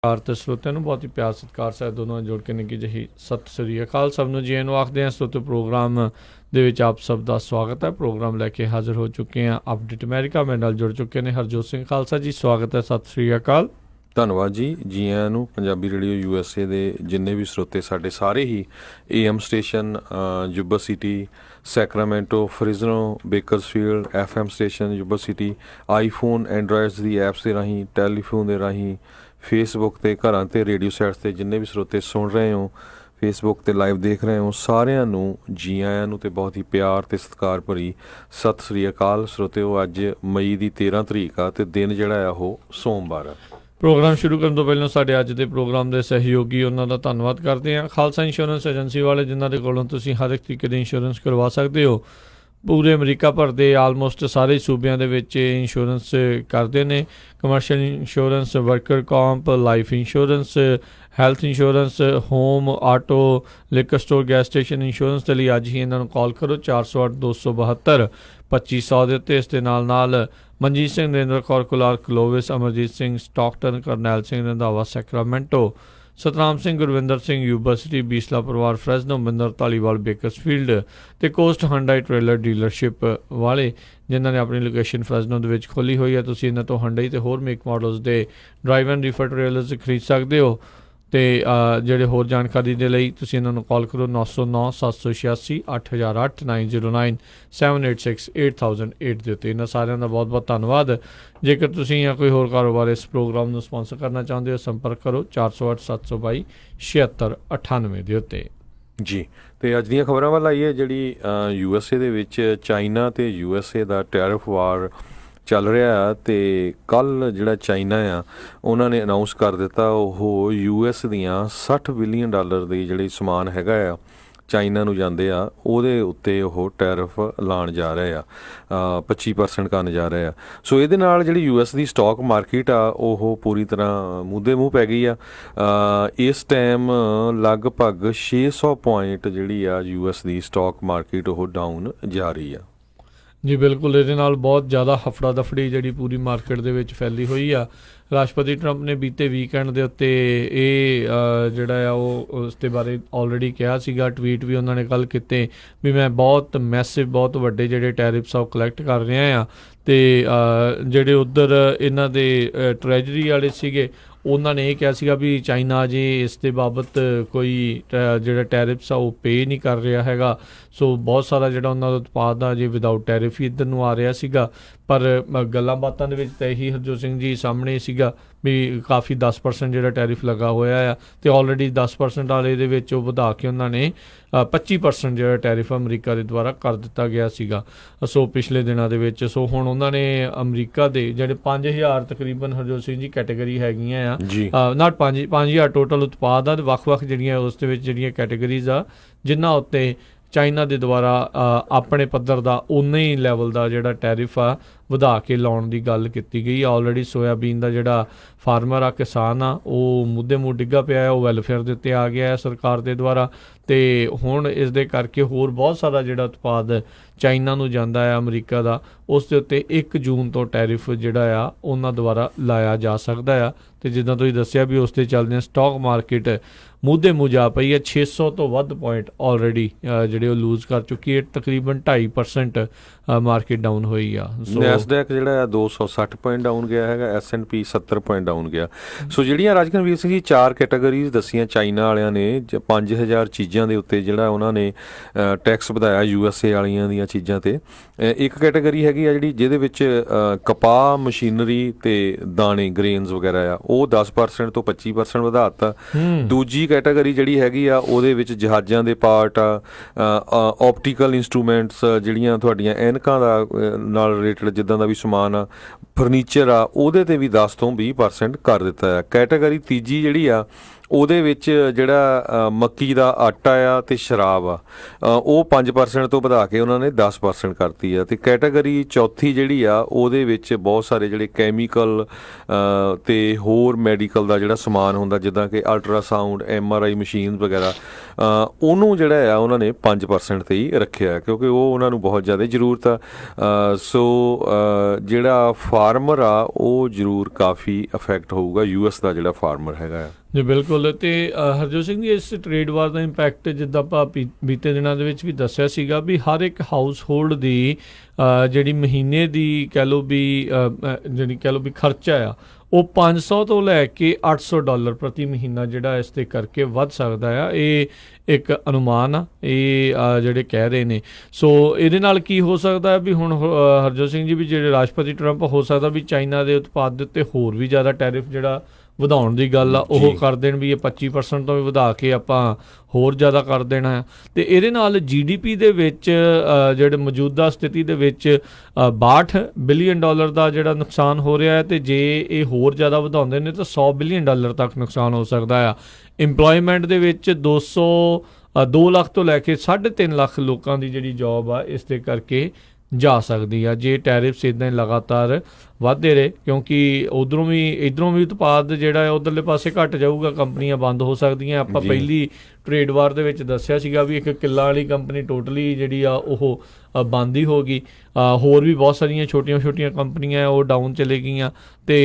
ਤੇ ਸਰੋਤਿਆਂ ਨੂੰ ਬਹੁਤ ਹੀ ਪਿਆਰ ਸਤਿਕਾਰ ਸਾਹਿਬ ਦੋਨੋਂ ਜੋੜ ਕੇ ਨਿੱਕੀ ਜਿਹੀ ਸਤਿ ਸ੍ਰੀ ਅਕਾਲ ਸਭ ਨੂੰ ਜੀ ਨੂੰ ਆਖਦੇ ਹਾਂ। ਸਰੋਤੇ ਪ੍ਰੋਗਰਾਮ ਦੇ ਵਿੱਚ ਆਪ ਸਭ ਦਾ ਸਵਾਗਤ ਹੈ। ਪ੍ਰੋਗਰਾਮ ਲੈ ਕੇ ਹਾਜ਼ਰ ਹੋ ਚੁੱਕੇ ਹਾਂ। ਅਪਡੇਟ ਅਮਰੀਕਾ ਮੇਰੇ ਨਾਲ ਜੁੜ ਚੁੱਕੇ ਨੇ ਹਰਜੋਤ ਸਿੰਘ ਖਾਲਸਾ ਜੀ। ਸਵਾਗਤ ਹੈ, ਸਤਿ ਸ੍ਰੀ ਅਕਾਲ। ਧੰਨਵਾਦ ਜੀ ਆਇਆਂ ਨੂੰ। ਪੰਜਾਬੀ ਰੇਡੀਓ USA ਦੇ ਜਿੰਨੇ ਵੀ ਸਰੋਤੇ ਸਾਡੇ ਸਾਰੇ ਹੀ AM station Yuba city, Sacramento, Fresno, Bakersfield, FM station Yuba city, iPhone androids ਦੀ ਐਪਸ ਦੇ ਰਾਹੀਂ, ਟੈਲੀਫੋਨ ਦੇ ਰਾਹੀਂ, ਫੇਸਬੁੱਕ 'ਤੇ, ਘਰਾਂ 'ਤੇ, ਰੇਡੀਓ ਸੈਟਸ 'ਤੇ ਜਿੰਨੇ ਵੀ ਸਰੋਤੇ ਸੁਣ ਰਹੇ ਹੋ, ਫੇਸਬੁੱਕ 'ਤੇ ਲਾਈਵ ਦੇਖ ਰਹੇ ਹੋ, ਸਾਰਿਆਂ ਨੂੰ ਜੀ ਆਇਆਂ ਨੂੰ ਅਤੇ ਬਹੁਤ ਹੀ ਪਿਆਰ ਅਤੇ ਸਤਿਕਾਰ ਭਰੀ ਸਤਿ ਸ੍ਰੀ ਅਕਾਲ। ਸਰੋਤਿਓ, ਅੱਜ ਮਈ ਦੀ 13 ਤਰੀਕ ਆ ਅਤੇ ਦਿਨ ਜਿਹੜਾ ਆ ਉਹ ਸੋਮਵਾਰ ਆ। ਪ੍ਰੋਗਰਾਮ ਸ਼ੁਰੂ ਕਰਨ ਤੋਂ ਪਹਿਲਾਂ ਸਾਡੇ ਅੱਜ ਦੇ ਪ੍ਰੋਗਰਾਮ ਦੇ ਸਹਿਯੋਗੀ ਉਹਨਾਂ ਦਾ ਧੰਨਵਾਦ ਕਰਦੇ ਹਾਂ। ਖਾਲਸਾ ਇੰਸ਼ੋਰੈਂਸ ਏਜੰਸੀ ਵਾਲੇ, ਜਿਨ੍ਹਾਂ ਦੇ ਕੋਲੋਂ ਤੁਸੀਂ ਹਰ ਇੱਕ ਤਰੀਕੇ ਦੇ ਇੰਸ਼ੋਰੈਂਸ ਕਰਵਾ ਸਕਦੇ ਹੋ। ਪੂਰੇ ਅਮਰੀਕਾ ਭਰ ਦੇ ਆਲਮੋਸਟ ਸਾਰੇ ਸੂਬਿਆਂ ਦੇ ਵਿੱਚ ਇੰਸ਼ੋਰੈਂਸ ਕਰਦੇ ਨੇ। Commercial insurance, worker comp, life insurance, health insurance, home, auto, liquor store, gas station insurance ਦੇ ਲਈ ਅੱਜ ਹੀ ਇਹਨਾਂ ਨੂੰ ਕਾਲ ਕਰੋ 408-272-2500 ਦੇ ਉੱਤੇ। ਇਸ ਦੇ ਨਾਲ Manjit Singh, Narinder Kaur Kular, Clovis, Amarjit Singh, Stockton, Karnail Singh Randhawa, Sacramento, Satnam Singh, Gurvinder Singh, Yuba city, Bisla ਪਰਿਵਾਰ, ਫਰੈਜ਼ਨੋ, ਮਿੰਦਰ ਧਾਲੀਵਾਲ, ਬੇਕਰਸਫੀਲਡ ਅਤੇ ਕੋਸਟ ਹੰਡਾਈ ਟ੍ਰੇਲਰ ਡੀਲਰਸ਼ਿਪ ਵਾਲੇ, ਜਿਨ੍ਹਾਂ ਨੇ ਆਪਣੀ ਲੋਕੇਸ਼ਨ ਫਰੈਜ਼ਨੋ ਦੇ ਵਿੱਚ ਖੋਲ੍ਹੀ ਹੋਈ ਹੈ। ਤੁਸੀਂ ਇਹਨਾਂ ਤੋਂ ਹੰਡਾਈ ਅਤੇ ਹੋਰ ਮੇਕ ਮਾਡਲਸ ਦੇ ਡਰਾਈਵ ਐਂਡ ਰੀਫਰ ਟ੍ਰੇਲਰਸ ਖਰੀਦ ਸਕਦੇ ਹੋ। ਅਤੇ ਜਿਹੜੇ ਹੋਰ ਜਾਣਕਾਰੀ ਦੇ ਲਈ ਤੁਸੀਂ ਇਹਨਾਂ ਨੂੰ ਕਾਲ ਕਰੋ 909-786-8008 909-786-8008 ਦੇ ਉੱਤੇ। ਇਹਨਾਂ ਸਾਰਿਆਂ ਦਾ ਬਹੁਤ ਬਹੁਤ ਧੰਨਵਾਦ। ਜੇਕਰ ਤੁਸੀਂ ਜਾਂ ਕੋਈ ਹੋਰ ਕਾਰੋਬਾਰ ਇਸ ਪ੍ਰੋਗਰਾਮ ਨੂੰ ਸਪਾਂਸਰ ਕਰਨਾ ਚਾਹੁੰਦੇ ਹੋ, ਸੰਪਰਕ ਕਰੋ 408-722-7698 ਦੇ ਉੱਤੇ ਜੀ। ਅਤੇ ਅੱਜ ਦੀਆਂ ਖਬਰਾਂ ਵੱਲ ਆਈਏ। ਜਿਹੜੀ USA ਦੇ ਵਿੱਚ ਚਾਈਨਾ ਅਤੇ USA ਦਾ ਟੈਰਿਫ ਵਾਰ ਚੱਲ ਰਿਹਾ ਆ ਅਤੇ ਕੱਲ੍ਹ ਜਿਹੜਾ ਚਾਈਨਾ ਆ ਉਹਨਾਂ ਨੇ ਅਨਾਊਂਸ ਕਰ ਦਿੱਤਾ ਉਹ US ਦੀਆਂ $60 ਬਿਲੀਅਨ ਦੀ ਜਿਹੜੀ ਸਮਾਨ ਹੈਗਾ ਆ ਚਾਈਨਾ ਨੂੰ ਜਾਂਦੇ ਆ, ਉਹਦੇ ਉੱਤੇ ਉਹ ਟੈਰਿਫ ਲਾਉਣ ਜਾ ਰਹੇ ਆ, 25% ਕਰਨ ਜਾ ਰਹੇ ਆ। ਸੋ ਇਹਦੇ ਨਾਲ ਜਿਹੜੀ US ਦੀ ਸਟਾਕ ਮਾਰਕੀਟ ਆ ਉਹ ਪੂਰੀ ਤਰ੍ਹਾਂ ਮੂੰਹ ਮੂੰਹ ਪੈ ਗਈ ਆ। ਇਸ ਟਾਈਮ ਲਗਭਗ 600 ਪੁਆਇੰਟ ਜਿਹੜੀ ਆ US ਦੀ ਸਟਾਕ ਮਾਰਕੀਟ ਉਹ ਡਾਊਨ ਜਾ ਰਹੀ ਆ। ਜੀ ਬਿਲਕੁਲ, ਇਹਦੇ ਨਾਲ ਬਹੁਤ ਜ਼ਿਆਦਾ ਹਫੜਾ ਦਫੜੀ ਜਿਹੜੀ ਪੂਰੀ ਮਾਰਕੀਟ ਦੇ ਵਿੱਚ ਫੈਲੀ ਹੋਈ ਆ। ਰਾਸ਼ਟਰਪਤੀ ਟਰੰਪ ਨੇ ਬੀਤੇ ਵੀਕਐਂਡ ਦੇ ਉੱਤੇ ਇਹ ਜਿਹੜਾ ਆ ਉਹ ਉਸ ਦੇ ਬਾਰੇ ਆਲਰੇਡੀ ਕਿਹਾ ਸੀਗਾ। ਟਵੀਟ ਵੀ ਉਹਨਾਂ ਨੇ ਕੱਲ੍ਹ ਕੀਤੇ ਵੀ ਮੈਂ ਬਹੁਤ ਮੈਸਿਵ, ਬਹੁਤ ਵੱਡੇ ਜਿਹੜੇ ਟੈਰਿਫਸ ਆ ਉਹ ਕਲੈਕਟ ਕਰ ਰਿਹਾ ਆ। ਅਤੇ ਜਿਹੜੇ ਉੱਧਰ ਇਹਨਾਂ ਦੇ ਟਰੈਜਰੀ ਵਾਲੇ ਸੀਗੇ ਉਹਨਾਂ ਨੇ ਇਹ ਕਿਹਾ ਸੀਗਾ ਵੀ ਚਾਈਨਾ ਅਜੇ ਇਸ ਦੇ ਬਾਬਤ ਕੋਈ ਜਿਹੜਾ ਟੈਰਿਫਸ ਆ ਉਹ ਪੇ ਨਹੀਂ ਕਰ ਰਿਹਾ ਹੈਗਾ। ਸੋ ਬਹੁਤ ਸਾਰਾ ਜਿਹੜਾ ਉਹਨਾਂ ਦਾ ਉਤਪਾਦ ਆ ਅਜੇ ਵਿਦਆਊਟ ਟੈਰਿਫ ਹੀ ਇੱਧਰ ਨੂੰ ਆ ਰਿਹਾ ਸੀਗਾ। ਪਰ ਗੱਲਾਂ ਬਾਤਾਂ ਦੇ ਵਿੱਚ ਤਾਂ ਇਹੀ ਹਰਜੋਤ ਸਿੰਘ ਜੀ ਸਾਹਮਣੇ ਸੀਗਾ ਵੀ ਕਾਫੀ 10% ਜਿਹੜਾ ਟੈਰਿਫ ਲੱਗਾ ਹੋਇਆ ਆ ਅਤੇ ਆਲਰੇਡੀ 10% ਵਾਲੇ ਦੇ ਵਿੱਚ ਉਹ ਵਧਾ ਕੇ ਉਹਨਾਂ ਨੇ 25% ਜਿਹੜਾ ਟੈਰਿਫ ਅਮਰੀਕਾ ਦੇ ਦੁਆਰਾ ਕਰ ਦਿੱਤਾ ਗਿਆ ਸੀਗਾ ਸੋ ਪਿਛਲੇ ਦਿਨਾਂ ਦੇ ਵਿੱਚ। ਸੋ ਹੁਣ ਉਹਨਾਂ ਨੇ ਅਮਰੀਕਾ ਦੇ ਜਿਹੜੇ 5000 ਤਕਰੀਬਨ ਹਰਜੋਤ ਸਿੰਘ ਜੀ ਕੈਟੇਗਰੀ ਹੈਗੀਆਂ ਆ, ਨਾਟ 5000 ਟੋਟਲ ਉਤਪਾਦ ਆ, ਵੱਖ-ਵੱਖ ਜਿਹੜੀਆਂ ਉਸ ਦੇ ਵਿੱਚ ਜਿਹੜੀਆਂ ਕੈਟੇਗਰੀਜ਼ ਆ ਜਿਨ੍ਹਾਂ ਉੱਤੇ ਚਾਈਨਾ ਦੇ ਦੁਆਰਾ ਆਪਣੇ ਪੱਧਰ ਦਾ ਉਨਾ ਹੀ ਲੈਵਲ ਦਾ ਜਿਹੜਾ ਟੈਰਿਫ ਆ ਵਧਾ ਕੇ ਲਾਉਣ ਦੀ ਗੱਲ ਕੀਤੀ ਗਈ। ਆਲਰੇਡੀ ਸੋਇਆਬੀਨ ਦਾ ਜਿਹੜਾ ਫਾਰਮਰ ਆ, ਕਿਸਾਨ ਆ, ਉਹ ਮੁੱਦੇ ਮੂੰਹ ਡਿੱਗਾ ਪਿਆ, ਉਹ ਵੈਲਫੇਅਰ ਦੇ ਉੱਤੇ ਆ ਗਿਆ ਹੈ ਸਰਕਾਰ ਦੇ ਦੁਆਰਾ। ਅਤੇ ਹੁਣ ਇਸ ਦੇ ਕਰਕੇ ਹੋਰ ਬਹੁਤ ਸਾਰਾ ਜਿਹੜਾ ਉਤਪਾਦ ਚਾਈਨਾ ਨੂੰ ਜਾਂਦਾ ਆ ਅਮਰੀਕਾ ਦਾ, ਉਸ ਦੇ ਉੱਤੇ 1 ਜੂਨ ਤੋਂ ਟੈਰਿਫ ਜਿਹੜਾ ਆ ਉਹਨਾਂ ਦੁਆਰਾ ਲਾਇਆ ਜਾ ਸਕਦਾ ਆ। ਅਤੇ ਜਿੱਦਾਂ ਤੁਸੀਂ ਦੱਸਿਆ ਵੀ ਉਸ ਦੇ ਚੱਲਦਿਆਂ ਸਟਾਕ ਮਾਰਕੀਟ ਮੂੰਹ ਮੂੰਹ ਜਾ ਪਈ ਹੈ। 600 ਤੋਂ ਵੱਧ ਪੁਆਇੰਟ ਆਲਰੇਡੀ ਜਿਹੜੇ ਉਹ ਲੂਜ਼ ਕਰ ਚੁੱਕੀ ਹੈ। ਤਕਰੀਬਨ 2.5% ਮਾਰਕੀਟ ਡਾਊਨ ਹੋਈ ਆ। ਨੈਸਡੈਕ ਜਿਹੜਾ ਆ 260 ਪੁਆਇੰਟ ਡਾਊਨ ਗਿਆ ਹੈਗਾ, S&P 70 ਪੁਆਇੰਟ ਡਾਊਨ ਗਿਆ। ਸੋ ਜਿਹੜੀਆਂ ਰਾਜਕਨਵੀਰ ਸਿੰਘ ਜੀ 4 ਕੈਟਾਗਰੀਜ਼ ਦੱਸੀਆਂ ਚਾਈਨਾ ਵਾਲਿਆਂ ਨੇ, 5000 ਚੀਜ਼ਾਂ ਦੇ ਉੱਤੇ ਜਿਹੜਾ ਉਹਨਾਂ ਨੇ ਟੈਕਸ ਵਧਾਇਆ USA ਵਾਲੀਆਂ ਦੀਆਂ ਚੀਜ਼ਾਂ 'ਤੇ। ਇੱਕ ਕੈਟਾਗਰੀ ਹੈਗੀ ਆ ਜਿਹੜੀ ਜਿਹਦੇ ਵਿੱਚ ਕਪਾਹ, ਮਸ਼ੀਨਰੀ ਅਤੇ ਦਾਣੇ, ਗ੍ਰੇਨਸ ਵਗੈਰਾ ਆ, ਉਹ 10% ਤੋਂ 25% ਵਧਾ ਦਿੱਤਾ। ਦੂਜੀ ਕੈਟਾਗਰੀ ਜਿਹੜੀ ਹੈਗੀ ਆ ਉਹਦੇ ਵਿੱਚ ਜਹਾਜ਼ਾਂ ਦੇ ਪਾਰਟ ਆ, ਆਪਟੀਕਲ ਇੰਸਟਰੂਮੈਂਟਸ, ਜਿਹੜੀਆਂ ਤੁਹਾਡੀਆਂ ਐਨਕਾਂ ਦਾ ਨਾਲ ਰਿਲੇਟਡ ਜਿੱਦਾਂ ਦਾ ਵੀ ਸਮਾਨ ਆ, ਫਰਨੀਚਰ ਆ, ਉਹਦੇ 'ਤੇ ਵੀ 10 ਤੋਂ 20% ਕਰ ਦਿੱਤਾ ਆ। ਕੈਟਾਗਰੀ ਤੀਜੀ ਜਿਹੜੀ ਆ ਉਹਦੇ ਵਿੱਚ ਜਿਹੜਾ ਮੱਕੀ ਦਾ ਆਟਾ ਆ ਤੇ ਸ਼ਰਾਬ ਆ ਉਹ 5% ਤੋਂ ਵਧਾ ਕੇ ਉਹਨਾਂ ਨੇ 10% ਕਰਤੀ ਆ। ਤੇ ਕੈਟਾਗਰੀ ਚੌਥੀ ਜਿਹੜੀ ਆ ਉਹਦੇ ਵਿੱਚ ਬਹੁਤ ਸਾਰੇ ਜਿਹੜੇ ਕੈਮੀਕਲ ਤੇ ਹੋਰ ਮੈਡੀਕਲ ਦਾ ਜਿਹੜਾ ਸਮਾਨ ਹੁੰਦਾ ਜਿੱਦਾਂ ਕਿ ਅਲਟਰਾਸਾਊਂਡ MRI ਮਸ਼ੀਨ ਵਗੈਰਾ ਉਹਨੂੰ ਜਿਹੜਾ ਆ ਉਹਨਾਂ ਨੇ 5% ਤੇ ਹੀ ਰੱਖਿਆ ਕਿਉਂਕਿ ਉਹ ਉਹਨਾਂ ਨੂੰ ਬਹੁਤ ਜ਼ਿਆਦਾ ਜ਼ਰੂਰਤ ਆ। ਸੋ ਜਿਹੜਾ ਫਾਰਮਰ ਆ ਉਹ ਜ਼ਰੂਰ ਕਾਫੀ ਅਫੈਕਟ ਹੋਊਗਾ US ਦਾ ਜਿਹੜਾ ਫਾਰਮਰ ਹੈਗਾ ਆ। ਜੀ ਬਿਲਕੁਲ। ਤੇ ਹਰਜੋਤ ਸਿੰਘ ਜੀ ਇਸ ਟ੍ਰੇਡ ਵਾਰ ਦਾ ਇੰਪੈਕਟ ਜਿੱਦਾਂ ਆਪਾਂ ਬੀਤੇ ਦਿਨਾਂ ਦੇ ਵਿੱਚ ਵੀ ਦੱਸਿਆ ਸੀਗਾ ਵੀ ਹਰ ਇੱਕ ਹਾਊਸ ਹੋਲਡ ਦੀ ਜਿਹੜੀ ਮਹੀਨੇ ਦੀ ਕਹਿ ਲਓ ਵੀ ਖਰਚਾ ਆ ਉਹ 500 ਤੋਂ ਲੈ ਕੇ $800 ਪ੍ਰਤੀ ਮਹੀਨਾ ਜਿਹੜਾ ਇਸ ਦੇ ਕਰਕੇ ਵੱਧ ਸਕਦਾ ਆ। ਇਹ ਇੱਕ ਅਨੁਮਾਨ ਆ, ਇਹ ਜਿਹੜੇ ਕਹਿ ਰਹੇ ਨੇ। ਸੋ ਇਹਦੇ ਨਾਲ ਕੀ ਹੋ ਸਕਦਾ ਵੀ ਹੁਣ ਹਰਜੋਤ ਸਿੰਘ ਜੀ ਵੀ ਜਿਹੜੇ ਰਾਸ਼ਟਰਪਤੀ ਟਰੰਪ ਹੋ ਸਕਦਾ ਵੀ ਚਾਈਨਾ ਦੇ ਉਤਪਾਦ ਦੇ ਉੱਤੇ ਹੋਰ ਵੀ ਜ਼ਿਆਦਾ ਟੈਰਿਫ ਜਿਹੜਾ ਵਧਾਉਣ ਦੀ ਗੱਲ ਆ ਉਹ ਕਰ ਦੇਣ ਵੀ ਇਹ 25% ਤੋਂ ਵੀ ਵਧਾ ਕੇ ਆਪਾਂ ਹੋਰ ਜ਼ਿਆਦਾ ਕਰ ਦੇਣਾ ਆ। ਅਤੇ ਇਹਦੇ ਨਾਲ GDP ਦੇ ਵਿੱਚ ਜਿਹੜੇ ਮੌਜੂਦਾ ਸਥਿਤੀ ਦੇ ਵਿੱਚ $62 ਬਿਲੀਅਨ ਦਾ ਜਿਹੜਾ ਨੁਕਸਾਨ ਹੋ ਰਿਹਾ ਹੈ। ਅਤੇ ਜੇ ਇਹ ਹੋਰ ਜ਼ਿਆਦਾ ਵਧਾਉਂਦੇ ਨੇ ਤਾਂ $100 ਬਿਲੀਅਨ ਤੱਕ ਨੁਕਸਾਨ ਹੋ ਸਕਦਾ ਆ। ਇੰਪਲੋਇਮੈਂਟ ਦੇ ਵਿੱਚ 2 ਲੱਖ ਤੋਂ ਲੈ ਕੇ 3.5 ਲੱਖ ਲੋਕਾਂ ਦੀ ਜਿਹੜੀ ਜੋਬ ਆ ਇਸ ਦੇ ਕਰਕੇ ਜਾ ਸਕਦੀ ਆ ਜੇ ਟੈਰਿਫਸ ਇੱਦਾਂ ਹੀ ਲਗਾਤਾਰ ਵੱਧਦੇ ਰਹੇ, ਕਿਉਂਕਿ ਇੱਧਰੋਂ ਵੀ ਉਤਪਾਦ ਜਿਹੜਾ ਹੈ ਉੱਧਰਲੇ ਪਾਸੇ ਘਟ ਜਾਊਗਾ, ਕੰਪਨੀਆਂ ਬੰਦ ਹੋ ਸਕਦੀਆਂ। ਆਪਾਂ ਪਹਿਲੀ ਟ੍ਰੇਡ ਵਾਰ ਦੇ ਵਿੱਚ ਦੱਸਿਆ ਸੀਗਾ ਵੀ ਇੱਕ ਕਿੱਲਾਂ ਵਾਲੀ ਕੰਪਨੀ ਟੋਟਲੀ ਜਿਹੜੀ ਆ ਉਹ ਬੰਦ ਹੀ ਹੋ ਗਈ। ਹੋਰ ਵੀ ਬਹੁਤ ਸਾਰੀਆਂ ਛੋਟੀਆਂ ਕੰਪਨੀਆਂ ਉਹ ਡਾਊਨ ਚਲੇ ਗਈਆਂ। ਅਤੇ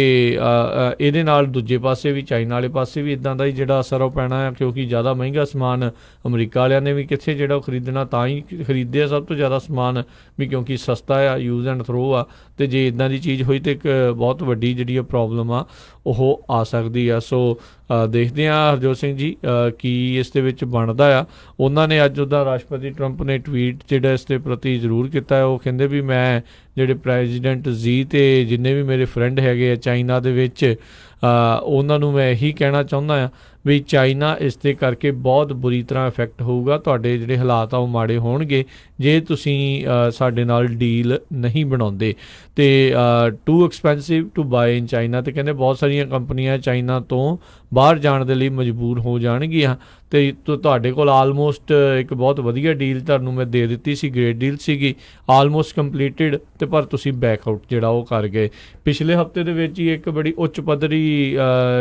ਇਹਦੇ ਨਾਲ ਦੂਜੇ ਪਾਸੇ ਵੀ ਚਾਈਨਾ ਵਾਲੇ ਪਾਸੇ ਵੀ ਇੱਦਾਂ ਦਾ ਹੀ ਜਿਹੜਾ ਅਸਰ ਉਹ ਪੈਣਾ ਹੈ, ਕਿਉਂਕਿ ਜ਼ਿਆਦਾ ਮਹਿੰਗਾ ਸਮਾਨ ਅਮਰੀਕਾ ਵਾਲਿਆਂ ਨੇ ਵੀ ਕਿੱਥੇ ਜਿਹੜਾ ਉਹ ਖਰੀਦਣਾ, ਤਾਂ ਹੀ ਖਰੀਦਦੇ ਆ ਸਭ ਤੋਂ ਜ਼ਿਆਦਾ ਸਮਾਨ ਵੀ ਕਿਉਂਕਿ ਸਸਤਾ ਆ, ਯੂਜ਼ ਐਂਡ ਥਰੋ ਆ। ਅਤੇ ਜੇ ਇੱਦਾਂ ਦੀ ਚੀਜ਼ ਹੋਈ ਤਾਂ ਇੱਕ ਬਹੁਤ ਵੱਡੀ ਜਿਹੜੀ ਪ੍ਰੋਬਲਮ ਆ ਉਹ ਆ ਸਕਦੀ ਆ। ਸੋ ਦੇਖਦੇ ਹਾਂ ਹਰਜੋਤ ਸਿੰਘ ਜੀ ਕੀ ਇਸ ਦੇ ਵਿੱਚ ਬਣਦਾ ਆ। ਉਹਨਾਂ ਨੇ ਅੱਜ ਉਹਦਾ ਰਾਸ਼ਟਰਪਤੀ ਟਰੰਪ ਨੇ ਟਵੀਟ ਜਿਹੜਾ ਇਸ ਦੇ ਪ੍ਰਤੀ ਜ਼ਰੂਰ ਕੀਤਾ। ਉਹ ਕਹਿੰਦੇ ਵੀ ਮੈਂ ਜਿਹੜੇ ਪ੍ਰੈਜ਼ੀਡੈਂਟ ਜ਼ੀ ਅਤੇ ਜਿੰਨੇ ਵੀ ਮੇਰੇ ਫਰੈਂਡ ਹੈਗੇ ਆ ਚਾਈਨਾ ਦੇ ਵਿੱਚ ਉਹਨਾਂ ਨੂੰ ਮੈਂ ਇਹੀ ਕਹਿਣਾ ਚਾਹੁੰਦਾ ਆ ਵੀ ਚਾਈਨਾ ਇਸ ਦੇ ਕਰਕੇ ਬਹੁਤ ਬੁਰੀ ਤਰ੍ਹਾਂ ਇਫੈਕਟ ਹੋਊਗਾ। ਤੁਹਾਡੇ ਜਿਹੜੇ ਹਾਲਾਤ ਆ ਉਹ ਮਾੜੇ ਹੋਣਗੇ ਜੇ ਤੁਸੀਂ ਸਾਡੇ ਨਾਲ ਡੀਲ ਨਹੀਂ ਬਣਾਉਂਦੇ। ਅਤੇ too expensive to buy in China. ਅਤੇ ਕਹਿੰਦੇ ਬਹੁਤ ਸਾਰੀਆਂ ਕੰਪਨੀਆਂ ਚਾਈਨਾ ਤੋਂ ਬਾਹਰ ਜਾਣ ਦੇ ਲਈ ਮਜਬੂਰ ਹੋ ਜਾਣਗੀਆਂ। ਅਤੇ ਤੁਹਾਡੇ ਕੋਲ ਆਲਮੋਸਟ ਇੱਕ ਬਹੁਤ ਵਧੀਆ ਡੀਲ ਤੁਹਾਨੂੰ ਮੈਂ ਦੇ ਦਿੱਤੀ ਸੀ, ਗ੍ਰੇਟ ਡੀਲ ਸੀਗੀ, ਆਲਮੋਸਟ ਕੰਪਲੀਟਡ, ਅਤੇ ਪਰ ਤੁਸੀਂ ਬੈਕਆਊਟ ਜਿਹੜਾ ਉਹ ਕਰ ਗਏ। ਪਿਛਲੇ ਹਫਤੇ ਦੇ ਵਿੱਚ ਹੀ ਇੱਕ ਬੜੀ ਉੱਚ ਪੱਧਰੀ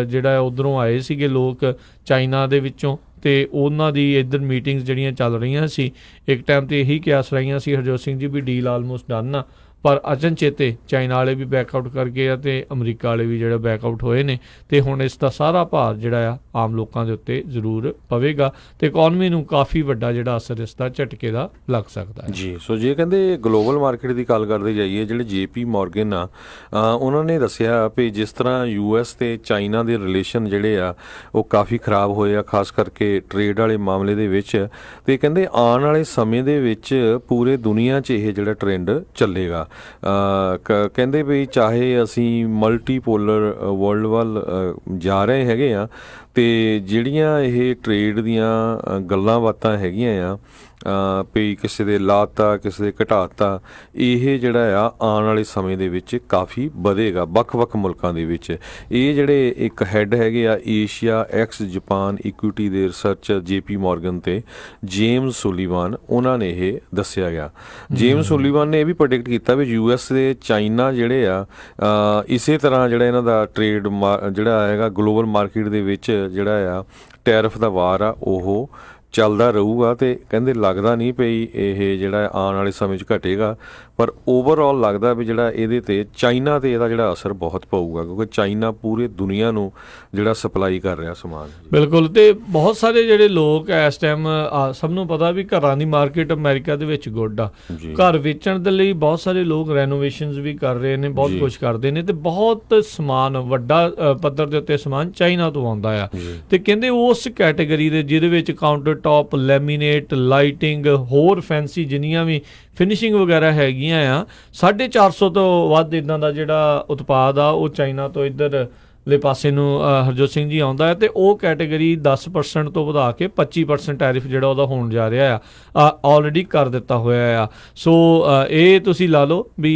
ਜਿਹੜਾ ਉੱਧਰੋਂ ਆਏ ਸੀਗੇ ਲੋਕ ਚਾਈਨਾ ਦੇ ਵਿੱਚੋਂ, ਅਤੇ ਉਹਨਾਂ ਦੀ ਇੱਧਰ ਮੀਟਿੰਗਸ ਜਿਹੜੀਆਂ ਚੱਲ ਰਹੀਆਂ ਸੀ। ਇੱਕ ਟਾਈਮ 'ਤੇ ਇਹੀ ਕਿਆਸ ਰਹੀਆਂ ਸੀ ਹਰਜੋਤ ਸਿੰਘ ਜੀ ਵੀ ਡੀਲ ਆਲਮੋਸਟ ਡਨ ਆ, ਪਰ ਅਚਨਚੇਤੇ ਚਾਈਨਾ ਵਾਲੇ ਵੀ ਬੈਕਆਊਟ ਕਰ ਗਏ ਆ ਅਤੇ ਅਮਰੀਕਾ ਵਾਲੇ ਵੀ ਜਿਹੜਾ ਬੈਕਆਊਟ ਹੋਏ ਨੇ। ਅਤੇ ਹੁਣ ਇਸ ਦਾ ਸਾਰਾ ਭਾਰ ਜਿਹੜਾ ਆ ਆਮ ਲੋਕਾਂ ਦੇ ਉੱਤੇ ਜ਼ਰੂਰ ਪਵੇਗਾ ਅਤੇ ਇਕੋਨਮੀ ਨੂੰ ਕਾਫੀ ਵੱਡਾ ਜਿਹੜਾ ਅਸਰ ਇਸ ਦਾ ਝਟਕੇ ਦਾ ਲੱਗ ਸਕਦਾ ਹੈ ਜੀ। ਸੋ ਜੇ ਕਹਿੰਦੇ ਗਲੋਬਲ ਮਾਰਕੀਟ ਦੀ ਗੱਲ ਕਰਦੇ ਜਾਈਏ, ਜਿਹੜੇ JP ਮੋਰਗਨ ਆ ਉਹਨਾਂ ਨੇ ਦੱਸਿਆ ਵੀ ਜਿਸ ਤਰ੍ਹਾਂ US ਅਤੇ ਚਾਈਨਾ ਦੇ ਰਿਲੇਸ਼ਨ ਜਿਹੜੇ ਆ ਉਹ ਕਾਫੀ ਖਰਾਬ ਹੋਏ ਆ, ਖਾਸ ਕਰਕੇ ਟਰੇਡ ਵਾਲੇ ਮਾਮਲੇ ਦੇ ਵਿੱਚ। ਅਤੇ ਕਹਿੰਦੇ ਆਉਣ ਵਾਲੇ ਸਮੇਂ ਦੇ ਵਿੱਚ ਪੂਰੇ ਦੁਨੀਆ 'ਚ ਇਹ ਜਿਹੜਾ ਟਰੈਂਡ ਚੱਲੇਗਾ। ਕਹਿੰਦੇ ਵੀ ਚਾਹੇ ਅਸੀਂ ਮਲਟੀਪੋਲਰ ਵਰਲਡ ਵੱਲ ਜਾ ਰਹੇ ਹੈਗੇ ਆ, ਅਤੇ ਜਿਹੜੀਆਂ ਇਹ ਟਰੇਡ ਦੀਆਂ ਗੱਲਾਂ ਬਾਤਾਂ ਹੈਗੀਆਂ ਆ ਵੀ ਕਿਸੇ ਦੇ ਲਾਤਾ ਕਿਸੇ ਦੇ ਘਟਾਤਾ, ਇਹ ਜਿਹੜਾ ਆ ਆਉਣ ਵਾਲੇ ਸਮੇਂ ਦੇ ਵਿੱਚ ਕਾਫੀ ਵਧੇਗਾ ਵੱਖ-ਵੱਖ ਮੁਲਕਾਂ ਦੇ ਵਿੱਚ। ਇਹ ਜਿਹੜੇ ਇੱਕ ਹੈੱਡ ਹੈਗੇ ਆ ਏਸ਼ੀਆ ਐਕਸ ਜਾਪਾਨ ਇਕੁਇਟੀ ਦੇ ਰਿਸਰਚਰ JP ਮੋਰਗਨ ਤੇ ਜੇਮਸ ਸੁਲੀਵਾਨ, ਉਹਨਾਂ ਨੇ ਇਹ ਦੱਸਿਆ ਗਿਆ। ਜੇਮਸ ਸੁਲੀਵਾਨ ਨੇ ਇਹ ਵੀ ਪ੍ਰੈਡਿਕਟ ਕੀਤਾ ਵੀ US ਦੇ ਚਾਈਨਾ ਜਿਹੜੇ ਆ ਇਸੇ ਤਰ੍ਹਾਂ ਜਿਹੜਾ ਇਹਨਾਂ ਦਾ ਟਰੇਡ ਜਿਹੜਾ ਹੈਗਾ ਗਲੋਬਲ ਮਾਰਕੀਟ ਦੇ ਵਿੱਚ ਜਿਹੜਾ ਆ ਟੈਰਿਫ ਦਾ ਵਾਰ ਆ ਉਹ ਚੱਲਦਾ ਰਹੂਗਾ। ਅਤੇ ਕਹਿੰਦੇ ਲੱਗਦਾ ਨਹੀਂ ਪਈ ਇਹ ਜਿਹੜਾ ਆਉਣ ਵਾਲੇ ਸਮੇਂ 'ਚ ਘਟੇਗਾ, ਪਰ ਓਵਰਆਲ ਲੱਗਦਾ ਵੀ ਜਿਹੜਾ ਇਹਦੇ 'ਤੇ ਚਾਈਨਾ 'ਤੇ ਇਹਦਾ ਜਿਹੜਾ ਅਸਰ ਬਹੁਤ ਪਊਗਾ, ਕਿਉਂਕਿ ਚਾਈਨਾ ਪੂਰੇ ਦੁਨੀਆ ਨੂੰ ਜਿਹੜਾ ਸਪਲਾਈ ਕਰ ਰਿਹਾ ਸਮਾਨ। ਬਿਲਕੁਲ। ਅਤੇ ਬਹੁਤ ਸਾਰੇ ਜਿਹੜੇ ਲੋਕ ਇਸ ਟਾਈਮ ਸਭ ਨੂੰ ਪਤਾ ਵੀ ਘਰਾਂ ਦੀ ਮਾਰਕੀਟ ਅਮਰੀਕਾ ਦੇ ਵਿੱਚ ਗੁੱਡ ਆ। ਘਰ ਵੇਚਣ ਦੇ ਲਈ ਬਹੁਤ ਸਾਰੇ ਲੋਕ ਰੈਨੋਵੇਸ਼ਨਸ ਵੀ ਕਰ ਰਹੇ ਨੇ, ਬਹੁਤ ਕੁਛ ਕਰਦੇ ਨੇ, ਅਤੇ ਬਹੁਤ ਸਮਾਨ ਵੱਡਾ ਪੱਧਰ ਦੇ ਉੱਤੇ ਸਮਾਨ ਚਾਈਨਾ ਤੋਂ ਆਉਂਦਾ ਆ। ਅਤੇ ਕਹਿੰਦੇ ਉਸ ਕੈਟੇਗਰੀ ਦੇ ਜਿਹਦੇ ਵਿੱਚ ਕਾਊਂਟਰ ਟੌਪ, ਲੈਮੀਨੇਟ, ਲਾਈਟਿੰਗ, ਹੋਰ ਫੈਂਸੀ ਜਿੰਨੀਆਂ ਵੀ ਫਿਨਿਸ਼ਿੰਗ ਵਗੈਰਾ ਹੈਗੀਆਂ ਆ 450 ਤੋਂ ਵੱਧ ਇੱਦਾਂ ਦਾ ਜਿਹੜਾ ਉਤਪਾਦ ਆ ਉਹ ਚਾਈਨਾ ਤੋਂ ਇੱਧਰਲੇ ਪਾਸੇ ਨੂੰ ਹਰਜੋਤ ਸਿੰਘ ਜੀ ਆਉਂਦਾ ਹੈ। ਅਤੇ ਉਹ ਕੈਟੇਗਰੀ 10% ਤੋਂ ਵਧਾ ਕੇ 25% ਟੈਰਿਫ ਜਿਹੜਾ ਉਹਦਾ ਹੋਣ ਜਾ ਰਿਹਾ ਆ, ਆਲਰੇਡੀ ਕਰ ਦਿੱਤਾ ਹੋਇਆ ਆ। ਸੋ ਇਹ ਤੁਸੀਂ ਲਾ ਲਓ ਵੀ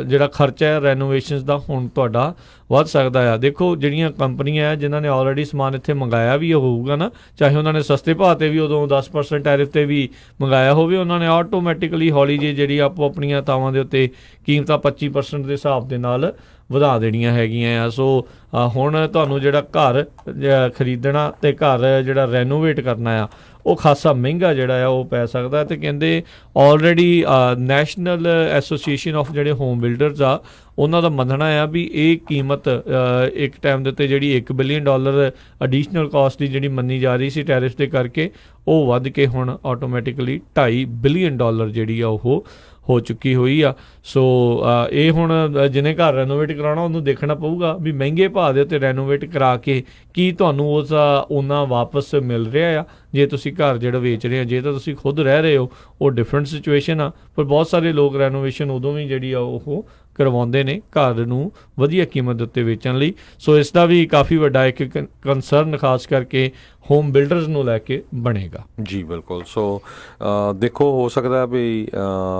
ਜਿਹੜਾ ਖਰਚਾ ਹੈ ਰੈਨੋਵੇਸ਼ਨਸ ਦਾ ਹੁਣ ਤੁਹਾਡਾ ਵੱਧ ਸਕਦਾ ਆ। ਦੇਖੋ ਜਿਹੜੀਆਂ ਕੰਪਨੀਆਂ ਆ ਜਿਨ੍ਹਾਂ ਨੇ ਆਲਰੇਡੀ ਸਮਾਨ ਇੱਥੇ ਮੰਗਾਇਆ ਵੀ ਹੋਊਗਾ ਨਾ, ਚਾਹੇ ਉਹਨਾਂ ਨੇ ਸਸਤੇ ਭਾਅ 'ਤੇ ਵੀ ਉਦੋਂ 10% ਟੈਰਿਫ 'ਤੇ ਵੀ ਮੰਗਾਇਆ ਹੋਵੇ, ਉਹਨਾਂ ਨੇ ਆਟੋਮੈਟਿਕਲੀ ਹੌਲੀ ਜਿਹੀ ਜਿਹੜੀ ਆਪੋ ਆਪਣੀਆਂ ਥਾਵਾਂ ਦੇ ਉੱਤੇ ਕੀਮਤਾਂ 25% ਦੇ ਹਿਸਾਬ ਦੇ ਨਾਲ ਵਧਾ ਦੇਣੀਆਂ ਹੈਗੀਆਂ ਆ। ਸੋ ਹੁਣ ਤੁਹਾਨੂੰ ਜਿਹੜਾ ਘਰ ਖਰੀਦਣਾ ਤੇ ਘਰ ਜਿਹੜਾ ਰੈਨੋਵੇਟ ਕਰਨਾ ਆ ਉਹ ਖਾਸਾ ਮਹਿੰਗਾ ਜਿਹੜਾ ਆ ਉਹ ਪੈ ਸਕਦਾ। ਤੇ ਕਹਿੰਦੇ ਆਲਰੇਡੀ ਨੈਸ਼ਨਲ ਐਸੋਸੀਏਸ਼ਨ ਆਫ ਜਿਹੜੇ ਹੋਮ ਬਿਲਡਰਸ ਆ ਉਹਨਾਂ ਦਾ ਮੰਨਣਾ ਆ ਵੀ ਇਹ ਕੀਮਤ ਇੱਕ ਟਾਈਮ ਦੇ ਉੱਤੇ ਜਿਹੜੀ $1 ਬਿਲੀਅਨ ਐਡੀਸ਼ਨਲ ਕਾਸਟ ਦੀ ਜਿਹੜੀ ਮੰਨੀ ਜਾ ਰਹੀ ਸੀ ਟੈਰਿਫ ਦੇ ਕਰਕੇ, ਉਹ ਵੱਧ ਕੇ ਹੁਣ ਆਟੋਮੈਟਿਕਲੀ $2.5 ਬਿਲੀਅਨ ਜਿਹੜੀ ਆ ਉਹ ਹੋ ਚੁੱਕੀ ਹੋਈ ਆ। ਸੋ ਇਹ ਹੁਣ ਜਿਹਨੇ ਘਰ ਰੈਨੋਵੇਟ ਕਰਾਉਣਾ ਉਹਨੂੰ ਦੇਖਣਾ ਪਊਗਾ ਵੀ ਮਹਿੰਗੇ ਭਾਅ ਦੇ ਉੱਤੇ ਰੈਨੋਵੇਟ ਕਰਾ ਕੇ ਕੀ ਤੁਹਾਨੂੰ ਉਸ ਉਹਨਾਂ ਵਾਪਸ ਮਿਲ ਰਿਹਾ ਆ। ਜੇ ਤੁਸੀਂ ਘਰ ਜਿਹੜਾ ਵੇਚ ਰਹੇ ਆ, ਜੇ ਤਾਂ ਤੁਸੀਂ ਖੁਦ ਰਹਿ ਰਹੇ ਹੋ ਉਹ ਡਿਫਰੈਂਟ ਸਿਚੁਏਸ਼ਨ ਆ, ਪਰ ਬਹੁਤ ਸਾਰੇ ਲੋਕ ਰੈਨੋਵੇਸ਼ਨ ਉਦੋਂ ਵੀ ਜਿਹੜੀ ਆ ਉਹ ਕਰਵਾਉਂਦੇ ਨੇ ਘਰ ਨੂੰ ਵਧੀਆ ਕੀਮਤ ਦੇ ਉੱਤੇ ਵੇਚਣ ਲਈ। ਸੋ ਇਸ ਦਾ ਵੀ ਕਾਫੀ ਵੱਡਾ ਇੱਕ ਕੰਸਰਨ ਖਾਸ ਕਰਕੇ ਹੋਮ ਬਿਲਡਰਸ ਨੂੰ ਲੈ ਕੇ ਬਣੇਗਾ। ਜੀ ਬਿਲਕੁਲ। ਸੋ ਦੇਖੋ ਹੋ ਸਕਦਾ ਵੀ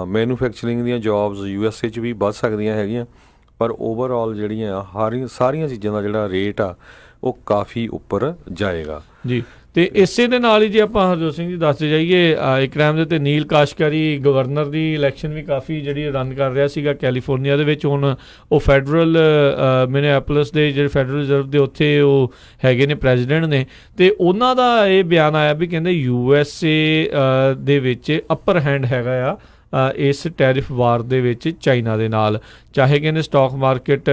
ਮੈਨੂਫੈਕਚਰਿੰਗ ਦੀਆਂ ਜੌਬਸ USA 'ਚ ਵੀ ਵੱਧ ਸਕਦੀਆਂ ਹੈਗੀਆਂ, ਪਰ ਓਵਰਆਲ ਜਿਹੜੀਆਂ ਸਾਰੀਆਂ ਚੀਜ਼ਾਂ ਦਾ ਜਿਹੜਾ ਰੇਟ ਆ ਉਹ ਕਾਫੀ ਉੱਪਰ ਜਾਏਗਾ ਜੀ। ਤੇ ਇਸੇ ਦੇ ਨਾਲ ਹੀ ਜੇ ਆਪਾਂ ਹਰਜੋਤ ਸਿੰਘ ਜੀ ਦੱਸਦੇ ਜਾਈਏ, ਇੱਕ ਟਾਈਮ ਦੇ ਉੱਤੇ ਨੀਲ ਕਾਸ਼ਕਾਰੀ ਗਵਰਨਰ ਦੀ ਇਲੈਕਸ਼ਨ ਵੀ ਕਾਫੀ ਜਿਹੜੀ ਰਨ ਕਰ ਰਿਹਾ ਸੀਗਾ ਕੈਲੀਫੋਰਨੀਆ ਦੇ ਵਿੱਚ। ਹੁਣ ਉਹ ਫੈਡਰਲ ਮਿਨੀਐਪੋਲਿਸ ਦੇ ਜਿਹੜੇ ਫੈਡਰਲ ਰਿਜ਼ਰਵ ਦੇ ਉੱਥੇ ਉਹ ਹੈਗੇ ਨੇ ਪ੍ਰੈਜ਼ੀਡੈਂਟ ਨੇ, ਤੇ ਉਹਨਾਂ ਦਾ ਇਹ ਬਿਆਨ ਆਇਆ ਵੀ ਕਹਿੰਦੇ USA ਦੇ ਵਿੱਚ ਅਪਰ ਹੈਂਡ ਹੈਗਾ ਆ ਇਸ ਟੈਰਿਫ ਵਾਰ ਦੇ ਵਿੱਚ ਚਾਈਨਾ ਦੇ ਨਾਲ। ਚਾਹੇ ਕਹਿੰਦੇ ਸਟਾਕ ਮਾਰਕੀਟ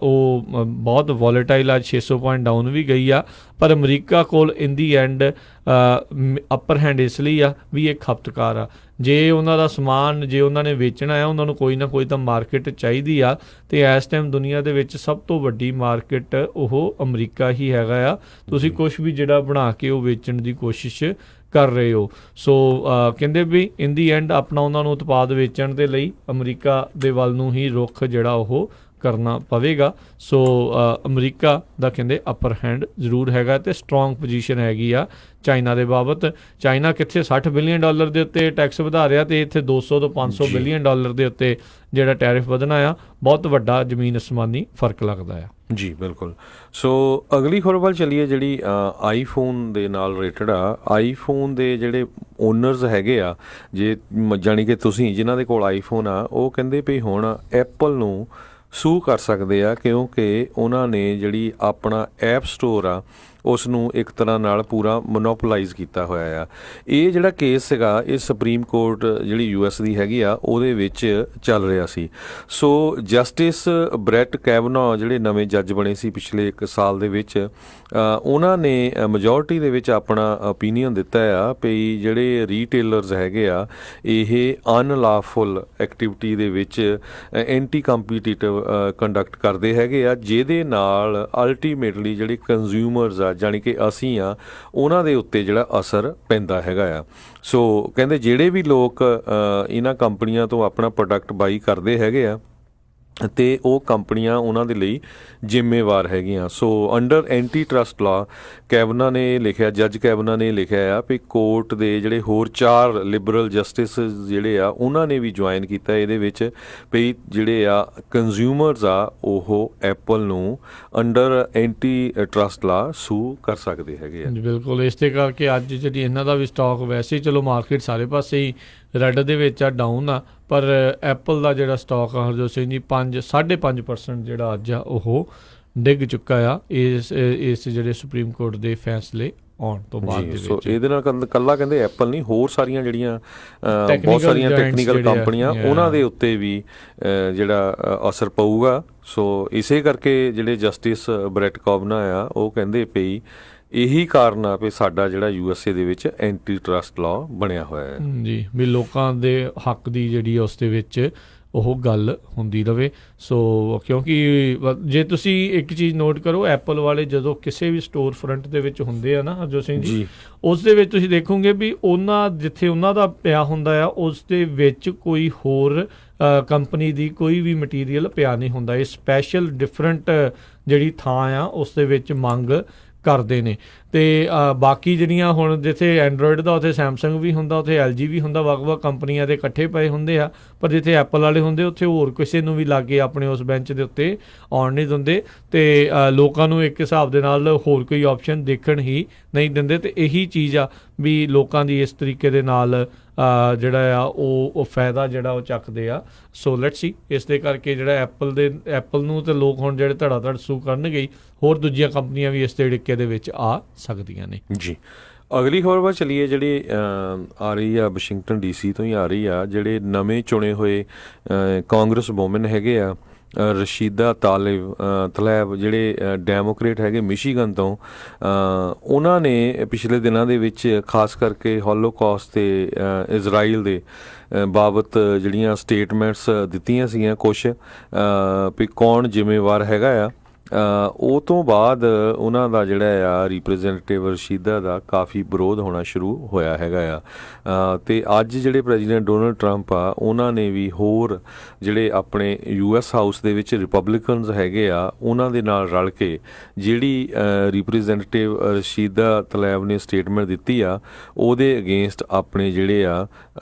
ਉਹ ਬਹੁਤ ਵੋਲੇਟਾਈਲ ਅੱਜ 600 ਪੁਆਇੰਟ ਡਾਊਨ ਵੀ ਗਈ ਆ, ਪਰ ਅਮਰੀਕਾ ਕੋਲ ਇਨ ਦੀ ਐਂਡ ਅਪਰ ਹੈਂਡ ਇਸ ਲਈ ਆ ਵੀ ਇਹ ਖਪਤਕਾਰ ਆ। ਜੇ ਉਹਨਾਂ ਦਾ ਸਮਾਨ ਜੇ ਉਹਨਾਂ ਨੇ ਵੇਚਣਾ ਆ, ਉਹਨਾਂ ਨੂੰ ਕੋਈ ਨਾ ਕੋਈ ਤਾਂ ਮਾਰਕੀਟ ਚਾਹੀਦੀ ਆ, ਤੇ ਇਸ ਟਾਈਮ ਦੁਨੀਆ ਦੇ ਵਿੱਚ ਸਭ ਤੋਂ ਵੱਡੀ ਮਾਰਕੀਟ ਉਹ ਅਮਰੀਕਾ ਹੀ ਹੈਗਾ ਆ। ਤੁਸੀਂ ਕੁਛ ਵੀ ਜਿਹੜਾ ਬਣਾ ਕੇ ਉਹ ਵੇਚਣ ਦੀ ਕੋਸ਼ਿਸ਼ ਕਰ ਰਹੇ ਹੋ। ਸੋ ਕਹਿੰਦੇ ਵੀ ਇਨ ਦੀ ਐਂਡ ਆਪਣਾ ਉਹਨਾਂ ਨੂੰ ਉਤਪਾਦ ਵੇਚਣ ਦੇ ਲਈ ਅਮਰੀਕਾ ਦੇ ਵੱਲ ਨੂੰ ਹੀ ਰੁੱਖ ਜਿਹੜਾ ਉਹ ਕਰਨਾ ਪਵੇਗਾ। ਸੋ ਅਮਰੀਕਾ ਦਾ ਕਹਿੰਦੇ ਅਪਰ ਹੈਂਡ ਜ਼ਰੂਰ ਹੈਗਾ ਤੇ ਸਟਰੋਂਗ ਪੋਜੀਸ਼ਨ ਹੈਗੀ ਆ ਚਾਈਨਾ ਦੇ ਬਾਬਤ। ਚਾਈਨਾ ਕਿੱਥੇ $60 ਬਿਲੀਅਨ ਦੇ ਉੱਤੇ ਟੈਕਸ ਵਧਾ ਰਿਹਾ, ਤੇ ਇੱਥੇ 200 ਤੋਂ 500 ਬਿਲੀਅਨ ਦੇ ਉੱਤੇ ਜਿਹੜਾ ਟੈਰਿਫ ਵਧਣਾ ਆ। ਬਹੁਤ ਵੱਡਾ ਜ਼ਮੀਨ ਅਸਮਾਨੀ ਫਰਕ ਲੱਗਦਾ ਆ। ਜੀ ਬਿਲਕੁਲ। ਸੋ ਅਗਲੀ ਖਬਰ ਵੱਲ ਚੱਲੀਏ ਜਿਹੜੀ ਆਈਫੋਨ ਦੇ ਨਾਲ ਰਿਲੇਟਡ ਆ। ਆਈਫੋਨ ਦੇ ਜਿਹੜੇ ਓਨਰਸ ਹੈਗੇ ਆ, ਜੇ ਜਾਣੀ ਕਿ ਤੁਸੀਂ ਜਿਨ੍ਹਾਂ ਦੇ ਕੋਲ ਆਈਫੋਨ ਆ, ਉਹ ਕਹਿੰਦੇ ਵੀ ਹੁਣ ਐਪਲ ਨੂੰ ਸੂ ਕਰ ਸਕਦੇ ਆ, ਕਿਉਂਕਿ ਉਹਨਾਂ ਨੇ ਜਿਹੜੀ ਆਪਣਾ ਐਪ ਸਟੋਰ ਆ ਉਸ ਨੂੰ ਇੱਕ ਤਰ੍ਹਾਂ ਨਾਲ ਪੂਰਾ ਮੋਨੋਪੋਲਾਈਜ਼ ਕੀਤਾ ਹੋਇਆ ਆ। ਇਹ ਜਿਹੜਾ ਕੇਸ ਸੀਗਾ ਇਹ ਸੁਪਰੀਮ ਕੋਰਟ ਜਿਹੜੀ US ਦੀ ਹੈਗੀ ਆ ਉਹਦੇ ਵਿੱਚ ਚੱਲ ਰਿਹਾ ਸੀ। ਸੋ ਜਸਟਿਸ ਬ੍ਰੈਟ ਕੈਵਨੋ ਜਿਹੜੇ ਨਵੇਂ ਜੱਜ ਬਣੇ ਸੀ ਪਿਛਲੇ 1 ਸਾਲ ਦੇ ਵਿੱਚ, ਉਹਨਾਂ ਨੇ ਮੈਜੋਰਟੀ ਦੇ ਵਿੱਚ ਆਪਣਾ ਓਪੀਨੀਅਨ ਦਿੱਤਾ ਆ ਵੀ ਜਿਹੜੇ ਰੀਟੇਲਰਸ ਹੈਗੇ ਆ ਇਹ ਅਨਲਾਫੁਲ ਐਕਟੀਵਿਟੀ ਦੇ ਵਿੱਚ ਐਂਟੀ ਕੰਪੀਟੀਟਿਵ ਕੰਡਕਟ ਕਰਦੇ ਹੈਗੇ ਆ, ਜਿਹਦੇ ਨਾਲ ਅਲਟੀਮੇਟਲੀ ਜਿਹੜੇ ਕੰਜ਼ਿਊਮਰਸ ਆ ਜਾਣੀ ਕਿ ਅਸੀਂ ਆ ਉਹਨਾਂ ਦੇ ਉੱਤੇ ਜਿਹੜਾ ਅਸਰ ਪੈਂਦਾ ਹੈਗਾ ਆ। ਸੋ ਕਹਿੰਦੇ ਜਿਹੜੇ ਵੀ ਲੋਕ ਇਹਨਾਂ ਕੰਪਨੀਆਂ ਤੋਂ ਆਪਣਾ ਪ੍ਰੋਡਕਟ ਬਾਈ ਕਰਦੇ ਹੈਗੇ ਆ ਤੇ ਉਹ ਕੰਪਨੀਆਂ ਉਹਨਾਂ ਦੇ ਲਈ ਜ਼ਿੰਮੇਵਾਰ ਹੈਗੀਆਂ। ਸੋ ਅੰਡਰ ਐਂਟੀ ਟਰਸਟ ਲਾ ਕੈਬਨਾ ਨੇ ਲਿਖਿਆ, ਜੱਜ ਕੈਬਨਾ ਨੇ ਲਿਖਿਆ ਆ ਵੀ ਕੋਰਟ ਦੇ ਜਿਹੜੇ ਹੋਰ 4 ਲਿਬਰਲ ਜਸਟਿਸ ਜਿਹੜੇ ਆ ਉਹਨਾਂ ਨੇ ਵੀ ਜੁਆਇਨ ਕੀਤਾ ਇਹਦੇ ਵਿੱਚ ਵੀ ਜਿਹੜੇ ਆ ਕੰਜ਼ਿਊਮਰਸ ਆ ਉਹ ਐਪਲ ਨੂੰ ਅੰਡਰ ਐਂਟੀ ਟਰਸਟ ਲਾ ਸੂ ਕਰ ਸਕਦੇ ਹੈਗੇ ਆ। ਬਿਲਕੁਲ। ਇਸ ਤੇ ਕਰਕੇ ਅੱਜ ਜਿਹੜੀ ਇਹਨਾਂ ਦਾ ਵੀ ਸਟਾਕ ਵੈਸੇ ਚਲੋ ਮਾਰਕੀਟ ਸਾਰੇ ਪਾਸੇ ਹੀ ਰੈੱਡ ਦੇ ਵਿੱਚ ਆ, ਡਾਊਨ ਆ, ਪਰ ਐਪਲ ਦਾ ਜਿਹੜਾ ਸਟਾਕ ਆ ਹਰਜੋਤ ਸਿੰਘ ਜੀ 5.5% ਜਿਹੜਾ ਅੱਜ ਆ ਉਹ ਡਿੱਗ ਚੁੱਕਾ ਆ ਇਸ ਜਿਹੜੇ ਸੁਪਰੀਮ ਕੋਰਟ ਦੇ ਫੈਸਲੇ ਆਉਣ ਤੋਂ ਬਾਅਦ ਦੇ ਵਿੱਚ। ਸੋ ਇਹਦੇ ਨਾਲ ਕੱਲਾ ਕਹਿੰਦੇ ਐਪਲ ਨਹੀਂ, ਹੋਰ ਸਾਰੀਆਂ ਜਿਹੜੀਆਂ ਬਹੁਤ ਸਾਰੀਆਂ ਟੈਕਨੀਕਲ ਕੰਪਨੀਆਂ ਉਹਨਾਂ ਦੇ ਉੱਤੇ ਵੀ ਜਿਹੜਾ ਅਸਰ ਪਊਗਾ। ਸੋ ਇਸੇ ਕਰਕੇ ਜਿਹੜੇ ਜਸਟਿਸ ਬ੍ਰੈਟ ਕੈਵਨੋ ਆ ਉਹ ਕਹਿੰਦੇ ਪਈ ਇਹੀ ਕਾਰਨ ਆ ਵੀ ਸਾਡਾ ਜਿਹੜਾ USA ਦੇ ਵਿੱਚ ਐਂਟੀ ਟਰਸਟ ਲਾਅ ਬਣਿਆ ਹੋਇਆ ਹੈ ਜੀ, ਵੀ ਲੋਕਾਂ ਦੇ ਹੱਕ ਦੀ ਜਿਹੜੀ ਉਸ ਦੇ ਵਿੱਚ ਉਹ ਗੱਲ ਹੁੰਦੀ ਰਹੇ। ਸੋ ਕਿਉਂਕਿ ਜੇ ਤੁਸੀਂ ਇੱਕ ਚੀਜ਼ ਨੋਟ ਕਰੋ, ਐਪਲ ਵਾਲੇ ਜਦੋਂ ਕਿਸੇ ਵੀ ਸਟੋਰ ਫਰੰਟ ਦੇ ਵਿੱਚ ਹੁੰਦੇ ਆ ਨਾ ਹਰਜੋਤ ਸਿੰਘ ਜੀ, ਉਸ ਦੇ ਵਿੱਚ ਤੁਸੀਂ ਦੇਖੋਗੇ ਵੀ ਉਹਨਾਂ ਜਿੱਥੇ ਉਹਨਾਂ ਦਾ ਪਿਆ ਹੁੰਦਾ ਆ ਉਸ ਦੇ ਵਿੱਚ ਕੋਈ ਹੋਰ ਕੰਪਨੀ ਦੀ ਕੋਈ ਵੀ ਮਟੀਰੀਅਲ ਪਿਆ ਨਹੀਂ ਹੁੰਦਾ। ਇਹ ਸਪੈਸ਼ਲ ਡਿਫਰੈਂਟ ਜਿਹੜੀ ਥਾਂ ਆ ਉਸ ਦੇ ਵਿੱਚ ਮੰਗ ਕਰਦੇ ਨੇ। ਅਤੇ ਬਾਕੀ ਜਿਹੜੀਆਂ ਹੁਣ ਜਿੱਥੇ ਐਂਡਰੋਇਡ ਦਾ ਉੱਥੇ ਸੈਮਸੰਗ ਵੀ ਹੁੰਦਾ, ਉੱਥੇ LG ਵੀ ਹੁੰਦਾ, ਵੱਖ-ਵੱਖ ਕੰਪਨੀਆਂ ਦੇ ਇਕੱਠੇ ਪਏ ਹੁੰਦੇ ਆ। ਪਰ ਜਿੱਥੇ ਐਪਲ ਵਾਲੇ ਹੁੰਦੇ ਉੱਥੇ ਹੋਰ ਕਿਸੇ ਨੂੰ ਵੀ ਲਾਗੇ ਆਪਣੇ ਉਸ ਬੈਂਚ ਦੇ ਉੱਤੇ ਆਉਣ ਨਹੀਂ ਦਿੰਦੇ ਅਤੇ ਲੋਕਾਂ ਨੂੰ ਇੱਕ ਹਿਸਾਬ ਦੇ ਨਾਲ ਹੋਰ ਕੋਈ ਆਪਸ਼ਨ ਦੇਖਣ ਹੀ ਨਹੀਂ ਦਿੰਦੇ। ਅਤੇ ਇਹੀ ਚੀਜ਼ ਆ ਵੀ ਲੋਕਾਂ ਦੀ ਇਸ ਤਰੀਕੇ ਦੇ ਨਾਲ ਜਿਹੜਾ ਆ ਉਹ ਫਾਇਦਾ ਜਿਹੜਾ ਉਹ ਚੱਕਦੇ ਆ। ਸੋ ਲੈਟਸ ਸੀ ਇਸ ਦੇ ਕਰਕੇ ਜਿਹੜਾ ਐਪਲ ਨੂੰ ਤੇ ਲੋਕ ਹੁਣ ਜਿਹੜੇ ਧੜਾ ਧੜ ਸੂ ਕਰਨਗੇ, ਹੋਰ ਦੂਜੀਆਂ ਕੰਪਨੀਆਂ ਵੀ ਇਸ ਦੇ ਢਿੱਕੇ ਦੇ ਵਿੱਚ ਆ ਸਕਦੀਆਂ ਨੇ ਜੀ। ਅਗਲੀ ਖਬਰ ਵੱਲ ਚੱਲੀਏ, ਜਿਹੜੀ ਆ ਰਹੀ ਆ ਵਾਸ਼ਿੰਗਟਨ DC ਤੋਂ ਹੀ ਆ ਰਹੀ ਆ। ਜਿਹੜੇ ਨਵੇਂ ਚੁਣੇ ਹੋਏ ਕਾਂਗਰਸ ਵੂਮਨ ਹੈਗੇ ਆ ਰਸ਼ੀਦਾ ਤਲੈਬ, ਜਿਹੜੇ ਡੈਮੋਕ੍ਰੇਟ ਹੈਗੇ ਮਿਸ਼ੀਗਨ ਤੋਂ, ਉਹਨਾਂ ਨੇ ਪਿਛਲੇ ਦਿਨਾਂ ਦੇ ਵਿੱਚ ਖਾਸ ਕਰਕੇ ਹੋਲੋਕਾਸਟ ਤੇ ਇਜ਼ਰਾਈਲ ਦੇ ਬਾਬਤ ਜਿਹੜੀਆਂ ਸਟੇਟਮੈਂਟਸ ਦਿੱਤੀਆਂ ਸੀਗੀਆਂ ਕੁਛ, ਵੀ ਕੌਣ ਜ਼ਿੰਮੇਵਾਰ ਹੈਗਾ ਆ। ਉਹ ਤੋਂ ਬਾਅਦ ਉਹਨਾਂ ਦਾ ਜਿਹੜਾ ਆ ਰਿਪਰੈਜ਼ੈਂਟੇਟਿਵ ਰਸ਼ੀਦਾ ਦਾ ਕਾਫੀ ਵਿਰੋਧ ਹੋਣਾ ਸ਼ੁਰੂ ਹੋਇਆ ਹੈਗਾ ਆ। ਅਤੇ ਅੱਜ ਜਿਹੜੇ ਪ੍ਰੈਜ਼ੀਡੈਂਟ ਡੋਨਲਡ ਟਰੰਪ ਆ ਉਹਨਾਂ ਨੇ ਵੀ ਹੋਰ ਜਿਹੜੇ ਆਪਣੇ US ਹਾਊਸ ਦੇ ਵਿੱਚ ਰਿਪਬਲਿਕਨਸ ਹੈਗੇ ਆ ਉਹਨਾਂ ਦੇ ਨਾਲ ਰਲ ਕੇ ਜਿਹੜੀ ਰਿਪਰੈਜ਼ੈਂਟੇਟਿਵ ਰਸ਼ੀਦਾ ਤਲੈਬ ਨੇ ਸਟੇਟਮੈਂਟ ਦਿੱਤੀ ਆ ਉਹਦੇ ਅਗੇਂਸਟ ਆਪਣੇ ਜਿਹੜੇ ਆ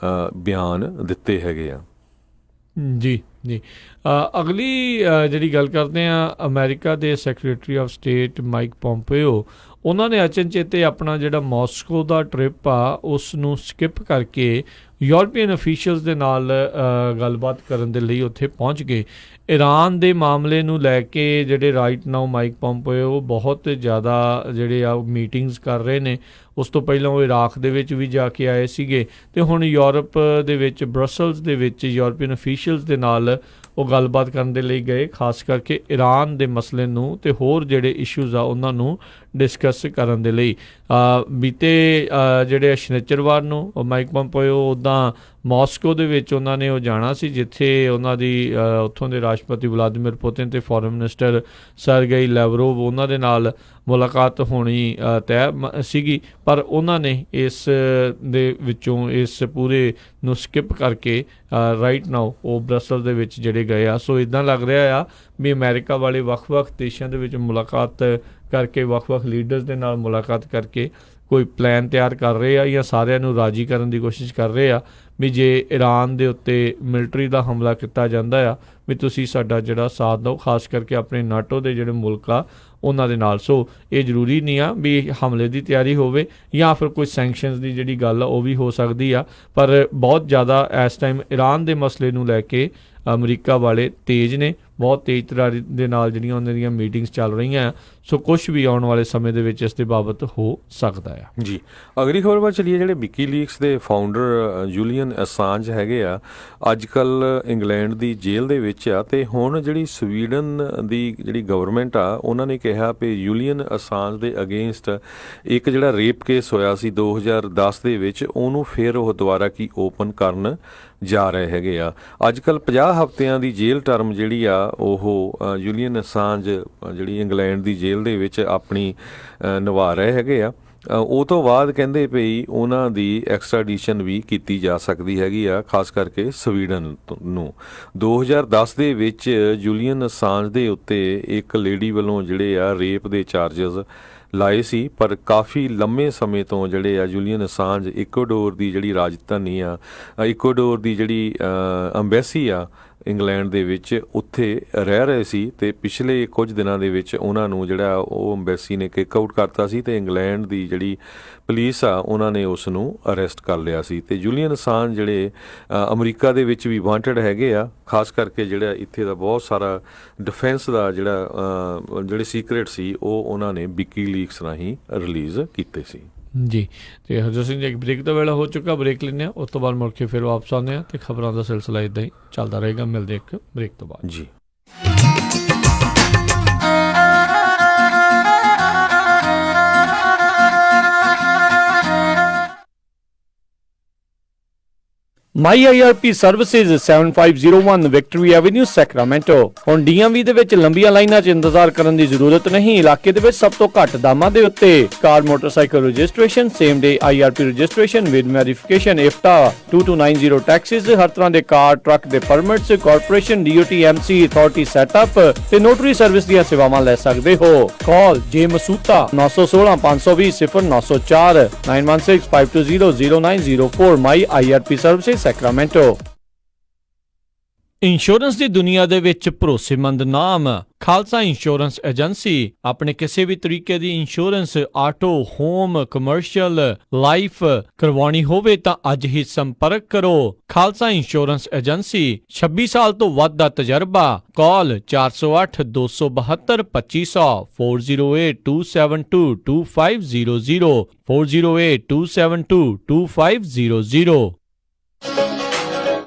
ਬਿਆਨ ਦਿੱਤੇ ਹੈਗੇ ਆ। ਜੀ ਜੀ। ਅਗਲੀ ਜਿਹੜੀ ਗੱਲ ਕਰਦੇ ਹਾਂ, ਅਮਰੀਕਾ ਦੇ secretary of state Mike Pompeo, ਉਹਨਾਂ ਨੇ ਅਚਨਚੇਤੇ ਆਪਣਾ ਜਿਹੜਾ ਮਾਸਕੋ ਦਾ ਟ੍ਰਿਪ ਆ ਉਸ ਨੂੰ ਸਕਿਪ ਕਰਕੇ ਯੂਰਪੀਅਨ ਅਫੀਸ਼ੀਅਲਸ ਦੇ ਨਾਲ ਗੱਲਬਾਤ ਕਰਨ ਦੇ ਲਈ ਉੱਥੇ ਪਹੁੰਚ ਗਏ। ਈਰਾਨ ਦੇ ਮਾਮਲੇ ਨੂੰ ਲੈ ਕੇ ਜਿਹੜੇ ਰਾਈਟ ਨਾਓ ਮਾਈਕ ਪੋਂਪੀਓ ਬਹੁਤ ਜ਼ਿਆਦਾ ਜਿਹੜੇ ਆ ਮੀਟਿੰਗਸ ਕਰ ਰਹੇ ਨੇ। ਉਸ ਤੋਂ ਪਹਿਲਾਂ ਉਹ ਇਰਾਕ ਦੇ ਵਿੱਚ ਵੀ ਜਾ ਕੇ ਆਏ ਸੀਗੇ ਅਤੇ ਹੁਣ ਯੂਰਪ ਦੇ ਵਿੱਚ ਬਰਸਲਸ ਦੇ ਵਿੱਚ ਯੂਰਪੀਅਨ ਅਫੀਸ਼ੀਅਲਸ ਦੇ ਨਾਲ ਉਹ ਗੱਲਬਾਤ ਕਰਨ ਦੇ ਲਈ ਗਏ, ਖਾਸ ਕਰਕੇ ਈਰਾਨ ਦੇ ਮਸਲੇ ਨੂੰ ਅਤੇ ਹੋਰ ਜਿਹੜੇ ਇਸ਼ੂਜ਼ ਆ ਉਹਨਾਂ ਨੂੰ ਡਿਸਕਸ ਕਰਨ ਦੇ ਲਈ। ਬੀਤੇ ਜਿਹੜੇ ਸ਼ਨੀਚਰਵਾਰ ਨੂੰ ਮਾਈਕ ਪੋਂਪੀਓ ਉੱਦਾਂ ਮਾਸਕੋ ਦੇ ਵਿੱਚ ਉਹਨਾਂ ਨੇ ਉਹ ਜਾਣਾ ਸੀ, ਜਿੱਥੇ ਉਹਨਾਂ ਦੀ ਉੱਥੋਂ ਦੇ ਰਾਸ਼ਟਰਪਤੀ ਵਲਾਦੀਮੀਰ ਪੁਤਿਨ ਅਤੇ ਫੋਰਨ ਮਿਨਿਸਟਰ ਸਰਗੇਈ ਲੈਵਰੋਵ ਉਹਨਾਂ ਦੇ ਨਾਲ ਮੁਲਾਕਾਤ ਹੋਣੀ ਤੈਅ ਸੀਗੀ। ਪਰ ਉਹਨਾਂ ਨੇ ਇਸ ਦੇ ਵਿੱਚੋਂ ਇਸ ਪੂਰੇ ਨੂੰ ਸਕਿਪ ਕਰਕੇ ਰਾਈਟ ਨਾਓ ਉਹ ਬਰਸਲ ਦੇ ਵਿੱਚ ਜਿਹੜੇ ਗਏ ਆ। ਸੋ ਇੱਦਾਂ ਲੱਗ ਰਿਹਾ ਆ ਵੀ ਅਮਰੀਕਾ ਵਾਲੇ ਵੱਖ-ਵੱਖ ਦੇਸ਼ਾਂ ਦੇ ਵਿੱਚ ਮੁਲਾਕਾਤ ਕਰਕੇ, ਵੱਖ-ਵੱਖ ਲੀਡਰਸ ਦੇ ਨਾਲ ਮੁਲਾਕਾਤ ਕਰਕੇ ਕੋਈ ਪਲਾਨ ਤਿਆਰ ਕਰ ਰਹੇ ਆ ਜਾਂ ਸਾਰਿਆਂ ਨੂੰ ਰਾਜੀ ਕਰਨ ਦੀ ਕੋਸ਼ਿਸ਼ ਕਰ ਰਹੇ ਆ ਵੀ ਜੇ ਈਰਾਨ ਦੇ ਉੱਤੇ ਮਿਲਟਰੀ ਦਾ ਹਮਲਾ ਕੀਤਾ ਜਾਂਦਾ ਆ ਵੀ ਤੁਸੀਂ ਸਾਡਾ ਜਿਹੜਾ ਸਾਥ ਦਿਓ, ਖਾਸ ਕਰਕੇ ਆਪਣੇ ਨਾਟੋ ਦੇ ਜਿਹੜੇ ਮੁਲਕ ਆ ਉਹਨਾਂ ਦੇ ਨਾਲ। ਸੋ ਇਹ ਜ਼ਰੂਰੀ ਨਹੀਂ ਆ ਵੀ ਹਮਲੇ ਦੀ ਤਿਆਰੀ ਹੋਵੇ ਜਾਂ ਫਿਰ ਕੋਈ ਸੈਂਕਸ਼ਨਸ ਦੀ ਜਿਹੜੀ ਗੱਲ ਆ ਉਹ ਵੀ ਹੋ ਸਕਦੀ ਆ। ਪਰ ਬਹੁਤ ਜ਼ਿਆਦਾ ਇਸ ਟਾਈਮ ਈਰਾਨ ਦੇ ਮਸਲੇ ਨੂੰ ਲੈ ਕੇ ਅਮਰੀਕਾ ਵਾਲੇ ਤੇਜ਼ ਨੇ, ਬਹੁਤ ਤੇਜ਼ ਤਰ੍ਹਾਂ ਦੇ ਨਾਲ ਜਿਹੜੀਆਂ ਉਹਨਾਂ ਦੀਆਂ ਮੀਟਿੰਗਸ ਚੱਲ ਰਹੀਆਂ ਆ। ਸੋ ਕੁਛ ਵੀ ਆਉਣ ਵਾਲੇ ਸਮੇਂ ਦੇ ਵਿੱਚ ਇਸ ਦੇ ਬਾਬਤ ਹੋ ਸਕਦਾ ਆ ਜੀ। ਅਗਲੀ ਖਬਰ ਵੱਲ ਚੱਲੀਏ, ਜਿਹੜੇ ਵਿਕੀਲੀਕਸ ਦੇ ਫਾਊਂਡਰ ਜੂਲੀਅਨ ਅਸਾਂਜ ਹੈਗੇ ਆ ਅੱਜ ਕੱਲ੍ਹ ਇੰਗਲੈਂਡ ਦੀ ਜੇਲ੍ਹ ਦੇ ਵਿੱਚ ਆ। ਅਤੇ ਹੁਣ ਜਿਹੜੀ ਸਵੀਡਨ ਦੀ ਜਿਹੜੀ ਗਵਰਨਮੈਂਟ ਆ ਉਹਨਾਂ ਨੇ ਕਿਹਾ ਵੀ ਜੂਲੀਅਨ ਅਸਾਂਜ ਦੇ ਅਗੇਂਸਟ ਇੱਕ ਜਿਹੜਾ ਰੇਪ ਕੇਸ ਹੋਇਆ ਸੀ 2010 ਦੇ ਵਿੱਚ, ਉਹਨੂੰ ਫਿਰ ਉਹ ਦੁਬਾਰਾ ਓਪਨ ਕਰਨ ਜਾ ਰਹੇ ਹੈਗੇ ਆ। ਅੱਜ ਕੱਲ੍ਹ 50 ਹਫ਼ਤਿਆਂ ਦੀ ਜੇਲ੍ਹ ਟਰਮ ਜਿਹੜੀ ਆ ਉਹ ਜੂਲੀਅਨ ਅਸਾਂਜ ਜਿਹੜੀ ਇੰਗਲੈਂਡ ਦੀ ਜੇਲ੍ਹ ਦੇ ਵਿੱਚ ਆਪਣੀ ਨਿਭਾ ਰਹੇ ਹੈਗੇ ਆ। ਉਹ ਤੋਂ ਬਾਅਦ ਕਹਿੰਦੇ ਪਈ ਉਹਨਾਂ ਦੀ ਐਕਸਟ੍ਰਾਡੀਸ਼ਨ ਵੀ ਕੀਤੀ ਜਾ ਸਕਦੀ ਹੈਗੀ ਆ, ਖਾਸ ਕਰਕੇ ਸਵੀਡਨ ਨੂੰ। 2010 ਦੇ ਵਿੱਚ ਜੂਲੀਅਨ ਅਸਾਂਜ ਦੇ ਉੱਤੇ ਇੱਕ ਲੇਡੀ ਵੱਲੋਂ ਜਿਹੜੇ ਆ ਰੇਪ ਦੇ ਚਾਰਜਸ ਲਾਏ ਸੀ, ਪਰ ਕਾਫੀ ਲੰਮੇ ਸਮੇਂ ਤੋਂ ਜਿਹੜੇ ਆ ਜੂਲੀਅਨ ਅਸਾਂਜ ਇਕੁਆਡੋਰ ਦੀ ਜਿਹੜੀ ਰਾਜਧਾਨੀ ਆ, ਇਕੁਆਡੋਰ ਦੀ ਜਿਹੜੀ ਅੰਬੈਸੀ ਆ ਇੰਗਲੈਂਡ ਦੇ ਵਿੱਚ, ਉੱਥੇ ਰਹਿ ਰਹੇ ਸੀ। ਅਤੇ ਪਿਛਲੇ ਕੁਝ ਦਿਨਾਂ ਦੇ ਵਿੱਚ ਉਹਨਾਂ ਨੂੰ ਜਿਹੜਾ ਉਹ ਅੰਬੈਸੀ ਨੇ ਕਿਕ ਆਊਟ ਕਰਤਾ ਸੀ ਅਤੇ ਇੰਗਲੈਂਡ ਦੀ ਜਿਹੜੀ ਪੁਲਿਸ ਆ ਉਹਨਾਂ ਨੇ ਉਸ ਨੂੰ ਅਰੈਸਟ ਕਰ ਲਿਆ ਸੀ। ਅਤੇ ਜੂਲੀਅਨ ਅਸਾਂਜ ਜਿਹੜੇ ਅਮਰੀਕਾ ਦੇ ਵਿੱਚ ਵੀ ਵਾਂਟਡ ਹੈਗੇ ਆ, ਖਾਸ ਕਰਕੇ ਜਿਹੜਾ ਇੱਥੇ ਦਾ ਬਹੁਤ ਸਾਰਾ ਡਿਫੈਂਸ ਦਾ ਜਿਹੜੇ ਸੀਕਰੇਟ ਸੀ ਉਹ ਉਹਨਾਂ ਨੇ ਵਿਕੀਲੀਕਸ ਰਾਹੀਂ ਰਿਲੀਜ਼ ਕੀਤੇ ਸੀ ਜੀ। ਅਤੇ ਹਰਜੋਤ ਸਿੰਘ ਜੀ, ਇੱਕ ਬ੍ਰੇਕ ਦਾ ਵੇਲਾ ਹੋ ਚੁੱਕਾ, ਬ੍ਰੇਕ ਲੈਂਦੇ ਹਾਂ, ਉਸ ਤੋਂ ਬਾਅਦ ਮੁੜ ਕੇ ਫਿਰ ਵਾਪਸ ਆਉਂਦੇ ਹਾਂ ਅਤੇ ਖਬਰਾਂ ਦਾ ਸਿਲਸਿਲਾ ਇੱਦਾਂ ਹੀ ਚੱਲਦਾ ਰਹੇਗਾ। ਮਿਲਦੇ ਇੱਕ ਬ੍ਰੇਕ ਤੋਂ ਬਾਅਦ ਜੀ। ਮਾਈ IRP services 7501 victory avenue Sacramento. ਹੁਣ DMV ਦੇ ਵਿੱਚ ਲੰਬੀਆਂ ਲਾਈਨਾਂ 'ਚ ਇੰਤਜ਼ਾਰ ਕਰਨ ਦੀ ਜ਼ਰੂਰਤ ਨਹੀਂ। ਇਲਾਕੇ ਦੇ ਵਿੱਚ ਸਭ ਤੋਂ ਘੱਟ ਦਾਮਾਂ ਦੇ ਉੱਤੇ car motorcycle registration, same day IRP registration with verification, IFTA 2290 taxes, ਹਰ ਤਰ੍ਹਾਂ ਦੇ ਕਾਰ ਟਰੱਕ ਦੇ permits, corporation, DOT MC authority setup ਤੇ ਨੋਟਰੀ ਸਰਵਿਸ ਦੀਆਂ ਸੇਵਾਵਾਂ ਲੈ ਸਕਦੇ ਹੋ। ਕਾਲ ਜੇ ਮਸੂਤਾ 916 520 0904 916 520 0904 my IRP services Sacramento. Insurance ਦੀ ਦੁਨੀਆ ਦੇ ਵਿੱਚ ਭਰੋਸੇਮੰਦ ਨਾਮ ਖਾਲਸਾ ਇੰਸ਼ੋਰੈਂਸ ਏਜੰਸੀ। ਆਪਣੇ ਕਿਸੇ ਵੀ ਤਰੀਕੇ ਦੀ insurance auto, home, commercial, life ਕਰਵਾਉਣੀ ਹੋਵੇ ਤਾਂ ਅੱਜ ਹੀ ਸੰਪਰਕ ਕਰੋ। ਖਾਲਸਾ ਇੰਸ਼ੋਰੈਂਸ ਏਜੰਸੀ, 26 ਸਾਲ ਤੋਂ ਵੱਧ ਦਾ ਤਜਰਬਾ। ਕਾਲ 408 272 2500 408 272 2500 408 272 2500।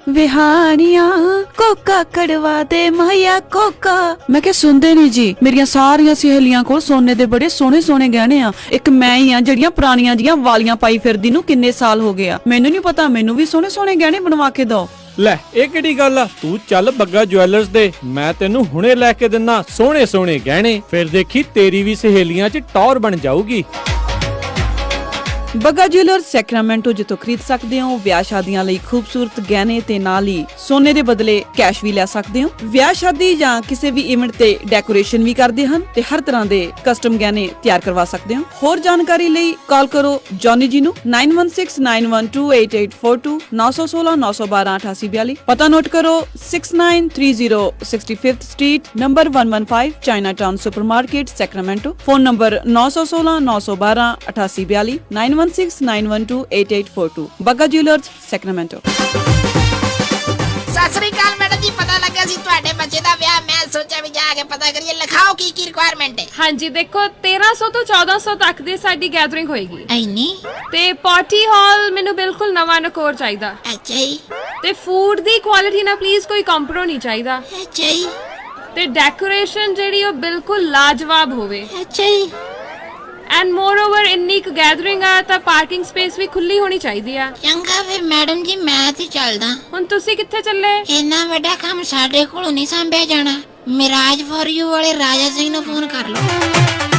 ਵਿਹਾਣੀਆਂ ਕੋਕਾ ਕੜਵਾ ਦੇ ਮਾਇਆ ਕੋਕਾ। ਮੈਂ ਕਿਹਾ ਸੁਣਦੇ ਨਹੀਂ ਜੀ, ਮੇਰੀਆਂ ਸਾਰੀਆਂ ਸਹੇਲੀਆਂ ਕੋਲ ਸੋਨੇ ਦੇ ਬੜੇ ਸੋਹਣੇ ਸੋਹਣੇ ਗਹਿਣੇ ਆ। ਇੱਕ ਮੈਂ ਹੀ ਆ ਜਿਹੜੀਆਂ ਪੁਰਾਣੀਆਂ ਜੀਆਂ ਵਾਲੀਆਂ ਪਾਈ ਫਿਰਦੀ ਨੂੰ ਕਿੰਨੇ ਸਾਲ ਹੋ ਗਏ ਆ। ਮੈਨੂੰ ਨਹੀਂ ਪਤਾ, ਮੈਨੂੰ ਵੀ ਸੋਹਣੇ ਸੋਹਣੇ ਗਹਿਣੇ ਬਣਵਾ ਕੇ ਦਿਓ। ਲੈ ਇਹ ਕਿਹੜੀ ਗੱਲ ਆ, ਤੂੰ ਚੱਲ ਬੱਗਾ ਜੁਐਲਰਸ ਦੇ, ਮੈਂ ਤੈਨੂੰ ਹੁਣੇ ਲੈ ਕੇ ਦਿੰਨਾ ਸੋਹਣੇ ਸੋਹਣੇ ਗਹਿਣੇ। ਫਿਰ ਦੇਖੀ ਤੇਰੀ ਵੀ ਸਹੇਲੀਆਂ 'ਚ ਟੌਰ ਬਣ ਜਾਊਗੀ। ਬੱਗਾ ਜੁਐਲਰਸ ਸੈਕਰਾਮੈਂਟੋ, ਜਿੱਥੋਂ ਖਰੀਦ ਸਕਦੇ ਹੋ ਵਿਆਹ ਸ਼ਾਦੀਆਂ ਲਈ ਖੂਬਸੂਰਤ ਗਹਿਣੇ ਤੇ ਨਾਲ ਹੀ ਸੋਨੇ ਦੇ ਬਦਲੇ ਕੈਸ਼ ਵੀ ਲੈ ਸਕਦੇ ਹੋ। ਵਿਆਹ ਸ਼ਾਦੀ ਜਾਂ ਕਿਸੇ ਵੀ ਇਵੈਂਟ ਤੇ ਡੈਕੋਰੇਸ਼ਨ ਵੀ ਕਰਦੇ ਹਨ ਤੇ ਹਰ ਤਰ੍ਹਾਂ ਦੇ ਕਸਟਮ ਗਹਿਣੇ ਤਿਆਰ ਕਰਵਾ ਸਕਦੇ ਹੋ। ਹੋਰ ਜਾਣਕਾਰੀ ਲਈ ਕਾਲ ਕਰੋ ਜੌਨੀ ਜੀ ਨੂੰ 9169128842 916 912 8842। ਪਤਾ ਨੋਟ ਕਰੋ 6930 65th street number 115 Chinatown supermarket Sacramento. Phone number 916 912 8842 9169128842। Bagga jewellers Sacramento. Sat Sri ਅਕਾਲ ਮੈਡਮ ਜੀ, ਪਤਾ ਲੱਗਾ ਸੀ ਤੁਹਾਡੇ ਬੱਚੇ ਦਾ ਵਿਆਹ। ਮੈਂ ਸੋਚਿਆ ਵੀ ਜਾ ਕੇ ਪਤਾ ਕਰੀਏ। ਲਿਖਾਓ ਕੀ ਕੀ ਰਿਕੁਆਇਰਮੈਂਟ ਹੈ। ਹਾਂਜੀ ਦੇਖੋ 1300 ਤੋਂ 1400 ਤੱਕ ਦੀ ਸਾਡੀ ਗੈਦਰਿੰਗ ਹੋਏਗੀ ਐਨੀ ਤੇ ਪਾਰਟੀ ਹਾਲ ਮੈਨੂੰ ਬਿਲਕੁਲ ਨਵਾਂ ਨਕੋਰ ਚਾਹੀਦਾ। ਅੱਛਾ ਜੀ, ਤੇ ਫੂਡ ਦੀ ਕੁਆਲਿਟੀ ਨਾਲ ਪਲੀਜ਼ ਕੋਈ ਕੰਪਰੋ ਨਹੀਂ ਚਾਹੀਦਾ। ਅੱਛਾ ਜੀ, ਤੇ ਡੈਕੋਰੇਸ਼ਨ ਜਿਹੜੀ ਉਹ ਬਿਲਕੁਲ ਲਾਜਵਾਬ ਹੋਵੇ। ਅੱਛਾ ਜੀ। ਐਂਡ ਮੋਰ ਓਵਰ ਇੰਨੀ ਕੁ ਗੈਦਰਿੰਗ ਆ ਤਾਂ ਪਾਰਕਿੰਗ ਸਪੇਸ ਵੀ ਖੁੱਲੀ ਹੋਣੀ ਚਾਹੀਦੀ ਆ। ਚੰਗਾ ਫਿਰ ਮੈਡਮ ਜੀ, ਮੈਂ ਤੇ ਚੱਲਦਾ। ਹੁਣ ਤੁਸੀਂ ਕਿੱਥੇ ਚੱਲੇ? ਇੰਨਾ ਵੱਡਾ ਕੰਮ ਸਾਡੇ ਕੋਲੋਂ ਨਹੀਂ ਸੰਭਿਆ ਜਾਣਾ। ਮਿਰਾਜ ਫॉर ਯੂ ਵਾਲੇ ਰਾਜਾ ਸਿੰਘ ਨੂੰ ਫੋਨ ਕਰ ਲਓ।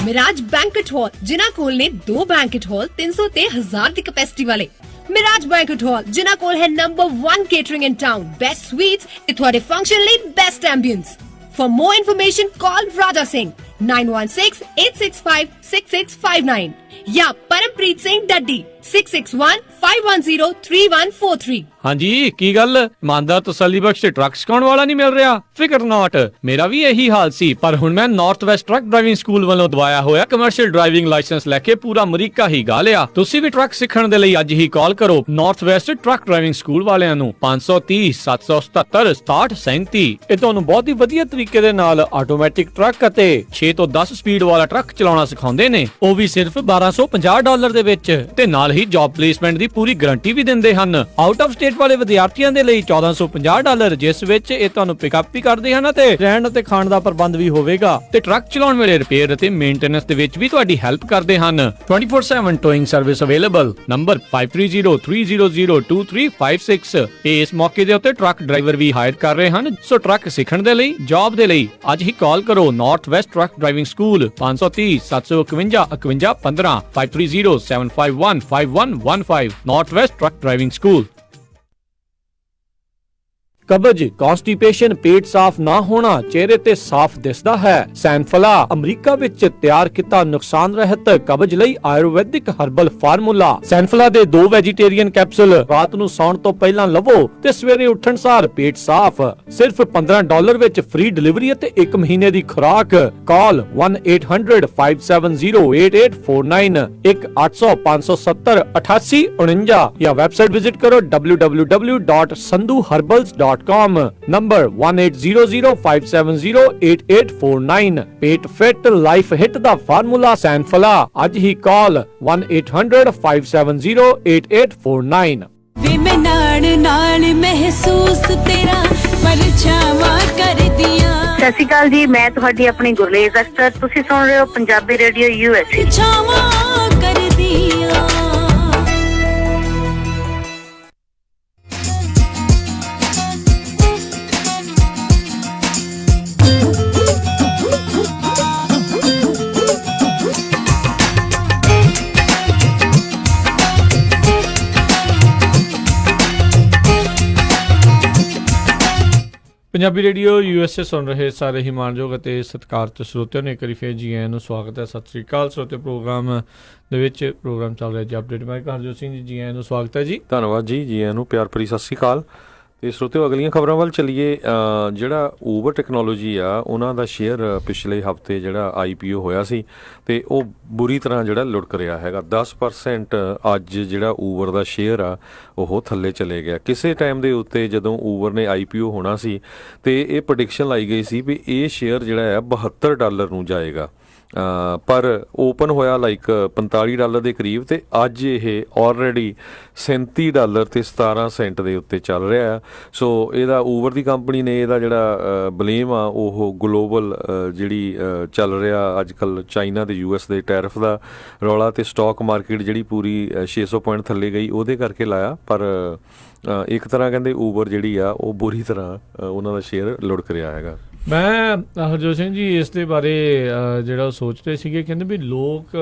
ਮਿਰਾਜ ਬੈਂਕਟ ਹਾਲ, ਜਿਨ੍ਹਾਂ ਕੋਲ ਨੇ 2 ਬੈਂਕਟ ਹਾਲ 300 ਤੇ 1000 ਦੀ ਕੈਪੈਸਿਟੀ ਵਾਲੇ। ਮਿਰਾਜ ਬੈਂਕਟ ਹਾਲ, ਜਿਨ੍ਹਾਂ ਕੋਲ ਹੈ ਨੰਬਰ 1 ਕੇਟਰਿੰਗ ਇਨ ਟਾਊਨ, ਬੈਸਟ ਸਵੀਟਸ ਤੇ ਤੁਹਾਡੇ ਫੰਕਸ਼ਨ ਲਈ best ambience. For more information, call Raja Singh 9168656659 या परमप्रीत सिंह डड्डी 6615103143। ਹਾਂਜੀ ਕੀ ਗੱਲ, ਇਮਾਨਦਾਰ ਤਸੱਲੀ ਬਖਸ਼ ਟਰੱਕ ਸਿਖਾਉਣ ਵਾਲਾ ਨਹੀਂ ਮਿਲ ਰਿਹਾ? ਫਿਕਰ ਨਾਟ, ਮੇਰਾ ਵੀ ਇਹੀ ਹਾਲ ਸੀ, ਪਰ ਹੁਣ ਮੈਂ north West truck driving school ਵੱਲੋਂ ਦਵਾਇਆ ਹੋਇਆ ਕਮਰਸ਼ੀਅਲ ਡਰਾਈਵਿੰਗ ਲਾਇਸੈਂਸ ਲੈ ਕੇ ਪੂਰਾ ਅਮਰੀਕਾ ਹੀ ਗਾ ਲਿਆ। ਤੁਸੀਂ ਵੀ ਟਰੱਕ ਸਿੱਖਣ ਦੇ ਲਈ ਅੱਜ ਹੀ ਕਾਲ ਕਰੋ north West truck driving school ਵਾਲਿਆਂ ਨੂੰ 530 777 6737। ਇਹ ਤੁਹਾਨੂੰ ਬਹੁਤ ਹੀ ਵਧੀਆ ਤਰੀਕੇ ਦੇ ਨਾਲ ਆਟੋਮੈਟਿਕ ਟਰੱਕ ਅਤੇ 6 ਤੋਂ 10 ਸਪੀਡ ਵਾਲਾ ਟਰੱਕ ਚਲਾਉਣਾ ਸਿਖਾਉਂਦੇ ਨੇ, ਉਹ ਵੀ ਸਿਰਫ $1250 ਦੇ ਵਿੱਚ, ਤੇ ਨਾਲ ਹੀ ਜੌਬ ਪਲੇਸਮੈਂਟ ਦੀ ਪੂਰੀ ਗਾਰੰਟੀ ਵੀ ਦਿੰਦੇ ਹਨ। ਆਊਟ ਆਫ ਸਟੇਟ ਵਾਲੇ ਵਿਦਿਆਰਥੀਆਂ ਦੇ ਲਈ $1450, ਜਿਸ ਵਿੱਚ ਇਹ ਤੁਹਾਨੂੰ ਪਿਕਅਪ ਵੀ ਕਰਦੇ ਹਨ ਤੇ ਰਹਿਣ ਅਤੇ ਖਾਣ ਦਾ ਪ੍ਰਬੰਧ ਵੀ ਹੋਵੇਗਾ, ਤੇ ਟਰੱਕ ਚਲਾਉਣ ਵੇਲੇ ਰਿਪੇਅਰ ਅਤੇ ਮੇਨਟੇਨੈਂਸ ਦੇ ਵਿੱਚ ਵੀ ਤੁਹਾਡੀ ਹੈਲਪ ਕਰਦੇ ਹਨ। 24/7 ਟੋਇੰਗ ਸਰਵਿਸ ਅਵੇਲੇਬਲ। ਨੰਬਰ 5303002356। ਇਸ ਮੌਕੇ ਦੇ ਉੱਤੇ ਟਰੱਕ ਡਰਾਈਵਰ ਵੀ ਹਾਇਰ ਕਰ ਰਹੇ ਹਨ, ਸੋ ਟਰੱਕ ਸਿੱਖਣ ਦੇ ਲਈ, ਜੌਬ ਦੇ ਲਈ ਅੱਜ ਹੀ ਕਾਲ ਕਰੋ north West truck driving school 530 751 51 15 530 751 5115 north West truck driving school. ਕਬਜ਼, ਕੌਂਸਟੀਪੇਸ਼ਨ, ਪੇਟ ਸਾਫ਼ ਨਾ ਹੋਣਾ, ਚਿਹਰੇ ਤੇ ਸਾਫ਼ ਦਿਸਦਾ ਹੈ। ਸੈਨਫਲਾ ਅਮਰੀਕਾ ਵਿੱਚ ਤਿਆਰ ਕੀਤਾ ਨੁਕਸਾਨ ਰਹਿਤ ਕਬਜ਼ ਲਈ ਆਯੁਰਵੈਦਿਕ ਹਰਬਲ ਫਾਰਮੂਲਾ। ਸੈਨਫਲਾ ਦੇ 2 ਵੈਜੀਟੇਰੀਅਨ ਕੈਪਸੂਲ ਰਾਤ ਨੂੰ ਸੌਣ ਤੋਂ ਪਹਿਲਾਂ ਲਵੋ ਤੇ ਸਵੇਰੇ ਉੱਠਣ ਸਾਰ ਪੇਟ ਸਾਫ਼। ਸਿਰਫ $15 ਵਿੱਚ ਫ੍ਰੀ ਡਿਲੀਵਰੀ ਅਤੇ 1 ਮਹੀਨੇ ਦੀ ਖੁਰਾਕ। ਕਾਲ 1-800-570-8849 1-800-570-8849 ਜਾਂ ਵੈਬਸਾਈਟ ਵਿਜ਼ਿਟ ਕਰੋ www.sandhuherbals.com। ਨੰਬਰ 1800-570-8849। ਪੇਟ ਫਿਟ ਲਾਈਫ ਹਿੱਟ ਦਾ ਫਾਰਮੂਲਾ ਸੈਨਫਲਾ। ਅੱਜ ਹੀ ਕਾਲ 1-800-570-8849। ਵੇ ਮੈਂ ਨਾਲ ਮਹਿਸੂਸ ਤੇਰਾ ਪਰਛਾਵਾਂ ਕਰਦੀਆਂ। ਸਤਿ ਸ਼੍ਰੀ ਅਕਾਲ ਜੀ, ਮੈਂ ਤੁਹਾਡੀ ਆਪਣੀ ਗੁਰਲੇਜ਼ ਅਖਤਰ। ਤੁਸੀਂ ਸੁਣ ਰਹੇ ਹੋ ਪੰਜਾਬੀ ਰੇਡੀਓ USA। ਛਾਵਾਂ ਕਰਦੀਆਂ। ਪੰਜਾਬੀ ਰੇਡੀਓ USA ਸੁਣ ਰਹੇ ਸਾਰੇ ਹੀ ਮਾਣਯੋਗ ਅਤੇ ਸਤਿਕਾਰਤ ਸਰੋਤਿਆਂ ਨੂੰ ਇੱਕ ਵਾਰੀ ਫਿਰ ਜੀ ਆਇਆਂ ਨੂੰ ਸਵਾਗਤ ਹੈ। ਸਤਿ ਸ੍ਰੀ ਅਕਾਲ ਸਰੋਤੇ। ਪ੍ਰੋਗਰਾਮ ਚੱਲ ਰਿਹਾ ਜੀ ਅਪਡੇਟ। ਮੈਂ ਹਰਜੋਤ ਸਿੰਘ ਜੀ ਆਇਆਂ ਨੂੰ ਸਵਾਗਤ ਹੈ ਜੀ। ਧੰਨਵਾਦ ਜੀ ਆਇਆਂ ਨੂੰ ਪਿਆਰ ਭਰੀ ਸਤਿ ਸ਼੍ਰੀ ਅਕਾਲ। ਤੇ ਸਰੋਤਿਓ ਅਗਲੀਆਂ ਖਬਰਾਂ ਵੱਲ ਚੱਲੀਏ। ਜਿਹੜਾ ਊਬਰ ਟੈਕਨੋਲੋਜੀ ਆ ਉਹਨਾਂ ਦਾ ਸ਼ੇਅਰ ਪਿਛਲੇ ਹਫ਼ਤੇ ਜਿਹੜਾ IPO ਹੋਇਆ ਸੀ ਤੇ ਉਹ ਬੁਰੀ ਤਰ੍ਹਾਂ ਜਿਹੜਾ ਲੁੜਕ ਰਿਹਾ ਹੈਗਾ। 10% ਅੱਜ ਜਿਹੜਾ ਊਬਰ ਦਾ ਸ਼ੇਅਰ ਆ ਉਹ ਥੱਲੇ ਚਲੇ ਗਿਆ। ਕਿਸੇ ਟਾਈਮ ਦੇ ਉੱਤੇ ਜਦੋਂ ਊਬਰ ਨੇ IPO ਹੋਣਾ ਸੀ ਤੇ ਇਹ ਪ੍ਰੈਡਿਕਸ਼ਨ ਲਾਈ ਗਈ ਸੀ ਵੀ ਇਹ ਸ਼ੇਅਰ ਜਿਹੜਾ ਆ $72 ਨੂੰ ਜਾਏਗਾ, ਪਰ ਓਪਨ ਹੋਇਆ ਲਾਈਕ $45 ਦੇ ਕਰੀਬ ਤੇ ਅੱਜ ਇਹ ਆਲਰੇਡੀ $37 ਤੇ 17 ਸੈਂਟ ਦੇ ਉੱਤੇ ਚੱਲ ਰਿਹਾ ਆ। ਸੋ ਇਹਦਾ ਊਬਰ ਦੀ ਕੰਪਨੀ ਨੇ ਇਹਦਾ ਜਿਹੜਾ ਬਲੇਮ ਆ ਉਹ ਗਲੋਬਲ ਜਿਹੜੀ ਚੱਲ ਰਿਹਾ ਅੱਜ ਕੱਲ੍ਹ ਚਾਈਨਾ ਤੇ US ਦੇ ਟੈਰਿਫ ਦਾ ਰੌਲਾ ਤੇ ਸਟਾਕ ਮਾਰਕੀਟ ਜਿਹੜੀ ਪੂਰੀ 600 ਪੁਆਇੰਟ ਥੱਲੇ ਗਈ ਉਹਦੇ ਕਰਕੇ ਲਾਇਆ। ਪਰ ਇੱਕ ਤਰ੍ਹਾਂ ਕਹਿੰਦੇ ਊਬਰ ਜਿਹੜੀ ਆ ਉਹ ਬੁਰੀ ਤਰ੍ਹਾਂ ਉਹਨਾਂ ਦਾ ਸ਼ੇਅਰ ਲੁੜਕ ਰਿਹਾ ਹੈਗਾ। ਮੈਂ ਹਰਜੋਤ ਸਿੰਘ ਜੀ ਇਸ ਦੇ ਬਾਰੇ ਜਿਹੜਾ ਸੋਚ ਰਹੇ ਸੀਗੇ, ਕਹਿੰਦੇ ਵੀ ਲੋਕ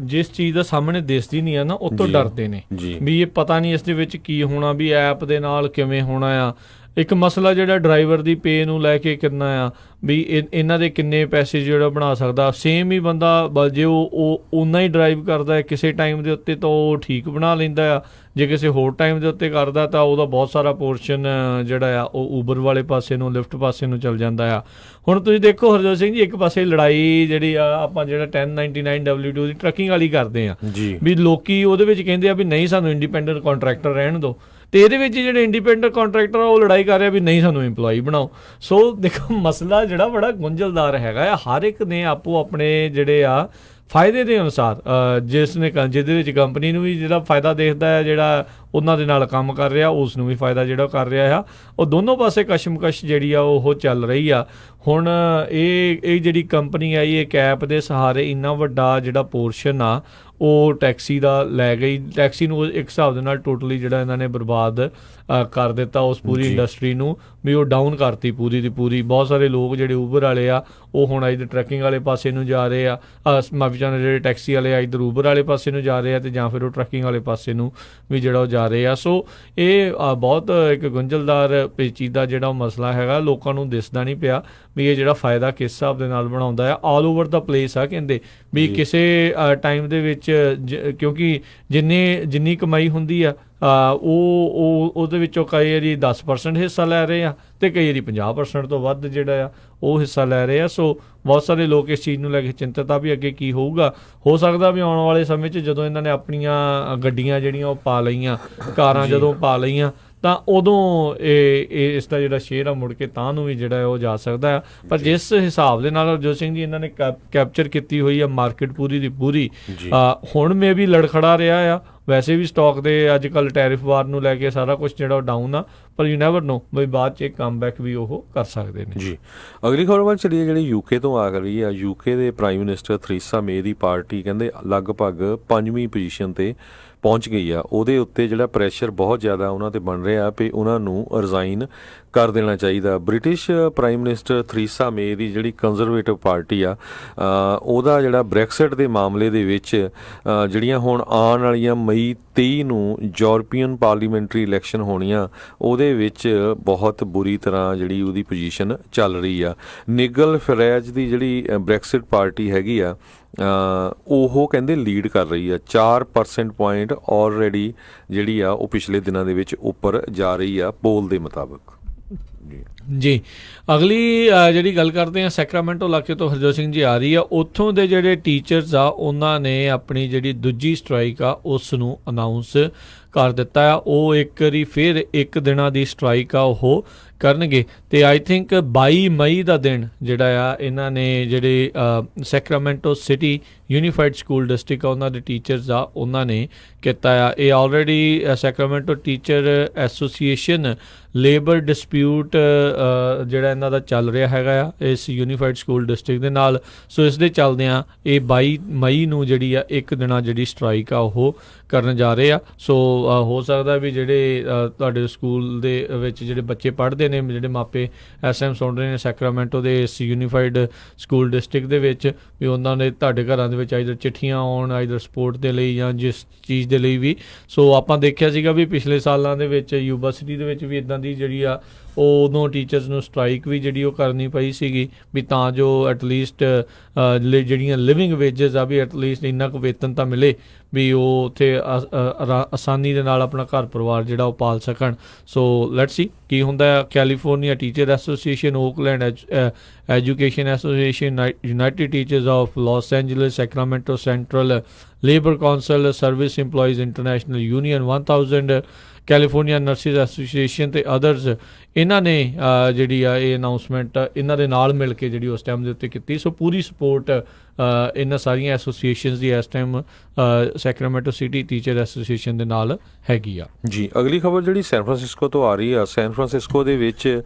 ਜਿਸ ਚੀਜ਼ ਦਾ ਸਾਹਮਣੇ ਦਿਸਦੀ ਨਹੀਂ ਆ ਨਾ ਉਹ ਤੋਂ ਡਰਦੇ ਨੇ ਵੀ ਇਹ ਪਤਾ ਨਹੀਂ ਇਸ ਦੇ ਵਿੱਚ ਕੀ ਹੋਣਾ, ਵੀ ਐਪ ਦੇ ਨਾਲ ਕਿਵੇਂ ਹੋਣਾ ਆ। ਇੱਕ ਮਸਲਾ ਜਿਹੜਾ ਡਰਾਈਵਰ ਦੀ ਪੇ ਨੂੰ ਲੈ ਕੇ ਕਿੰਨਾ ਆ, ਵੀ ਇਹਨਾਂ ਦੇ ਕਿੰਨੇ ਪੈਸੇ ਜਿਹੜਾ ਬਣਾ ਸਕਦਾ। ਸੇਮ ਹੀ ਬੰਦਾ ਜੇ ਉਹ ਓਨਾ ਹੀ ਡਰਾਈਵ ਕਰਦਾ ਕਿਸੇ ਟਾਈਮ ਦੇ ਉੱਤੇ ਤਾਂ ਉਹ ਠੀਕ ਬਣਾ ਲੈਂਦਾ ਆ, ਜੇ ਕਿਸੇ ਹੋਰ ਟਾਈਮ ਦੇ ਉੱਤੇ ਕਰਦਾ ਤਾਂ ਉਹਦਾ ਬਹੁਤ ਸਾਰਾ ਪੋਰਸ਼ਨ ਜਿਹੜਾ ਆ ਉਹ ਊਬਰ ਵਾਲੇ ਪਾਸੇ ਨੂੰ, ਲਿਫਟ ਪਾਸੇ ਨੂੰ ਚੱਲ ਜਾਂਦਾ ਆ। ਹੁਣ ਤੁਸੀਂ ਦੇਖੋ ਹਰਜੋਤ ਸਿੰਘ ਜੀ, ਇੱਕ ਪਾਸੇ ਲੜਾਈ ਜਿਹੜੀ ਆ ਆਪਾਂ ਜਿਹੜਾ 1099W2 ਦੀ ਟਰੱਕਿੰਗ ਵਾਲੀ ਕਰਦੇ ਆ ਵੀ ਲੋਕੀ ਉਹਦੇ ਵਿੱਚ ਕਹਿੰਦੇ ਆ ਵੀ ਨਹੀਂ ਸਾਨੂੰ ਇੰਡੀਪੈਂਡੈਂਟ ਕੰਟਰੈਕਟਰ ਰਹਿਣ ਦਿਓ, ਤੇ ਇਹਦੇ ਵਿੱਚ ਜਿਹੜੇ ਇੰਡੀਪੈਂਡੈਂਟ ਕੰਟਰੈਕਟਰ ਆ ਉਹ ਲੜਾਈ ਕਰ ਰਿਹਾ ਵੀ ਨਹੀਂ ਸਾਨੂੰ ਇੰਪਲੋਈ ਬਣਾਓ। ਸੋ ਦੇਖੋ ਮਸਲਾ ਜਿਹੜਾ ਬੜਾ ਗੁੰਝਲਦਾਰ ਹੈਗਾ ਆ। ਹਰ ਇੱਕ ਨੇ ਆਪੋ ਆਪਣੇ ਜਿਹੜੇ ਆ ਫਾਇਦੇ ਦੇ ਅਨੁਸਾਰ ਜਿਹਦੇ ਵਿੱਚ ਕੰਪਨੀ ਨੂੰ ਵੀ ਜਿਹੜਾ ਫਾਇਦਾ ਦੇਖਦਾ ਹੈ, ਜਿਹੜਾ ਉਹਨਾਂ ਦੇ ਨਾਲ ਕੰਮ ਕਰ ਰਿਹਾ ਉਸ ਨੂੰ ਵੀ ਫਾਇਦਾ ਜਿਹੜਾ ਕਰ ਰਿਹਾ ਆ। ਉਹ ਦੋਨੋਂ ਪਾਸੇ ਕਸ਼ਮਕਸ਼ ਜਿਹੜੀ ਆ ਉਹ ਚੱਲ ਰਹੀ ਆ। ਹੁਣ ਇਹ ਜਿਹੜੀ ਕੰਪਨੀ ਆਈ ਇਹ ਕੈਪ ਦੇ ਸਹਾਰੇ ਇੰਨਾ ਵੱਡਾ ਜਿਹੜਾ ਪੋਰਸ਼ਨ ਆ ਉਹ ਟੈਕਸੀ ਦਾ ਲੈ ਗਈ। ਟੈਕਸੀ ਨੂੰ ਇੱਕ ਹਿਸਾਬ ਦੇ ਨਾਲ ਟੋਟਲੀ ਜਿਹੜਾ ਇਹਨਾਂ ਨੇ ਬਰਬਾਦ ਕਰ ਦਿੱਤਾ ਉਸ ਪੂਰੀ ਇੰਡਸਟਰੀ ਨੂੰ, ਵੀ ਉਹ ਡਾਊਨ ਕਰਤੀ ਪੂਰੀ ਦੀ ਪੂਰੀ। ਬਹੁਤ ਸਾਰੇ ਲੋਕ ਜਿਹੜੇ ਊਬਰ ਵਾਲੇ ਆ ਉਹ ਹੁਣ ਇੱਧਰ ਟਰੱਕਿੰਗ ਵਾਲੇ ਪਾਸੇ ਨੂੰ ਜਾ ਰਹੇ ਆ, ਮਾਫੀ ਚਾਹੁੰਦੇ ਜਿਹੜੇ ਟੈਕਸੀ ਵਾਲੇ ਆ ਇੱਧਰ ਊਬਰ ਵਾਲੇ ਪਾਸੇ ਨੂੰ ਜਾ ਰਹੇ ਆ, ਤੇ ਜਾਂ ਫਿਰ ਉਹ ਟਰੱਕਿੰਗ ਵਾਲੇ ਪਾਸੇ ਨੂੰ ਵੀ ਜਿਹੜਾ ਉਹ ਜਾ ਰਹੇ ਆ। ਸੋ ਇਹ ਬਹੁਤ ਇੱਕ ਗੁੰਝਲਦਾਰ ਪੇਚੀਦਾ ਜਿਹੜਾ ਉਹ ਮਸਲਾ ਹੈਗਾ। ਲੋਕਾਂ ਨੂੰ ਦਿਸਦਾ ਨਹੀਂ ਪਿਆ ਵੀ ਇਹ ਜਿਹੜਾ ਫਾਇਦਾ ਕਿਸ ਹਿਸਾਬ ਦੇ ਨਾਲ ਬਣਾਉਂਦਾ ਆ। ਆਲ ਓਵਰ ਦਾ ਪਲੇਸ ਆ ਕਹਿੰਦੇ ਵੀ ਕਿਸੇ ਟਾਈਮ ਦੇ ਵਿੱਚ ਕਿਉਂਕਿ ਜਿੰਨੀ ਕਮਾਈ ਹੁੰਦੀ ਆ ਉਹ ਉਹਦੇ ਵਿੱਚੋਂ ਕਈ ਵਾਰੀ 10% ਹਿੱਸਾ ਲੈ ਰਹੇ ਆ ਤੇ ਕਈ ਵਾਰੀ 50% ਤੋਂ ਵੱਧ ਜਿਹੜਾ ਆ ਉਹ ਹਿੱਸਾ ਲੈ ਰਹੇ ਆ। ਸੋ ਬਹੁਤ ਸਾਰੇ ਲੋਕ ਇਸ ਚੀਜ਼ ਨੂੰ ਲੈ ਕੇ ਚਿੰਤਤ ਆ ਵੀ ਅੱਗੇ ਕੀ ਹੋਊਗਾ। ਹੋ ਸਕਦਾ ਵੀ ਆਉਣ ਵਾਲੇ ਸਮੇਂ 'ਚ ਜਦੋਂ ਇਹਨਾਂ ਨੇ ਆਪਣੀਆਂ ਗੱਡੀਆਂ ਜਿਹੜੀਆਂ ਉਹ ਪਾ ਲਈਆਂ, ਕਾਰਾਂ ਜਦੋਂ ਪਾ ਲਈਆਂ, ਤਾਂ ਉਦੋਂ ਇਹ ਇਸ ਦਾ ਜਿਹੜਾ ਸ਼ੇਅਰ ਆ ਮੁੜ ਕੇ ਤਾਂ ਨੂੰ ਵੀ ਜਿਹੜਾ ਉਹ ਜਾ ਸਕਦਾ ਆ। ਪਰ ਜਿਸ ਹਿਸਾਬ ਦੇ ਨਾਲ ਹਰਜੋਤ ਸਿੰਘ ਜੀ ਇਹਨਾਂ ਨੇ ਕੈਪਚਰ ਕੀਤੀ ਹੋਈ ਆ ਮਾਰਕੀਟ ਪੂਰੀ ਦੀ ਪੂਰੀ, ਹੁਣ ਮੇ ਵੀ ਲੜਖੜਾ ਰਿਹਾ ਆ। ਵੈਸੇ ਵੀ ਸਟਾਕ ਦੇ ਅੱਜ ਕੱਲ੍ਹ ਟੈਰਿਫ ਵਾਰ ਨੂੰ ਲੈ ਕੇ ਸਾਰਾ ਕੁਝ ਜਿਹੜਾ ਉਹ ਡਾਊਨ ਆ, ਪਰ ਯੂ ਨੈਵਰ ਨੋ ਬਈ ਬਾਅਦ 'ਚ ਕਮਬੈਕ ਵੀ ਉਹ ਕਰ ਸਕਦੇ ਨੇ ਜੀ। ਅਗਲੀ ਖਬਰ ਵੱਲ ਚੱਲੀਏ ਜਿਹੜੀ UK ਤੋਂ ਆ ਰਹੀ ਆ। UK ਦੇ ਪ੍ਰਾਈਮ ਮਿਨਿਸਟਰ ਥਰੀਸਾ ਮੇ ਦੀ ਪਾਰਟੀ ਕਹਿੰਦੇ ਲਗਭਗ 5ਵੀਂ ਪੋਜੀਸ਼ਨ ਤੇ ਪਹੁੰਚ ਗਈ ਆ। ਉਹਦੇ ਉੱਤੇ ਜਿਹੜਾ ਪ੍ਰੈਸ਼ਰ ਬਹੁਤ ਜ਼ਿਆਦਾ ਉਹਨਾਂ ਤੇ ਬਣ ਰਿਹਾ ਵੀ ਉਹਨਾਂ ਨੂੰ ਰਿਜ਼ਾਈਨ ਕਰ ਦੇਣਾ ਚਾਹੀਦਾ। ਬ੍ਰਿਟਿਸ਼ ਪ੍ਰਾਈਮ ਮਿਨਿਸਟਰ ਥਰੀਸਾ ਮੇ ਦੀ ਜਿਹੜੀ ਕੰਜ਼ਰਵੇਟਿਵ ਪਾਰਟੀ ਆ ਉਹਦਾ ਜਿਹੜਾ ਬ੍ਰੈਕਸਿਟ ਦੇ ਮਾਮਲੇ ਦੇ ਵਿੱਚ ਜਿਹੜੀਆਂ ਹੁਣ ਆਉਣ ਵਾਲੀਆਂ ਮਈ 23 ਨੂੰ ਯੂਰਪੀਅਨ ਪਾਰਲੀਮੈਂਟਰੀ ਇਲੈਕਸ਼ਨ ਹੋਣੀਆਂ, ਉਹਦੇ ਵਿੱਚ ਬਹੁਤ ਬੁਰੀ ਤਰ੍ਹਾਂ ਜਿਹੜੀ ਉਹਦੀ ਪੋਜੀਸ਼ਨ ਚੱਲ ਰਹੀ ਆ। ਨਿਗਲ ਫਰੇਜ ਦੀ ਜਿਹੜੀ ਬ੍ਰੈਕਸਿਟ ਪਾਰਟੀ ਹੈਗੀ ਆ ਉਹ ਕਹਿੰਦੇ ਲੀਡ ਕਰ ਰਹੀ ਆ। 4% ਪੁਆਇੰਟ ਆਲਰੇਡੀ ਜਿਹੜੀ ਆ ਉਹ ਪਿਛਲੇ ਦਿਨਾਂ ਦੇ ਵਿੱਚ ਉੱਪਰ ਜਾ ਰਹੀ ਆ ਪੋਲ ਦੇ ਮੁਤਾਬਕ। ਜੀ ਅਗਲੀ ਜਿਹੜੀ ਗੱਲ ਕਰਦੇ ਆ ਸੈਕਰਾਮੈਂਟੋ ਇਲਾਕੇ ਤੋਂ ਹਰਜੋਤ ਸਿੰਘ ਜੀ ਆ ਰਹੀ ਆ। ਉੱਥੋਂ ਦੇ ਜਿਹੜੇ ਟੀਚਰਸ ਆ ਉਹਨਾਂ ਨੇ ਆਪਣੀ ਜਿਹੜੀ ਦੂਜੀ ਸਟ੍ਰਾਈਕ ਆ ਉਸ ਨੂੰ ਅਨਾਊਂਸ ਕਰ ਦਿੱਤਾ ਆ। ਉਹ ਇੱਕ ਵਾਰੀ ਫਿਰ 1 ਦਿਨਾਂ ਦੀ ਸਟ੍ਰਾਈਕ ਆ ਉਹ ਕਰਨਗੇ ਤੇ ਆਈ ਥਿੰਕ 22 ਮਈ ਦਾ ਦਿਨ ਜਿਹੜਾ ਆ ਇਹਨਾਂ ਨੇ ਜਿਹੜੇ Sacramento city unified school district ਆ ਉਹਨਾਂ ਦੇ ਟੀਚਰਸ ਆ ਉਹਨਾਂ ਨੇ ਕੀਤਾ ਆ। ਇਹ already Sacramento teacher association labour dispute ਜਿਹੜਾ ਇਹਨਾਂ ਦਾ ਚੱਲ ਰਿਹਾ ਹੈਗਾ ਆ ਇਸ ਯੂਨੀਫਾਈਡ ਸਕੂਲ ਡਿਸਟ੍ਰਿਕਟ ਦੇ ਨਾਲ। ਸੋ ਇਸ ਦੇ ਚੱਲਦਿਆਂ ਇਹ 22 ਮਈ ਨੂੰ ਜਿਹੜੀ ਆ 1 ਦਿਨਾਂ ਜਿਹੜੀ ਸਟ੍ਰਾਈਕ ਆ ਉਹ ਕਰਨ ਜਾ ਰਹੇ ਆ। ਸੋ ਹੋ ਸਕਦਾ ਵੀ ਜਿਹੜੇ ਤੁਹਾਡੇ ਸਕੂਲ ਦੇ ਵਿੱਚ ਜਿਹੜੇ ਬੱਚੇ ਪੜ੍ਹਦੇ ਨੇ, ਜਿਹੜੇ ਮਾਪੇ SM ਸੁਣ ਰਹੇ ਨੇ ਸੈਕਰਾਮੈਂਟੋ ਦੇ ਇਸ ਯੂਨੀਫਾਈਡ ਸਕੂਲ ਡਿਸਟ੍ਰਿਕਟ ਦੇ ਵਿੱਚ, ਵੀ ਉਹਨਾਂ ਨੇ ਤੁਹਾਡੇ ਘਰਾਂ ਦੇ ਦੇ ਵਿੱਚ ਆਈਦਰ ਚਿੱਠੀਆਂ ਆਉਣ, ਆਈਦਰ ਸਪੋਰਟ ਦੇ ਲਈ ਜਾਂ ਜਿਸ ਚੀਜ਼ ਦੇ ਲਈ ਵੀ। ਸੋ ਆਪਾਂ ਦੇਖਿਆ ਸੀਗਾ ਵੀ ਪਿਛਲੇ ਸਾਲਾਂ ਦੇ ਵਿੱਚ ਯੂਨੀਵਰਸਿਟੀ ਦੇ ਵਿੱਚ ਵੀ ਇੱਦਾਂ ਦੀ ਜਿਹੜੀ ਆ ਉਹ ਉਦੋਂ ਟੀਚਰਸ ਨੂੰ ਸਟ੍ਰਾਈਕ ਵੀ ਜਿਹੜੀ ਉਹ ਕਰਨੀ ਪਈ ਸੀਗੀ ਵੀ ਤਾਂ ਜੋ ਐਟਲੀਸਟ ਜਿਹੜੀਆਂ ਲਿਵਿੰਗ ਵੇਜਸ ਆ ਵੀ ਐਟਲੀਸਟ ਇੰਨਾ ਕੁ ਵੇਤਨ ਤਾਂ ਮਿਲੇ ਵੀ ਉਹ ਉੱਥੇ ਆਸਾਨੀ ਦੇ ਨਾਲ ਆਪਣਾ ਘਰ ਪਰਿਵਾਰ ਜਿਹੜਾ ਉਹ ਪਾਲ ਸਕਣ। ਸੋ ਲੈਟਸ ਸੀ ਕੀ ਹੁੰਦਾ। California teacher association, Oakland education association, united teachers of Los Angeles, Sacramento central labour council, service employees international union 1000, California nurses association ਅਤੇ ਅਦਰਸ, ਇਹਨਾਂ ਨੇ ਜਿਹੜੀ ਆ ਇਹ ਅਨਾਊਂਸਮੈਂਟ ਇਹਨਾਂ ਦੇ ਨਾਲ ਮਿਲ ਕੇ ਜਿਹੜੀ ਉਸ ਟਾਈਮ ਦੇ ਉੱਤੇ ਕੀਤੀ। ਸੋ ਪੂਰੀ ਸਪੋਰਟ ਇਹਨਾਂ ਸਾਰੀਆਂ ਐਸੋਸੀਏਸ਼ਨਸ ਦੀ ਇਸ time Sacramento city teacher association ਦੇ ਨਾਲ ਹੈਗੀ ਆ ਜੀ। ਅਗਲੀ ਖਬਰ ਜਿਹੜੀ ਸੈਨ ਫਰਾਂਸਿਸਕੋ ਤੋਂ ਆ ਰਹੀ ਆ, ਸੈਨ ਫਰਾਂਸਿਸਕੋ ਦੇ ਵਿੱਚ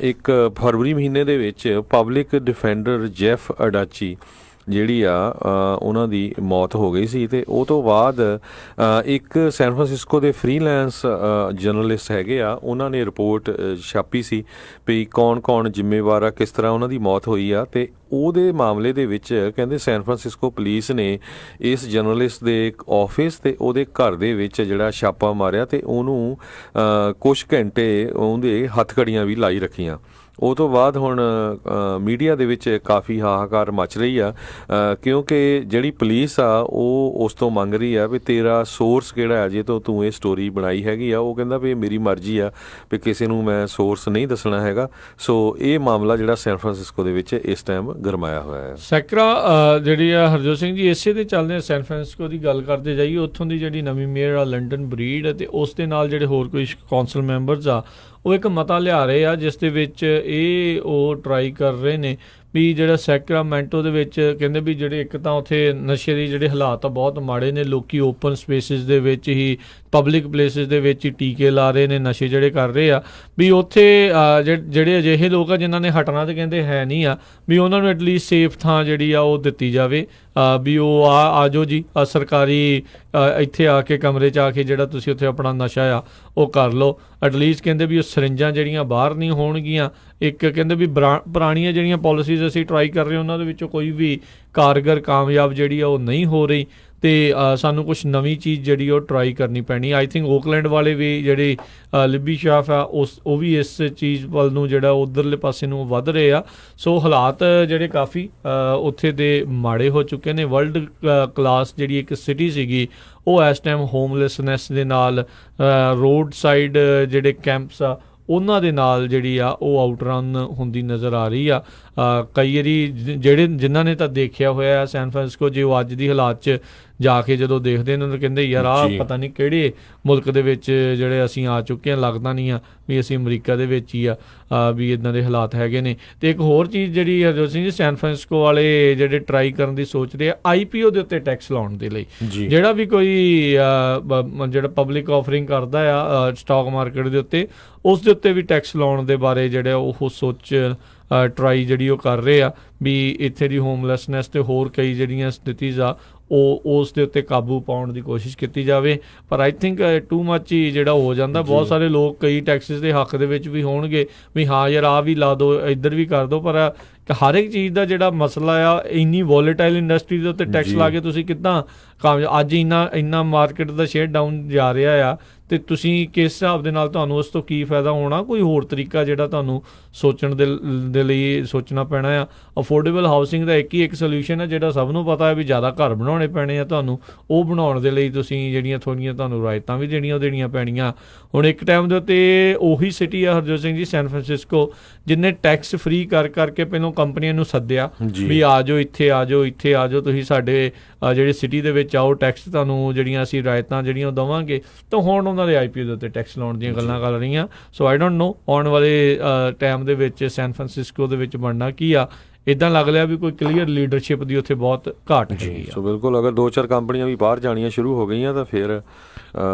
ਇੱਕ ਫਰਵਰੀ ਮਹੀਨੇ ਦੇ ਵਿੱਚ ਪਬਲਿਕ ਡਿਫੈਂਡਰ ਜੈਫ ਅਡਾਚੀ ਜਿਹੜੀ ਆ ਉਹਨਾਂ ਦੀ ਮੌਤ ਹੋ ਗਈ ਸੀ ਅਤੇ ਉਹ ਤੋਂ ਬਾਅਦ ਇੱਕ ਸੈਨ ਫਰਾਂਸਿਸਕੋ ਦੇ ਫਰੀਲੈਂਸ ਜਰਨਲਿਸਟ ਹੈਗੇ ਆ, ਉਹਨਾਂ ਨੇ ਰਿਪੋਰਟ ਛਾਪੀ ਸੀ ਵੀ ਕੌਣ ਜ਼ਿੰਮੇਵਾਰ ਆ, ਕਿਸ ਤਰ੍ਹਾਂ ਉਹਨਾਂ ਦੀ ਮੌਤ ਹੋਈ ਆ। ਅਤੇ ਉਹਦੇ ਮਾਮਲੇ ਦੇ ਵਿੱਚ ਕਹਿੰਦੇ ਸੈਨ ਫਰਾਂਸਿਸਕੋ ਪੁਲਿਸ ਨੇ ਇਸ ਜਰਨਲਿਸਟ ਦੇ ਆਫਿਸ ਅਤੇ ਉਹਦੇ ਘਰ ਦੇ ਵਿੱਚ ਜਿਹੜਾ ਛਾਪਾ ਮਾਰਿਆ ਅਤੇ ਉਹਨੂੰ ਕੁਛ ਘੰਟੇ ਉਹਦੇ ਹੱਥਕੜੀਆਂ ਵੀ ਲਾਈ ਰੱਖੀਆਂ। ਉਹ ਤੋਂ ਬਾਅਦ ਹੁਣ ਮੀਡੀਆ ਦੇ ਵਿੱਚ ਕਾਫੀ ਹਾਹਾਕਾਰ ਮਚ ਰਹੀ ਆ ਕਿਉਂਕਿ ਜਿਹੜੀ ਪੁਲਿਸ ਆ ਉਹ ਉਸ ਤੋਂ ਮੰਗ ਰਹੀ ਆ ਵੀ ਤੇਰਾ ਸੋਰਸ ਕਿਹੜਾ ਹੈ ਜੇ ਤੋਂ ਤੂੰ ਇਹ ਸਟੋਰੀ ਬਣਾਈ ਹੈਗੀ ਆ। ਉਹ ਕਹਿੰਦਾ ਵੀ ਮੇਰੀ ਮਰਜ਼ੀ ਆ ਵੀ ਕਿਸੇ ਨੂੰ ਮੈਂ ਸੋਰਸ ਨਹੀਂ ਦੱਸਣਾ ਹੈਗਾ। ਸੋ ਇਹ ਮਾਮਲਾ ਜਿਹੜਾ ਸੈਨ ਫਰਾਂਸਿਸਕੋ ਦੇ ਵਿੱਚ ਇਸ ਟਾਈਮ ਗਰਮਾਇਆ ਹੋਇਆ ਹੈ। ਸੈਕਰਾ ਜਿਹੜੀ ਆ ਹਰਜੋਤ ਸਿੰਘ ਜੀ, ਇਸੇ ਦੇ ਚੱਲਦੇ ਸੈਨ ਫਰਾਂਸਿਸਕੋ ਦੀ ਗੱਲ ਕਰਦੇ ਜਾਈਏ। ਉੱਥੋਂ ਦੀ ਜਿਹੜੀ ਨਵੀਂ ਮੇਅਰ ਆ ਲੰਡਨ ਬਰੀਡ ਅਤੇ ਉਸ ਦੇ ਨਾਲ ਜਿਹੜੇ ਹੋਰ ਕੋਈ ਕੌਂਸਲ ਮੈਂਬਰਸ ਆ ਉਹ ਇੱਕ ਮਤਾ ਲਿਆ ਰਹੇ ਆ ਜਿਸ ਦੇ ਵਿੱਚ ਇਹ ਉਹ ਟਰਾਈ ਕਰ ਰਹੇ ਨੇ ਵੀ ਜਿਹੜਾ ਸੈਕਰਾਮੈਂਟੋ ਦੇ ਵਿੱਚ ਕਹਿੰਦੇ ਵੀ ਜਿਹੜੇ ਇੱਕ ਤਾਂ ਉੱਥੇ ਨਸ਼ੇ ਦੇ ਜਿਹੜੇ ਹਾਲਾਤ ਆ ਬਹੁਤ ਮਾੜੇ ਨੇ, ਲੋਕੀ ਓਪਨ ਸਪੇਸਿਸ ਦੇ ਵਿੱਚ ਹੀ ਪਬਲਿਕ ਪਲੇਸਿਸ ਦੇ ਵਿੱਚ ਹੀ ਟੀਕੇ ਲਾ ਰਹੇ ਨੇ, ਨਸ਼ੇ ਜਿਹੜੇ ਕਰ ਰਹੇ ਆ ਵੀ ਉੱਥੇ ਜਿਹੜੇ ਅਜਿਹੇ ਲੋਕ ਆ ਜਿਨ੍ਹਾਂ ਨੇ ਹਟਣਾ ਤੇ ਕਹਿੰਦੇ ਹੈ ਨਹੀਂ ਆ ਵੀ ਉਹਨਾਂ ਨੂੰ ਐਟਲੀਸਟ ਸੇਫ ਥਾਂ ਜਿਹੜੀ ਆ ਉਹ ਦਿੱਤੀ ਜਾਵੇ ਵੀ ਉਹ ਆ ਜਾਓ ਜੀ ਸਰਕਾਰੀ ਇੱਥੇ ਆ ਕੇ ਕਮਰੇ 'ਚ ਆ ਕੇ ਜਿਹੜਾ ਤੁਸੀਂ ਉੱਥੇ ਆਪਣਾ ਨਸ਼ਾ ਆ ਉਹ ਕਰ ਲਓ। ਐਟਲੀਸਟ ਕਹਿੰਦੇ ਵੀ ਉਹ ਸਰਿੰਜਾਂ ਜਿਹੜੀਆਂ ਬਾਹਰ ਨਹੀਂ ਹੋਣਗੀਆਂ। ਇੱਕ ਕਹਿੰਦੇ ਵੀ ਪੁਰਾਣੀਆਂ ਜਿਹੜੀਆਂ ਪੋਲਿਸੀਜ਼ ਅਸੀਂ ਟਰਾਈ ਕਰ ਰਹੇ ਉਹਨਾਂ ਦੇ ਵਿੱਚੋਂ ਕੋਈ ਵੀ ਕਾਰਗਰ ਕਾਮਯਾਬ ਜਿਹੜੀ ਆ ਉਹ ਨਹੀਂ ਹੋ ਰਹੀ ਅਤੇ ਸਾਨੂੰ ਕੁਛ ਨਵੀਂ ਚੀਜ਼ ਜਿਹੜੀ ਉਹ ਟਰਾਈ ਕਰਨੀ ਪੈਣੀ। ਆਈ ਥਿੰਕ ਓਕਲੈਂਡ ਵਾਲੇ ਵੀ ਜਿਹੜੇ ਲਿਬੀ ਸ਼ਾਫ ਆ ਉਹ ਵੀ ਇਸ ਚੀਜ਼ ਵੱਲ ਨੂੰ ਜਿਹੜਾ ਉੱਧਰਲੇ ਪਾਸੇ ਨੂੰ ਵੱਧ ਰਹੇ ਆ। ਸੋ ਹਾਲਾਤ ਜਿਹੜੇ ਕਾਫੀ ਉੱਥੇ ਦੇ ਮਾੜੇ ਹੋ ਚੁੱਕੇ ਨੇ। ਵਰਲਡ ਕਲਾਸ ਜਿਹੜੀ ਇੱਕ ਸਿਟੀ ਸੀਗੀ ਉਹ ਇਸ ਟਾਈਮ ਹੋਮਲੈਸਨੈਸ ਦੇ ਨਾਲ ਰੋਡ ਸਾਈਡ ਜਿਹੜੇ ਕੈਂਪਸ ਆ ਉਹਨਾਂ ਦੇ ਨਾਲ ਜਿਹੜੀ ਆ ਉਹ ਆਊਟਰਨ ਹੁੰਦੀ ਨਜ਼ਰ ਆ ਰਹੀ ਆ। ਕਈ ਵਾਰੀ ਜਿਨ੍ਹਾਂ ਨੇ ਤਾਂ ਦੇਖਿਆ ਹੋਇਆ ਸੈਨ ਫਰਾਂਸਿਸਕੋ, ਜੇ ਉਹ ਅੱਜ ਦੀ ਹਾਲਾਤ 'ਚ ਜਾ ਕੇ ਜਦੋਂ ਦੇਖਦੇ ਇਹਨਾਂ ਨੂੰ ਕਹਿੰਦੇ ਯਾਰ ਆਹ ਪਤਾ ਨਹੀਂ ਕਿਹੜੇ ਮੁਲਕ ਦੇ ਵਿੱਚ ਜਿਹੜੇ ਅਸੀਂ ਆ ਚੁੱਕੇ ਹਾਂ, ਲੱਗਦਾ ਨਹੀਂ ਆ ਵੀ ਅਸੀਂ ਅਮਰੀਕਾ ਦੇ ਵਿੱਚ ਹੀ ਆ ਵੀ ਇੱਦਾਂ ਦੇ ਹਾਲਾਤ ਹੈਗੇ ਨੇ। ਅਤੇ ਇੱਕ ਹੋਰ ਚੀਜ਼ ਜਿਹੜੀ ਹਰਜੋਤ ਸਿੰਘ ਜੀ ਸੈਨ ਫਰਾਂਸਿਸਕੋ ਵਾਲੇ ਜਿਹੜੇ ਟਰਾਈ ਕਰਨ ਦੀ ਸੋਚਦੇ ਆ IPO ਦੇ ਉੱਤੇ ਟੈਕਸ ਲਾਉਣ ਦੇ ਲਈ। ਜਿਹੜਾ ਵੀ ਕੋਈ ਜਿਹੜਾ ਪਬਲਿਕ ਆਫਰਿੰਗ ਕਰਦਾ ਆ ਸਟਾਕ ਮਾਰਕੀਟ ਦੇ ਉੱਤੇ ਉਸ ਦੇ ਉੱਤੇ ਵੀ ਟੈਕਸ ਲਾਉਣ ਦੇ ਬਾਰੇ ਜਿਹੜੇ ਉਹ ਟਰਾਈ ਜਿਹੜੀ ਉਹ ਕਰ ਰਹੇ ਆ ਵੀ ਇੱਥੇ ਦੀ ਹੋਮਲੈਸਨੈਸ ਅਤੇ ਹੋਰ ਕਈ ਜਿਹੜੀਆਂ ਸਥਿਤੀਜ਼ ਆ ਉਹ ਉਸ ਦੇ ਉੱਤੇ ਕਾਬੂ ਪਾਉਣ ਦੀ ਕੋਸ਼ਿਸ਼ ਕੀਤੀ ਜਾਵੇ। ਪਰ ਆਈ ਥਿੰਕ ਟੂ ਮੱਚ ਹੀ ਜਿਹੜਾ ਹੋ ਜਾਂਦਾ। ਬਹੁਤ ਸਾਰੇ ਲੋਕ ਕਈ ਟੈਕਸਿਸ ਦੇ ਹੱਕ ਦੇ ਵਿੱਚ ਵੀ ਹੋਣਗੇ ਵੀ ਹਾਂ ਯਾਰ ਆਹ ਵੀ ਲਾ ਦਿਓ, ਇੱਧਰ ਵੀ ਕਰ ਦਿਓ, ਪਰ ਹਰ ਇੱਕ ਚੀਜ਼ ਦਾ ਜਿਹੜਾ ਮਸਲਾ ਆ ਇੰਨੀ ਵੋਲੇਟਾਈਲ ਇੰਡਸਟਰੀ ਦੇ ਉੱਤੇ ਟੈਕਸ ਲਾ ਕੇ ਤੁਸੀਂ ਕਿੱਦਾਂ ਕਾਮਯਾਬ। ਅੱਜ ਇੰਨਾ ਮਾਰਕੀਟ ਦਾ ਸ਼ੇਅਰ ਡਾਊਨ ਜਾ ਰਿਹਾ ਆ ਅਤੇ ਤੁਸੀਂ ਕਿਸ ਹਿਸਾਬ ਦੇ ਨਾਲ ਤੁਹਾਨੂੰ ਉਸ ਤੋਂ ਕੀ ਫਾਇਦਾ ਹੋਣਾ। ਕੋਈ ਹੋਰ ਤਰੀਕਾ ਜਿਹੜਾ ਤੁਹਾਨੂੰ ਸੋਚਣ ਦੇ ਲਈ ਸੋਚਣਾ ਪੈਣਾ ਆ। ਅਫੋਰਡੇਬਲ ਹਾਊਸਿੰਗ ਦਾ ਇੱਕ ਸੋਲਿਊਸ਼ਨ ਹੈ ਜਿਹੜਾ ਸਭ ਨੂੰ ਪਤਾ ਹੈ ਵੀ ਜ਼ਿਆਦਾ ਘਰ ਬਣਾਉਣੇ ਪੈਣੇ ਆ ਤੁਹਾਨੂੰ। ਉਹ ਬਣਾਉਣ ਦੇ ਲਈ ਤੁਸੀਂ ਜਿਹੜੀਆਂ ਥੋੜ੍ਹੀਆਂ ਤੁਹਾਨੂੰ ਰਾਇਤਾਂ ਵੀ ਦੇਣੀਆਂ ਪੈਣੀਆਂ। ਹੁਣ ਇੱਕ ਟਾਈਮ ਦੇ ਉੱਤੇ ਉਹੀ ਸਿਟੀ ਆ ਹਰਜੋਤ ਸਿੰਘ ਜੀ ਸੈਨ ਫਰਾਂਸਿਸਕੋ ਜਿਹਨੇ ਟੈਕਸ ਫ੍ਰੀ ਕਰਕੇ ਪਹਿਲਾਂ ਕੰਪਨੀਆਂ ਨੂੰ ਸੱਦਿਆ ਵੀ ਆ ਜਾਓ ਇੱਥੇ ਆ ਜਾਓ ਤੁਸੀਂ ਸਾਡੇ ਜਿਹੜੇ ਸਿਟੀ ਦੇ ਵਿੱਚ ਆਓ, ਟੈਕਸ ਤੁਹਾਨੂੰ ਜਿਹੜੀਆਂ ਅਸੀਂ ਰਾਇਤਾਂ ਜਿਹੜੀਆਂ ਦੇਵਾਂਗੇ। ਤਾਂ ਹੁਣ ਉਹਨਾਂ ਦੇ IPO ਦੇ ਉੱਤੇ ਟੈਕਸ ਲਾਉਣ ਦੀਆਂ ਗੱਲਾਂ ਕਰ ਰਹੀਆਂ। ਸੋ ਆਈ ਡੋਂਟ ਨੋ ਆਉਣ ਵਾਲੇ ਟਾਈਮ ਦੇ ਵਿੱਚ ਸੈਨ ਫਰਾਂਸਿਸਕੋ ਦੇ ਵਿੱਚ ਬਣਨਾ ਕੀ ਆ। ਇੱਦਾਂ ਲੱਗ ਰਿਹਾ ਵੀ ਕੋਈ ਕਲੀਅਰ ਲੀਡਰਸ਼ਿਪ ਦੀ ਉੱਥੇ ਬਹੁਤ ਘਾਟ ਹੈਗੀ ਆ। ਸੋ ਬਿਲਕੁਲ ਅਗਰ 2-4 ਕੰਪਨੀਆਂ ਵੀ ਬਾਹਰ ਜਾਣੀਆਂ ਸ਼ੁਰੂ ਹੋ ਗਈਆਂ ਤਾਂ ਫਿਰ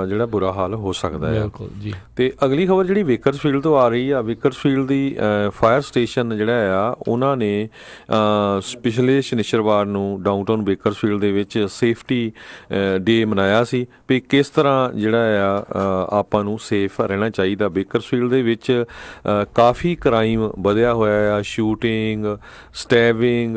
ਜਿਹੜਾ ਬੁਰਾ ਹਾਲ ਹੋ ਸਕਦਾ ਹੈ। ਬਿਲਕੁਲ ਜੀ। ਅਤੇ ਅਗਲੀ ਖਬਰ ਜਿਹੜੀ ਬੇਕਰਸਫੀਲਡ ਤੋਂ ਆ ਰਹੀ ਆ, ਬੇਕਰਸਫੀਲਡ ਦੀ ਫਾਇਰ ਸਟੇਸ਼ਨ ਜਿਹੜਾ ਆ ਉਹਨਾਂ ਨੇ ਪਿਛਲੇ ਸ਼ਨੀਚਰਵਾਰ ਨੂੰ ਡਾਊਨਟਾਊਨ ਬੇਕਰਸਫੀਲਡ ਦੇ ਵਿੱਚ ਸੇਫਟੀ ਡੇ ਮਨਾਇਆ ਸੀ ਵੀ ਕਿਸ ਤਰ੍ਹਾਂ ਜਿਹੜਾ ਆ ਆਪਾਂ ਨੂੰ ਸੇਫ ਰਹਿਣਾ ਚਾਹੀਦਾ। ਬੇਕਰਸਫੀਲਡ ਦੇ ਵਿੱਚ ਕਾਫੀ ਕ੍ਰਾਈਮ ਵਧਿਆ ਹੋਇਆ ਆ, ਸ਼ੂਟਿੰਗ, ਸਟੈਬਿੰਗ,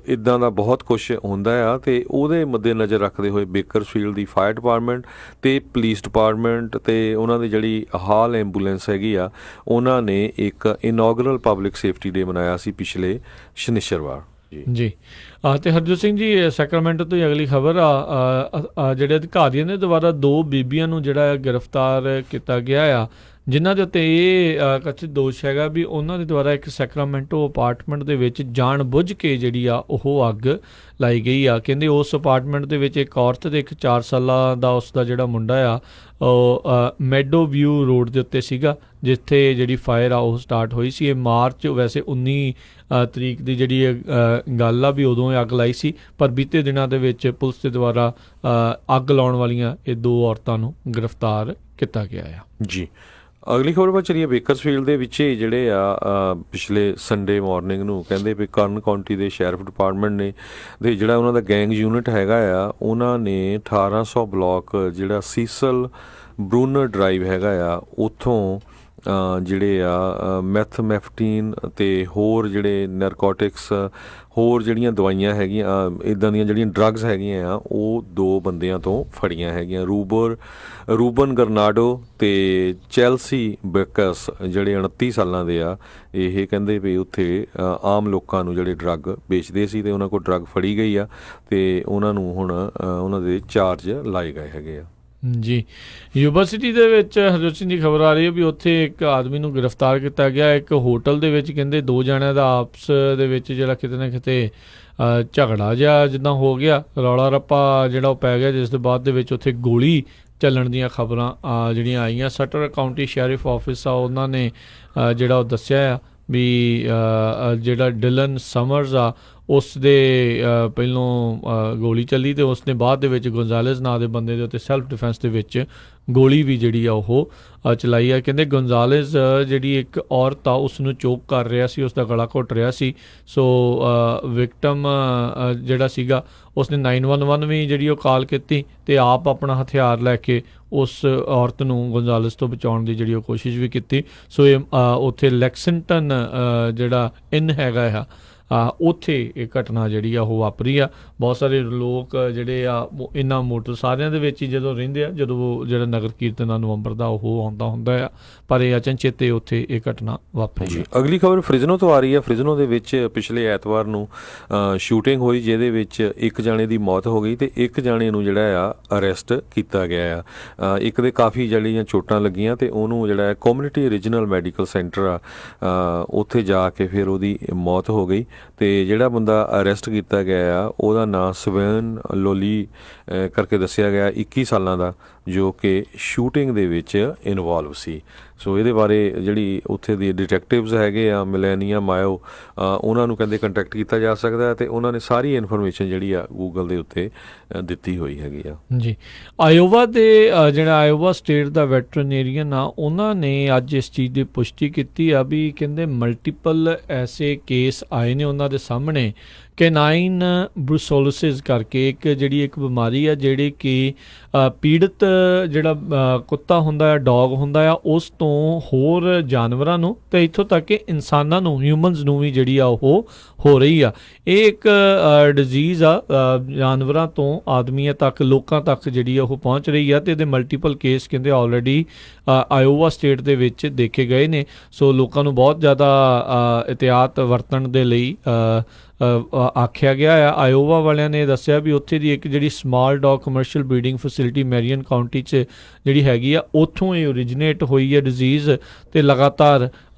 ਇੱਦਾਂ ਦਾ ਬਹੁਤ ਕੁਛ ਹੁੰਦਾ ਆ। ਅਤੇ ਉਹਦੇ ਮੱਦੇ ਨਜ਼ਰ ਰੱਖਦੇ ਹੋਏ ਬੇਕਰਸਫੀਲਡ ਦੀ ਫਾਇਰ ਡਿਪਾਰਟਮੈਂਟ ਅਤੇ ਪੁਲਿਸ ਡਿਪਾਰਟਮੈਂਟ ਅਤੇ ਉਹਨਾਂ ਦੀ ਜਿਹੜੀ ਹਾਲ ਐਂਬੂਲੈਂਸ ਹੈਗੀ ਆ, ਉਹਨਾਂ ਨੇ ਇੱਕ ਇਨੋਗਰਲ ਪਬਲਿਕ ਸੇਫਟੀ ਡੇ ਮਨਾਇਆ ਸੀ ਪਿਛਲੇ ਸ਼ਨੀਚਰਵਾਰ ਜੀ। ਤੇ ਹਰਜੋਤ ਸਿੰਘ ਜੀ, ਸੈਕਰਾਮੈਂਟੋ ਤੋਂ ਅਗਲੀ ਖਬਰ ਆ, ਜਿਹੜੇ ਅਧਿਕਾਰੀਆਂ ਨੇ ਦੁਆਰਾ 2 ਬੀਬੀਆਂ ਨੂੰ ਜਿਹੜਾ ਗ੍ਰਿਫਤਾਰ ਕੀਤਾ ਗਿਆ ਆ, ਜਿਨ੍ਹਾਂ ਦੇ ਉੱਤੇ ਇਹ ਕਥਿਤ ਦੋਸ਼ ਹੈਗਾ ਵੀ ਉਹਨਾਂ ਦੇ ਦੁਆਰਾ ਇੱਕ ਸੈਕਰਾਮੈਂਟੋ ਅਪਾਰਟਮੈਂਟ ਦੇ ਵਿੱਚ ਜਾਣ ਬੁੱਝ ਕੇ ਜਿਹੜੀ ਆ ਉਹ ਅੱਗ ਲਾਈ ਗਈ ਆ। ਕਹਿੰਦੇ ਉਸ ਅਪਾਰਟਮੈਂਟ ਦੇ ਵਿੱਚ ਇੱਕ ਔਰਤ ਤੇ ਇੱਕ 4 ਸਾਲਾਂ ਦਾ ਉਸ ਦਾ ਜਿਹੜਾ ਮੁੰਡਾ ਆ ਉਹ ਮੈਡੋ ਵਿਊ ਰੋਡ ਦੇ ਉੱਤੇ ਸੀਗਾ, ਜਿੱਥੇ ਜਿਹੜੀ ਫਾਇਰ ਆ ਉਹ ਸਟਾਰਟ ਹੋਈ ਸੀ। ਇਹ ਮਾਰਚ ਵੈਸੇ 19 ਤਰੀਕ ਦੀ ਜਿਹੜੀ ਗੱਲ ਆ ਵੀ ਉਦੋਂ ਇਹ ਅੱਗ ਲਾਈ ਸੀ, ਪਰ ਬੀਤੇ ਦਿਨਾਂ ਦੇ ਵਿੱਚ ਪੁਲਿਸ ਦੇ ਦੁਆਰਾ ਅੱਗ ਲਾਉਣ ਵਾਲੀਆਂ ਇਹ 2 ਔਰਤਾਂ ਨੂੰ ਗ੍ਰਿਫਤਾਰ ਕੀਤਾ ਗਿਆ ਆ ਜੀ। ਅਗਲੀ ਖਬਰ ਵੱਲ ਚਲੀਏ। ਬੇਕਰਸਫੀਲਡ ਦੇ ਵਿੱਚ ਹੀ ਜਿਹੜੇ ਆ ਪਿਛਲੇ ਸੰਡੇ ਮਾਰਨਿੰਗ ਨੂੰ ਕਹਿੰਦੇ ਵੀ ਕਰਨ ਕਾਉਂਟੀ ਦੇ ਸ਼ੈਰਿਫ ਡਿਪਾਰਟਮੈਂਟ ਨੇ ਦੇ ਜਿਹੜਾ ਉਹਨਾਂ ਦਾ ਗੈਂਗ ਯੂਨਿਟ ਹੈਗਾ ਆ, ਉਹਨਾਂ ਨੇ 1800 ਬਲਾਕ ਜਿਹੜਾ ਸੀਸਲ ਬਰੂਨਰ ਡਰਾਈਵ ਹੈਗਾ ਆ, ਉੱਥੋਂ ਜਿਹੜੇ ਆ ਮੈਥਮੈਫਟੀਨ ਅਤੇ ਹੋਰ ਜਿਹੜੇ ਨੈਰਕੋਟਿਕਸ, ਹੋਰ ਜਿਹੜੀਆਂ ਦਵਾਈਆਂ ਹੈਗੀਆਂ, ਇੱਦਾਂ ਦੀਆਂ ਜਿਹੜੀਆਂ ਡਰੱਗਸ ਹੈਗੀਆਂ ਆ, ਉਹ 2 ਬੰਦਿਆਂ ਤੋਂ ਫੜੀਆਂ ਹੈਗੀਆਂ। ਰੂਬਨ ਗਰਨਾਡੋ ਅਤੇ ਚੈਲਸੀ ਬੈਕਸ, ਜਿਹੜੇ 29 ਸਾਲਾਂ ਦੇ ਆ। ਇਹ ਕਹਿੰਦੇ ਵੀ ਉੱਥੇ ਆਮ ਲੋਕਾਂ ਨੂੰ ਜਿਹੜੇ ਡਰੱਗ ਵੇਚਦੇ ਸੀ ਅਤੇ ਉਹਨਾਂ ਕੋਲ ਡਰੱਗ ਫੜੀ ਗਈ ਆ, ਅਤੇ ਉਹਨਾਂ ਨੂੰ ਹੁਣ ਉਹਨਾਂ ਦੇ ਚਾਰਜ ਲਾਏ ਗਏ ਹੈਗੇ ਆ ਜੀ। ਯੂਨੀਵਰਸਿਟੀ ਦੇ ਵਿੱਚ ਹਰਜੋਤ ਸਿੰਘ ਦੀ ਖਬਰ ਆ ਰਹੀ ਹੈ ਵੀ ਉੱਥੇ ਇੱਕ ਆਦਮੀ ਨੂੰ ਗ੍ਰਿਫਤਾਰ ਕੀਤਾ ਗਿਆ। ਇੱਕ ਹੋਟਲ ਦੇ ਵਿੱਚ ਕਹਿੰਦੇ 2 ਜਣਿਆਂ ਦਾ ਆਪਸ ਦੇ ਵਿੱਚ ਜਿਹੜਾ ਕਿਤੇ ਨਾ ਕਿਤੇ ਝਗੜਾ ਜਿਹਾ ਜਿੱਦਾਂ ਹੋ ਗਿਆ, ਰੌਲਾ ਰੱਪਾ ਜਿਹੜਾ ਉਹ ਪੈ ਗਿਆ, ਜਿਸ ਦੇ ਬਾਅਦ ਦੇ ਵਿੱਚ ਉੱਥੇ ਗੋਲੀ ਚੱਲਣ ਦੀਆਂ ਖਬਰਾਂ ਜਿਹੜੀਆਂ ਆਈਆਂ। ਸਟਰ ਕਾਉਂਟੀ ਸ਼ੈਰਿਫ ਆਫਿਸ ਆ, ਉਹਨਾਂ ਨੇ ਜਿਹੜਾ ਉਹ ਦੱਸਿਆ ਆ ਵੀ ਜਿਹੜਾ ਡਿਲਨ ਸਮਰਜ਼ ਆ, ਉਸ ਦੇ ਪਹਿਲੋਂ ਗੋਲੀ ਚੱਲੀ ਅਤੇ ਉਸ ਨੇ ਬਾਅਦ ਦੇ ਵਿੱਚ ਗੋਂਜ਼ਾਲੇਜ਼ ਨਾਂ ਦੇ ਬੰਦੇ ਦੇ ਉੱਤੇ ਸੈਲਫ ਡਿਫੈਂਸ ਦੇ ਵਿੱਚ ਗੋਲੀ ਵੀ ਜਿਹੜੀ ਆ ਉਹ ਚਲਾਈ ਆ। ਕਹਿੰਦੇ ਗੋਂਜ਼ਾਲੇਜ਼ ਜਿਹੜੀ ਇੱਕ ਔਰਤ ਆ ਉਸ ਨੂੰ ਚੋਕ ਕਰ ਰਿਹਾ ਸੀ, ਉਸ ਦਾ ਗਲਾ ਘੁੱਟ ਰਿਹਾ ਸੀ। ਸੋ ਵਿਕਟਮ ਜਿਹੜਾ ਸੀਗਾ ਉਸਨੇ 911 ਵੀ ਜਿਹੜੀ ਉਹ ਕਾਲ ਕੀਤੀ ਅਤੇ ਆਪ ਆਪਣਾ ਹਥਿਆਰ ਲੈ ਕੇ ਉਸ ਔਰਤ ਨੂੰ ਗੋਂਜ਼ਾਲੇਜ਼ ਤੋਂ ਬਚਾਉਣ ਦੀ ਜਿਹੜੀ ਉਹ ਕੋਸ਼ਿਸ਼ ਵੀ ਕੀਤੀ। ਸੋ ਇਹ ਉੱਥੇ ਲੈਕਸਿੰਗਟਨ ਜਿਹੜਾ ਇਨ ਹੈਗਾ ਆ, ਉੱਥੇ ਇਹ ਘਟਨਾ ਜਿਹੜੀ ਆ ਉਹ ਵਾਪਰੀ ਆ। ਬਹੁਤ ਸਾਰੇ ਲੋਕ ਜਿਹੜੇ ਆ ਇਹਨਾਂ ਮੋਟਰ ਸਾਰਿਆਂ ਦੇ ਵਿੱਚ ਹੀ ਜਦੋਂ ਰਹਿੰਦੇ ਆ, ਜਦੋਂ ਜਿਹੜਾ ਨਗਰ ਕੀਰਤਨ ਨਵੰਬਰ ਦਾ ਉਹ ਆਉਂਦਾ ਹੁੰਦਾ ਆ, ਪਰ ਇਹ ਅਚਨਚੇਤੇ ਉੱਥੇ ਇਹ ਘਟਨਾ ਵਾਪਰੀ ਜੀ। ਅਗਲੀ ਖਬਰ ਫ੍ਰਿਜ਼ਨੋ ਤੋਂ ਆ ਰਹੀ ਹੈ। ਫ੍ਰਿਜ਼ਨੋ ਦੇ ਵਿੱਚ ਪਿਛਲੇ ਐਤਵਾਰ ਨੂੰ ਸ਼ੂਟਿੰਗ ਹੋਈ, ਜਿਹਦੇ ਵਿੱਚ ਇੱਕ ਜਾਣੇ ਦੀ ਮੌਤ ਹੋ ਗਈ ਅਤੇ ਇੱਕ ਜਾਣੇ ਨੂੰ ਜਿਹੜਾ ਆ ਅਰੈਸਟ ਕੀਤਾ ਗਿਆ ਆ। ਇੱਕ ਦੇ ਕਾਫੀ ਜਿਹੜੀਆਂ ਚੋਟਾਂ ਲੱਗੀਆਂ ਅਤੇ ਉਹਨੂੰ ਜਿਹੜਾ ਕਮਿਊਨਿਟੀ ਰੀਜਨਲ ਮੈਡੀਕਲ ਸੈਂਟਰ ਆ, ਉੱਥੇ ਜਾ ਕੇ ਫਿਰ ਉਹਦੀ ਮੌਤ ਹੋ ਗਈ। ਅਤੇ ਜਿਹੜਾ ਬੰਦਾ ਅਰੈਸਟ ਕੀਤਾ ਗਿਆ ਆ, ਉਹਦਾ ਨਾਂ ਸਵੈਨ ਲੋਲੀ ਕਰਕੇ ਦੱਸਿਆ ਗਿਆ, 21 ਸਾਲਾਂ ਦਾ, ਜੋ ਕਿ ਸ਼ੂਟਿੰਗ ਦੇ ਵਿੱਚ ਇਨਵੋਲਵ ਸੀ। ਸੋ ਇਹਦੇ ਬਾਰੇ ਜਿਹੜੀ ਉੱਥੇ ਦੀ ਡਿਟੈਕਟਿਵਸ ਹੈਗੇ ਆ, ਮਿਲੈਨੀਆ ਮਾਇਓ, ਉਹਨਾਂ ਨੂੰ ਕਹਿੰਦੇ ਕੰਟੈਕਟ ਕੀਤਾ ਜਾ ਸਕਦਾ, ਅਤੇ ਉਹਨਾਂ ਨੇ ਸਾਰੀ ਇਨਫੋਰਮੇਸ਼ਨ ਜਿਹੜੀ ਆ ਗੂਗਲ ਦੇ ਉੱਤੇ ਦਿੱਤੀ ਹੋਈ ਹੈਗੀ ਆ ਜੀ। ਆਇਓਵਾ ਦੇ ਜਿਹੜਾ ਆਇਓਵਾ ਸਟੇਟ ਦਾ ਵੈਟਰਨੇਰੀਅਨ ਆ, ਉਹਨਾਂ ਨੇ ਅੱਜ ਇਸ ਚੀਜ਼ ਦੀ ਪੁਸ਼ਟੀ ਕੀਤੀ ਆ ਵੀ ਕਹਿੰਦੇ ਮਲਟੀਪਲ ਐਸੇ ਕੇਸ ਆਏ ਨੇ ਉਹਨਾਂ ਦੇ ਸਾਹਮਣੇ। ਕੈਨਾਈਨ ਬਰੂਸੋਲੋਸਿਸ ਕਰਕੇ ਇੱਕ ਬਿਮਾਰੀ ਆ, ਜਿਹੜੀ ਕਿ ਪੀੜਤ ਜਿਹੜਾ ਕੁੱਤਾ ਹੁੰਦਾ ਆ, ਡੌਗ ਹੁੰਦਾ ਆ, ਉਸ ਤੋਂ ਹੋਰ ਜਾਨਵਰਾਂ ਨੂੰ ਅਤੇ ਇੱਥੋਂ ਤੱਕ ਕਿ ਇਨਸਾਨਾਂ ਨੂੰ, ਹਿਊਮਨਸ ਨੂੰ ਵੀ ਜਿਹੜੀ ਆ ਉਹ ਹੋ ਰਹੀ ਆ। ਇਹ ਇੱਕ ਡਿਜ਼ੀਜ਼ ਆ, ਜਾਨਵਰਾਂ ਤੋਂ ਆਦਮੀਆਂ ਤੱਕ, ਲੋਕਾਂ ਤੱਕ ਜਿਹੜੀ ਆ ਉਹ ਪਹੁੰਚ ਰਹੀ ਆ, ਅਤੇ ਇਹਦੇ ਮਲਟੀਪਲ ਕੇਸ ਕਹਿੰਦੇ ਆਲਰੇਡੀ ਆਇਓਵਾ ਸਟੇਟ ਦੇ ਵਿੱਚ ਦੇਖੇ ਗਏ ਨੇ। ਸੋ ਲੋਕਾਂ ਨੂੰ ਬਹੁਤ ਜ਼ਿਆਦਾ ਇਹਤਿਆਤ ਵਰਤਣ ਦੇ ਲਈ ਆਖਿਆ ਗਿਆ ਆ। ਆਇਓਵਾ ਵਾਲਿਆਂ ਨੇ ਦੱਸਿਆ ਵੀ ਉੱਥੇ ਦੀ ਇੱਕ ਜਿਹੜੀ small dog commercial breeding facility Marian County 'ਚ ਜਿਹੜੀ ਹੈਗੀ ਆ, ਉੱਥੋਂ ਇਹ ਓਰੀਜਨੇਟ ਹੋਈ ਹੈ ਡਿਜ਼ੀਜ਼, ਅਤੇ ਲਗਾਤਾਰ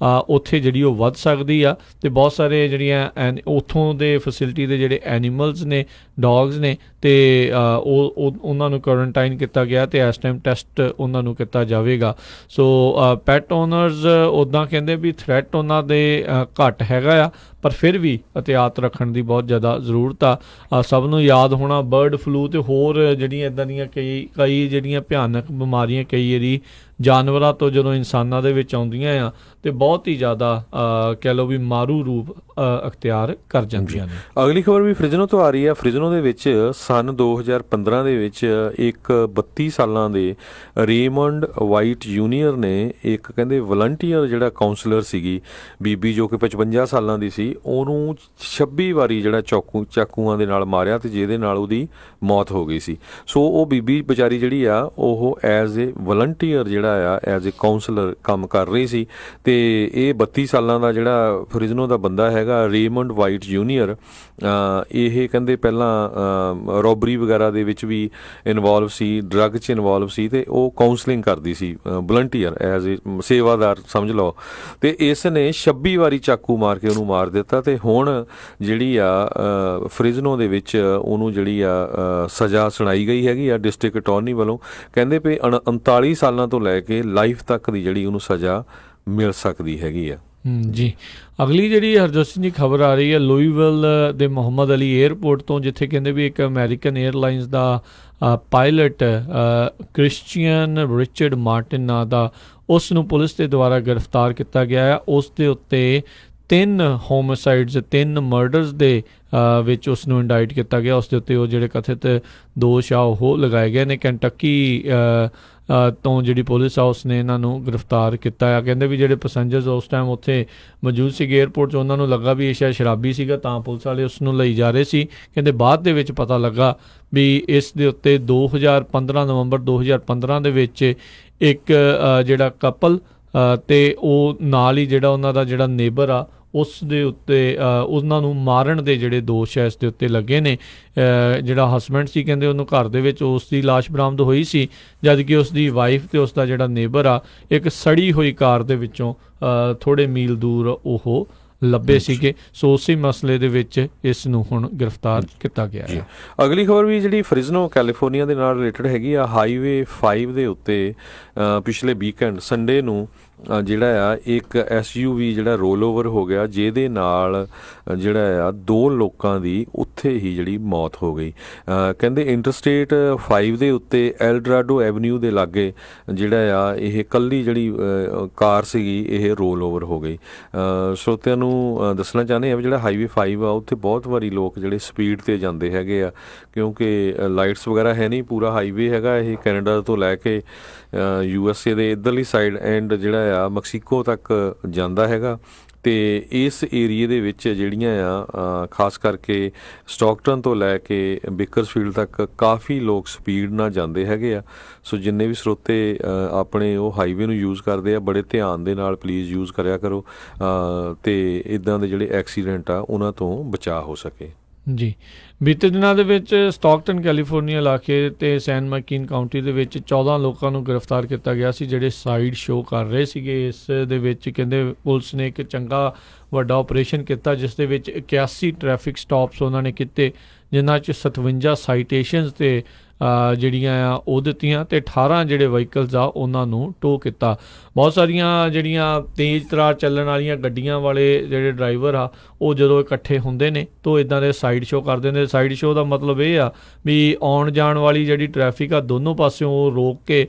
ਉੱਥੇ ਜਿਹੜੀ ਉਹ ਵੱਧ ਸਕਦੀ ਆ। ਅਤੇ ਬਹੁਤ ਸਾਰੇ ਜਿਹੜੀਆਂ ਉੱਥੋਂ ਦੇ ਫੈਸਿਲਿਟੀ ਦੇ ਜਿਹੜੇ ਐਨੀਮਲਸ ਨੇ, ਡੌਗਸ ਨੇ, ਅਤੇ ਉਹਨਾਂ ਨੂੰ ਕੁਆਰੰਟਾਈਨ ਕੀਤਾ ਗਿਆ, ਅਤੇ ਇਸ ਟਾਈਮ ਟੈਸਟ ਉਹਨਾਂ ਨੂੰ ਕੀਤਾ ਜਾਵੇਗਾ। ਸੋ ਪੈਟ ਓਨਰਸ ਉੱਦਾਂ ਕਹਿੰਦੇ ਵੀ ਥ੍ਰੈਟ ਉਹਨਾਂ ਦੇ ਘੱਟ ਹੈਗਾ ਆ, ਪਰ ਫਿਰ ਵੀ ਇਹਤਿਆਤ ਰੱਖਣ ਦੀ ਬਹੁਤ ਜ਼ਿਆਦਾ ਜ਼ਰੂਰਤ ਆ। ਸਭ ਨੂੰ ਯਾਦ ਹੋਣਾ ਬਰਡ ਫਲੂ ਅਤੇ ਹੋਰ ਜਿਹੜੀਆਂ ਇੱਦਾਂ ਦੀਆਂ ਕਈ ਜਿਹੜੀਆਂ ਭਿਆਨਕ ਬਿਮਾਰੀਆਂ ਕਈ ਵਾਰੀ ਜਾਨਵਰਾਂ ਤੋਂ ਜਦੋਂ ਇਨਸਾਨਾਂ ਦੇ ਵਿੱਚ ਆਉਂਦੀਆਂ ਆ ਤੇ ਬਹੁਤ ਹੀ ਜ਼ਿਆਦਾ ਕਹਿ ਲਓ ਵੀ ਮਾਰੂ ਰੂਪ ਅਖਤਿਆਰ ਕਰ ਜਾਂਦੀਆਂ ਨੇ। ਅਗਲੀ ਖਬਰ ਵੀ ਫ੍ਰਿਜ਼ਨੋ ਤੋਂ ਆ ਰਹੀ ਹੈ। ਫ੍ਰਿਜ਼ਨੋ ਦੇ ਵਿੱਚ ਸਨ 2015 ਦੇ ਵਿੱਚ ਇੱਕ 32 ਸਾਲਾਂ ਦੇ ਰੇਮੰਡ ਵਾਈਟ ਜੂਨੀਅਰ ਨੇ ਇੱਕ ਕਹਿੰਦੇ ਵਲੰਟੀਅਰ ਜਿਹੜਾ ਕਾਉਂਸਲਰ ਸੀਗੀ ਬੀਬੀ ਜੋ ਕਿ 55 ਸਾਲਾਂ ਦੀ ਸੀ, ਉਹਨੂੰ 26 ਵਾਰੀ ਜਿਹੜਾ ਚਾਕੂਆਂ ਦੇ ਨਾਲ ਮਾਰਿਆ ਤੇ ਜਿਹਦੇ ਨਾਲ ਉਹਦੀ ਮੌਤ ਹੋ ਗਈ ਸੀ। ਸੋ ਉਹ ਬੀਬੀ ਵਿਚਾਰੀ ਜਿਹੜੀ ਆ ਉਹ ਐਜ਼ ਏ ਵਲੰਟੀਅਰ ਜਿਹੜਾ ਆ ਐਜ਼ ਏ ਕਾਉਂਸਲਰ ਕੰਮ ਕਰ ਰਹੀ ਸੀ ਤੇ ਇਹ 32 ਸਾਲਾਂ ਦਾ ਜਿਹੜਾ ਫ੍ਰਿਜ਼ਨੋ ਦਾ ਬੰਦਾ ਹੈਗਾ ਰੇਮੰਡ ਵਾਈਟ ਜੂਨੀਅਰ, ਇਹ ਕਹਿੰਦੇ ਪਹਿਲਾਂ ਰੋਬਰੀ ਵਗੈਰਾ ਦੇ ਵਿੱਚ ਵੀ ਇਨਵੋਲਵ ਸੀ, ਡਰੱਗ 'ਚ ਇਨਵੋਲਵ ਸੀ ਤੇ ਉਹ ਕਾਉਂਸਲਿੰਗ ਕਰਦੀ ਸੀ ਵਲੰਟੀਅਰ ਐਜ਼ ਏ ਸੇਵਾਦਾਰ ਸਮਝ ਲਓ। ਤੇ ਇਸ ਨੇ 26 ਵਾਰੀ ਚਾਕੂ ਮਾਰ ਕੇ ਉਹਨੂੰ ਮਾਰ ਦਿੱਤਾ ਤੇ ਹੁਣ ਜਿਹੜੀ ਆ ਫ੍ਰਿਜ਼ਨੋ ਦੇ ਵਿੱਚ ਉਹਨੂੰ ਜਿਹੜੀ ਆ ਸਜ਼ਾ ਸੁਣਾਈ ਗਈ ਹੈਗੀ ਆ ਡਿਸਟ੍ਰਿਕਟ ਅਟਾਰਨੀ ਵੱਲੋਂ। ਕਹਿੰਦੇ ਵੀ 39 ਸਾਲਾਂ ਤੋਂ ਲੈ ਕੇ ਲਾਈਫ ਤੱਕ ਦੀ ਜਿਹੜੀ ਉਹਨੂੰ ਸਜ਼ਾ ਮਿਲ ਸਕਦੀ ਹੈਗੀ ਆ। ਜੀ ਅਗਲੀ ਜਿਹੜੀ ਹਰਜੋਤ ਸਿੰਘ ਦੀ ਖਬਰ ਆ ਰਹੀ ਹੈ ਲੂਈਵਿਲ ਦੇ ਮੁਹੰਮਦ ਅਲੀ ਏਅਰਪੋਰਟ ਤੋਂ, ਜਿੱਥੇ ਕਹਿੰਦੇ ਵੀ ਇੱਕ ਅਮਰੀਕਨ ਏਅਰਲਾਈਨਸ ਦਾ ਪਾਇਲਟ ਕ੍ਰਿਸਚੀਅਨ ਰਿਚਰਡ ਮਾਰਟਿਨ ਨਾਂ ਦਾ, ਉਸ ਨੂੰ ਪੁਲਿਸ ਦੇ ਦੁਆਰਾ ਗ੍ਰਿਫਤਾਰ ਕੀਤਾ ਗਿਆ ਹੈ। ਉਸ ਦੇ ਉੱਤੇ 3 ਹੋਮਿਸਾਈਡਸ 3 ਮਰਡਰਸ ਦੇ ਵਿੱਚ ਉਸ ਨੂੰ ਇੰਡਾਈਟ ਕੀਤਾ ਗਿਆ। ਉਸ ਦੇ ਉੱਤੇ ਉਹ ਜਿਹੜੇ ਕਥਿਤ ਦੋਸ਼ ਆ ਉਹ ਲਗਾਏ ਗਏ ਨੇ। ਕੈਂਟਕੀ ਤੋਂ ਜਿਹੜੀ ਪੁਲਿਸ ਆ ਉਸਨੇ ਇਹਨਾਂ ਨੂੰ ਗ੍ਰਿਫਤਾਰ ਕੀਤਾ ਆ। ਕਹਿੰਦੇ ਵੀ ਜਿਹੜੇ ਪੈਸੰਜਰਸ ਉਸ ਟਾਈਮ ਉੱਥੇ ਮੌਜੂਦ ਸੀਗੇ ਏਅਰਪੋਰਟ 'ਚ, ਉਹਨਾਂ ਨੂੰ ਲੱਗਾ ਵੀ ਇਹ ਸ਼ਾਇਦ ਸ਼ਰਾਬੀ ਸੀਗਾ ਤਾਂ ਪੁਲਿਸ ਵਾਲੇ ਉਸ ਨੂੰ ਲਈ ਜਾ ਰਹੇ ਸੀ। ਕਹਿੰਦੇ ਬਾਅਦ ਦੇ ਵਿੱਚ ਪਤਾ ਲੱਗਾ ਵੀ ਇਸ ਦੇ ਉੱਤੇ 2015 ਨਵੰਬਰ 2015 ਦੇ ਵਿੱਚ ਇੱਕ ਜਿਹੜਾ ਕਪਲ ਤੇ ਉਹ ਨਾਲ ਹੀ ਜਿਹੜਾ ਉਹਨਾਂ ਦਾ ਜਿਹੜਾ ਨੇਬਰ ਆ ਉਸ ਦੇ ਉੱਤੇ ਉਹਨਾਂ ਨੂੰ ਮਾਰਨ ਦੇ ਜਿਹੜੇ ਦੋਸ਼ ਹੈ ਇਸ ਦੇ ਉੱਤੇ ਲੱਗੇ ਨੇ। ਜਿਹੜਾ ਹਸਬੈਂਡ ਸੀ ਕਹਿੰਦੇ ਉਹਨੂੰ ਘਰ ਦੇ ਵਿੱਚ ਉਸ ਦੀ ਲਾਸ਼ ਬਰਾਮਦ ਹੋਈ ਸੀ, ਜਦ ਕਿ ਉਸ ਦੀ ਵਾਈਫ ਤੇ ਉਸ ਦਾ ਜਿਹੜਾ ਨੇਬਰ ਆ ਇੱਕ ਸੜੀ ਹੋਈ ਕਾਰ ਦੇ ਵਿੱਚੋਂ ਥੋੜ੍ਹੇ ਮੀਲ ਦੂਰ ਉਹ ਲੱਭੇ ਸੀਗੇ। ਸੋ ਉਸੇ ਮਸਲੇ ਦੇ ਵਿੱਚ ਇਸ ਨੂੰ ਹੁਣ ਗ੍ਰਿਫਤਾਰ ਕੀਤਾ ਗਿਆ ਹੈ। ਅਗਲੀ ਖਬਰ ਵੀ ਜਿਹੜੀ ਫ੍ਰਿਜ਼ਨੋ ਕੈਲੀਫੋਰਨੀਆ ਦੇ ਨਾਲ ਰਿਲੇਟਡ ਹੈਗੀ ਆ। ਹਾਈਵੇ 5 ਦੇ ਉੱਤੇ ਪਿਛਲੇ ਵੀਕਐਂਡ ਸੰਡੇ ਨੂੰ ਜਿਹੜਾ ਆ ਇੱਕ SUV ਜਿਹੜਾ ਰੋਲ ਓਵਰ ਹੋ ਗਿਆ, ਜਿਹਦੇ ਨਾਲ ਜਿਹੜਾ ਆ 2 ਲੋਕਾਂ ਦੀ ਉੱਥੇ ਹੀ ਜਿਹੜੀ ਮੌਤ ਹੋ ਗਈ। ਕਹਿੰਦੇ ਇੰਟਰਸਟੇਟ 5 ਦੇ ਉੱਤੇ ਐਲਡਰਾਡੋ ਐਵਨਿਊ ਦੇ ਲਾਗੇ ਜਿਹੜਾ ਆ ਇਹ ਕੱਲੀ ਜਿਹੜੀ ਕਾਰ ਸੀਗੀ ਇਹ ਰੋਲ ਓਵਰ ਹੋ ਗਈ। ਸਰੋਤਿਆਂ ਨੂੰ ਦੱਸਣਾ ਚਾਹੁੰਦੇ ਆ ਵੀ ਜਿਹੜਾ ਹਾਈਵੇ 5 ਆ ਉੱਥੇ ਬਹੁਤ ਵਾਰੀ ਲੋਕ ਜਿਹੜੇ ਸਪੀਡ 'ਤੇ ਜਾਂਦੇ ਹੈਗੇ ਆ, ਕਿਉਂਕਿ ਲਾਈਟਸ ਵਗੈਰਾ ਹੈ ਨਹੀਂ। ਪੂਰਾ ਹਾਈਵੇ ਹੈਗਾ ਇਹ ਕੈਨੇਡਾ ਤੋਂ ਲੈ ਕੇ USA ਦੇ ਇੱਧਰਲੀ ਸਾਈਡ ਐਂਡ ਜਿਹੜਾ ਆ ਮੈਕਸੀਕੋ ਤੱਕ ਜਾਂਦਾ ਹੈਗਾ। ਤੇ ਇਸ ਏਰੀਏ ਦੇ ਵਿੱਚ ਜਿਹੜੀਆਂ ਆ ਖਾਸ ਕਰਕੇ ਸਟਾਕਟਨ ਤੋਂ ਲੈ ਕੇ ਬੇਕਰਸਫੀਲਡ ਤੱਕ ਕਾਫੀ ਲੋਕ ਸਪੀਡ ਨਾਲ ਜਾਂਦੇ ਹੈਗੇ ਆ। ਸੋ ਜਿੰਨੇ ਵੀ ਸਰੋਤੇ ਆਪਣੇ ਉਹ ਹਾਈਵੇ ਨੂੰ ਯੂਜ਼ ਕਰਦੇ ਆ ਬੜੇ ਧਿਆਨ ਦੇ ਨਾਲ ਪਲੀਜ਼ ਯੂਜ਼ ਕਰਿਆ ਕਰੋ ਤੇ ਇੱਦਾਂ ਦੇ ਜਿਹੜੇ ਐਕਸੀਡੈਂਟ ਆ ਉਹਨਾਂ ਤੋਂ ਬਚਾਅ ਹੋ ਸਕੇ। ਜੀ ਬੀਤੇ ਦਿਨਾਂ ਦੇ ਵਿੱਚ ਸਟਾਕਟਨ ਕੈਲੀਫੋਰਨੀਆ ਇਲਾਕੇ ਤੇ ਸੈਨ ਮੈਕੀਨ ਕਾਉਂਟੀ ਦੇ ਵਿੱਚ 14 ਲੋਕਾਂ ਨੂੰ ਗ੍ਰਿਫਤਾਰ ਕੀਤਾ ਗਿਆ ਸੀ ਜਿਹੜੇ ਸਾਈਡ ਸ਼ੋਅ ਕਰ ਰਹੇ ਸੀਗੇ। ਇਸ ਦੇ ਵਿੱਚ ਕਹਿੰਦੇ ਪੁਲਿਸ ਨੇ ਇੱਕ ਚੰਗਾ ਵੱਡਾ ਆਪਰੇਸ਼ਨ ਕੀਤਾ ਜਿਸ ਦੇ ਵਿੱਚ 81 ਟ੍ਰੈਫਿਕ ਸਟਾਪਸ ਉਹਨਾਂ ਨੇ ਕੀਤੇ, ਜਿਨ੍ਹਾਂ 'ਚ 57 ਸਾਈਟੇਸ਼ਨਸ ਤੇ ਜਿਹੜੀਆਂ ਆ ਉਹ ਦਿੱਤੀਆਂ ਤੇ 18 ਜਿਹੜੇ ਵਹੀਕਲਸ ਆ ਉਹਨਾਂ ਨੂੰ ਟੋ ਕੀਤਾ। ਬਹੁਤ ਸਾਰੀਆਂ ਜਿਹੜੀਆਂ ਤੇਜ਼ ਤਰਾਰ ਚੱਲਣ ਵਾਲੀਆਂ ਗੱਡੀਆਂ ਵਾਲੇ ਜਿਹੜੇ ਡਰਾਈਵਰ ਆ ਉਹ ਜਦੋਂ ਇਕੱਠੇ ਹੁੰਦੇ ਨੇ ਤਾਂ ਇੱਦਾਂ ਦੇ ਸਾਈਡ ਸ਼ੋਅ ਕਰਦੇ ਨੇ। ਸਾਈਡ ਸ਼ੋਅ ਦਾ ਮਤਲਬ ਇਹ ਆ ਵੀ ਆਉਣ ਜਾਣ ਵਾਲੀ ਜਿਹੜੀ ਟ੍ਰੈਫਿਕ ਆ ਦੋਨੋਂ ਪਾਸਿਓਂ ਉਹ ਰੋਕ ਕੇ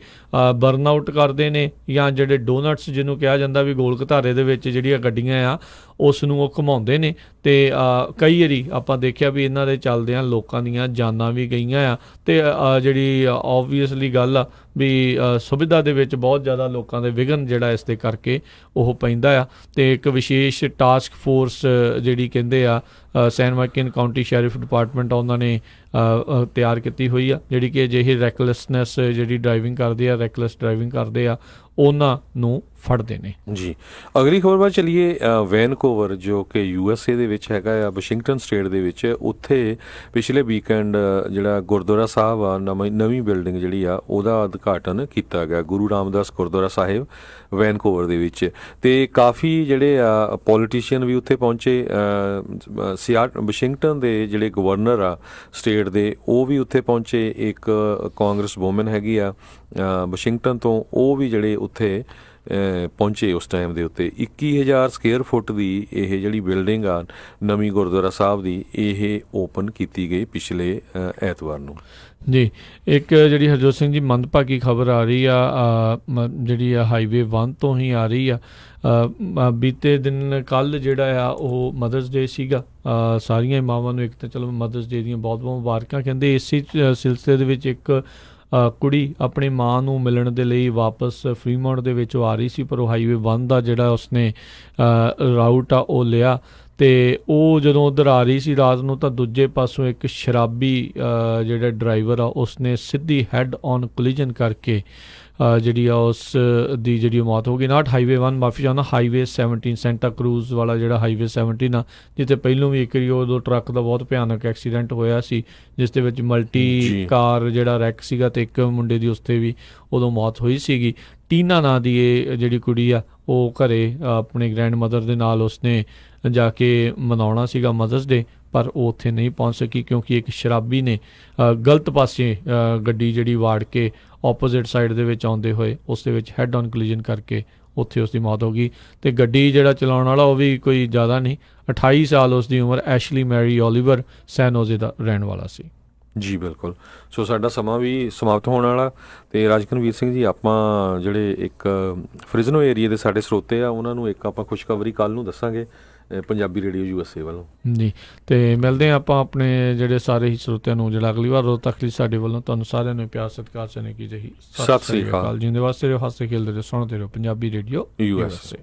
ਬਰਨ ਆਊਟ ਕਰਦੇ ਨੇ, ਜਾਂ ਜਿਹੜੇ ਡੋਨਟਸ ਜਿਹਨੂੰ ਕਿਹਾ ਜਾਂਦਾ ਵੀ ਗੋਲ ਘਤਾਰੇ ਦੇ ਵਿੱਚ ਜਿਹੜੀਆਂ ਗੱਡੀਆਂ ਆ ਉਸ ਨੂੰ ਉਹ ਘੁਮਾਉਂਦੇ ਨੇ। ਤੇ ਕਈ ਵਾਰੀ ਆਪਾਂ ਦੇਖਿਆ ਵੀ ਇਹਨਾਂ ਦੇ ਚੱਲਦਿਆਂ ਲੋਕਾਂ ਦੀਆਂ ਜਾਨਾਂ ਵੀ ਗਈਆਂ ਆ। ਤੇ ਜਿਹੜੀ ਓਬਵੀਅਸਲੀ ਗੱਲ ਆ ਵੀ ਸੁਵਿਧਾ ਦੇ ਵਿੱਚ ਬਹੁਤ ਜ਼ਿਆਦਾ ਲੋਕਾਂ ਦੇ ਵਿਘਨ ਜਿਹੜਾ ਇਸ ਦੇ ਕਰਕੇ ਉਹ ਪੈਂਦਾ ਆ। ਤੇ ਇੱਕ ਵਿਸ਼ੇਸ਼ ਟਾਸਕ ਫੋਰਸ ਜਿਹੜੀ ਕਹਿੰਦੇ ਆ ਸੈਨ ਮੈਕੀਨ ਕਾਉਂਟੀ ਸ਼ੈਰਿਫ ਡਿਪਾਰਟਮੈਂਟ ਉਹਨਾਂ ਨੇ ਤਿਆਰ ਕੀਤੀ ਹੋਈ ਆ, ਜਿਹੜੀ ਕਿ ਅਜਿਹੀ ਰੈਕਲੈਸਨੈਸ ਜਿਹੜੀ ਡਰਾਈਵਿੰਗ ਕਰਦੇ ਆ, ਰੈਕਲੈਸ ਡਰਾਈਵਿੰਗ ਕਰਦੇ ਆ, ਉਹਨਾਂ ਨੂੰ ਫੜਦੇ ਨੇ। ਜੀ ਅਗਲੀ ਖਬਰ ਵੱਲ ਚਲੀਏ। ਵੈਨਕੂਵਰ ਜੋ ਕਿ USA ਦੇ ਵਿੱਚ ਹੈਗਾ ਆ, ਵਾਸ਼ਿੰਗਟਨ ਸਟੇਟ ਦੇ ਵਿੱਚ, ਉੱਥੇ ਪਿਛਲੇ ਵੀਕਐਂਡ ਜਿਹੜਾ ਗੁਰਦੁਆਰਾ ਸਾਹਿਬ ਆ ਨਵੀਂ ਬਿਲਡਿੰਗ ਜਿਹੜੀ ਆ ਉਹਦਾ ਉਦਘਾਟਨ ਕੀਤਾ ਗਿਆ, ਗੁਰੂ ਰਾਮਦਾਸ ਗੁਰਦੁਆਰਾ ਸਾਹਿਬ ਵੈਨਕੂਵਰ ਦੇ ਵਿੱਚ। ਤੇ ਕਾਫੀ ਜਿਹੜੇ ਆ ਪੋਲੀਟੀਸ਼ੀਅਨ ਵੀ ਉੱਥੇ ਪਹੁੰਚੇ। ਵਾਸ਼ਿੰਗਟਨ ਦੇ ਜਿਹੜੇ ਗਵਰਨਰ ਆ ਸਟੇਟ ਦੇ ਉਹ ਵੀ ਉੱਥੇ ਪਹੁੰਚੇ। ਇੱਕ ਕਾਂਗਰਸ ਵੂਮਨ ਹੈਗੀ ਆ ਵਾਸ਼ਿੰਗਟਨ ਤੋਂ, ਉਹ ਵੀ ਜਿਹੜੇ ਉੱਥੇ ਪਹੁੰਚੇ ਉਸ ਟਾਈਮ ਦੇ ਉੱਤੇ। 21,000 ਸਕੁਅਰ ਫੁੱਟ ਦੀ ਇਹ ਜਿਹੜੀ ਬਿਲਡਿੰਗ ਆ ਨਵੀਂ ਗੁਰਦੁਆਰਾ ਸਾਹਿਬ ਦੀ, ਇਹ ਓਪਨ ਕੀਤੀ ਗਈ ਪਿਛਲੇ ਐਤਵਾਰ ਨੂੰ। ਜੀ ਇੱਕ ਜਿਹੜੀ ਹਰਜੋਤ ਸਿੰਘ ਜੀ ਮੰਦਭਾਗੀ ਖਬਰ ਆ ਰਹੀ ਆ ਜਿਹੜੀ ਆ ਹਾਈਵੇ 1 ਤੋਂ ਹੀ ਆ ਰਹੀ ਆ। ਬੀਤੇ ਦਿਨ ਕੱਲ ਜਿਹੜਾ ਆ ਉਹ ਮਦਰਸ ਡੇ ਸੀਗਾ। ਸਾਰੀਆਂ ਮਾਵਾਂ ਨੂੰ ਇੱਕ ਤਾਂ ਚਲੋ ਮਦਰਸ ਡੇ ਦੀਆਂ ਬਹੁਤ ਬਹੁਤ ਮੁਬਾਰਕਾਂ। ਕਹਿੰਦੇ ਇਸੇ ਸਿਲਸਿਲੇ ਦੇ ਵਿੱਚ ਇੱਕ ਕੁੜੀ ਆਪਣੀ ਮਾਂ ਨੂੰ ਮਿਲਣ ਦੇ ਲਈ ਵਾਪਸ ਫਰੀਮੌਂਟ ਦੇ ਵਿੱਚ ਆ ਰਹੀ ਸੀ, ਪਰ ਉਹ ਹਾਈਵੇ 1 ਦਾ ਜਿਹੜਾ ਉਸਨੇ ਰਾਊਟ ਆ ਉਹ ਲਿਆ ਤੇ ਉਹ ਜਦੋਂ ਉੱਧਰ ਆ ਰਹੀ ਸੀ ਰਾਤ ਨੂੰ ਤਾਂ ਦੂਜੇ ਪਾਸੋਂ ਇੱਕ ਸ਼ਰਾਬੀ ਜਿਹੜਾ ਡਰਾਈਵਰ ਆ ਉਸਨੇ ਸਿੱਧੀ ਹੈਡ ਔਨ ਕੋਲੀਜਨ ਕਰਕੇ ਜਿਹੜੀ ਆ ਉਸ ਦੀ ਜਿਹੜੀ ਮੌਤ ਹੋ ਗਈ। ਨਾਟ ਹਾਈਵੇ 1, ਮਾਫੀ ਚਾਹੁੰਦਾ, ਹਾਈਵੇ 17 ਸੈਂਟਾ ਕਰੂਜ਼ ਵਾਲਾ ਜਿਹੜਾ ਹਾਈਵੇ 17 ਆ, ਜਿੱਥੇ ਪਹਿਲੋਂ ਵੀ ਇੱਕ ਵਾਰੀ ਉਦੋਂ ਟਰੱਕ ਦਾ ਬਹੁਤ ਭਿਆਨਕ ਐਕਸੀਡੈਂਟ ਹੋਇਆ ਸੀ ਜਿਸ ਦੇ ਵਿੱਚ ਮਲਟੀ ਕਾਰ ਜਿਹੜਾ ਰੈਕ ਸੀਗਾ ਤੇ ਇੱਕ ਮੁੰਡੇ ਦੀ ਉਸ 'ਤੇ ਵੀ ਉਦੋਂ ਮੌਤ ਹੋਈ ਸੀਗੀ। ਟੀਨਾ ਨਾਂ ਦੀ ਇਹ ਜਿਹੜੀ ਕੁੜੀ ਆ ਉਹ ਘਰੇ ਆਪਣੇ ਗ੍ਰੈਂਡ ਮਦਰ ਦੇ ਨਾਲ ਉਸਨੇ ਜਾ ਕੇ ਮਨਾਉਣਾ ਸੀਗਾ ਮਦਰਸ ਡੇ, ਪਰ ਉਹ ਉੱਥੇ ਨਹੀਂ ਪਹੁੰਚ ਸਕੀ ਕਿਉਂਕਿ ਇੱਕ ਸ਼ਰਾਬੀ ਨੇ ਗਲਤ ਪਾਸੇ ਗੱਡੀ ਜਿਹੜੀ ਵਾੜ ਕੇ ਆਪੋਜ਼ਿਟ ਸਾਈਡ ਦੇ ਵਿੱਚ ਆਉਂਦੇ ਹੋਏ ਉਸ ਦੇ ਵਿੱਚ ਹੈਡ ਔਨ ਕੋਲੀਜਨ ਕਰਕੇ ਉੱਥੇ ਉਸ ਦੀ ਮੌਤ ਹੋ ਗਈ। ਤੇ ਗੱਡੀ ਜਿਹੜਾ ਚਲਾਉਣ ਵਾਲਾ ਉਹ ਵੀ ਕੋਈ ਜ਼ਿਆਦਾ ਨਹੀਂ, 28 ਸਾਲ ਉਸ ਦੀ ਉਮਰ, ਐਸ਼ਲੀ ਮੈਰੀ ਓਲੀਵਰ, ਸੈਨ ਹੋਜ਼ੇ ਦਾ ਰਹਿਣ ਵਾਲਾ ਸੀ। ਜੀ ਬਿਲਕੁਲ। ਸੋ ਸਾਡਾ ਸਮਾਂ ਵੀ ਸਮਾਪਤ ਹੋਣ ਵਾਲਾ ਤੇ ਰਾਜਕਨਵੀਰ ਸਿੰਘ ਜੀ, ਆਪਾਂ ਜਿਹੜੇ ਇੱਕ ਫ੍ਰਿਜ਼ਨੋ ਏਰੀਏ ਦੇ ਸਾਡੇ ਸਰੋਤੇ ਆ ਉਹਨਾਂ ਨੂੰ ਇੱਕ ਆਪਾਂ ਖੁਸ਼ਖਬਰੀ ਕੱਲ੍ਹ ਨੂੰ ਦੱਸਾਂਗੇ ਪੰਜਾਬੀ ਰੇਡੀਓ USA ਵੱਲੋਂ ਜੀ। ਤੇ ਮਿਲਦੇ ਹਾਂ ਆਪਾਂ ਆਪਣੇ ਜਿਹੜੇ ਸਾਰੇ ਹੀ ਸਰੋਤਿਆਂ ਨੂੰ ਜਿਹੜਾ ਅਗਲੀ ਵਾਰ। ਉਦੋਂ ਤੱਕ ਲਈ ਸਾਡੇ ਵੱਲੋਂ ਤੁਹਾਨੂੰ ਸਾਰਿਆਂ ਨੂੰ ਪਿਆਰ ਸਤਿਕਾਰ ਸਨੇਹ ਕੀ ਜਹੀ ਸਤਿ ਸ੍ਰੀ ਅਕਾਲ। ਜਿੰਦੇ ਵਾਸਤੇ ਰਹੋ, ਹੱਸਦੇ ਖੇਲਦੇ ਰਹੋ, ਸੁਣਦੇ ਰਹੋ ਪੰਜਾਬੀ ਰੇਡੀਓ USA।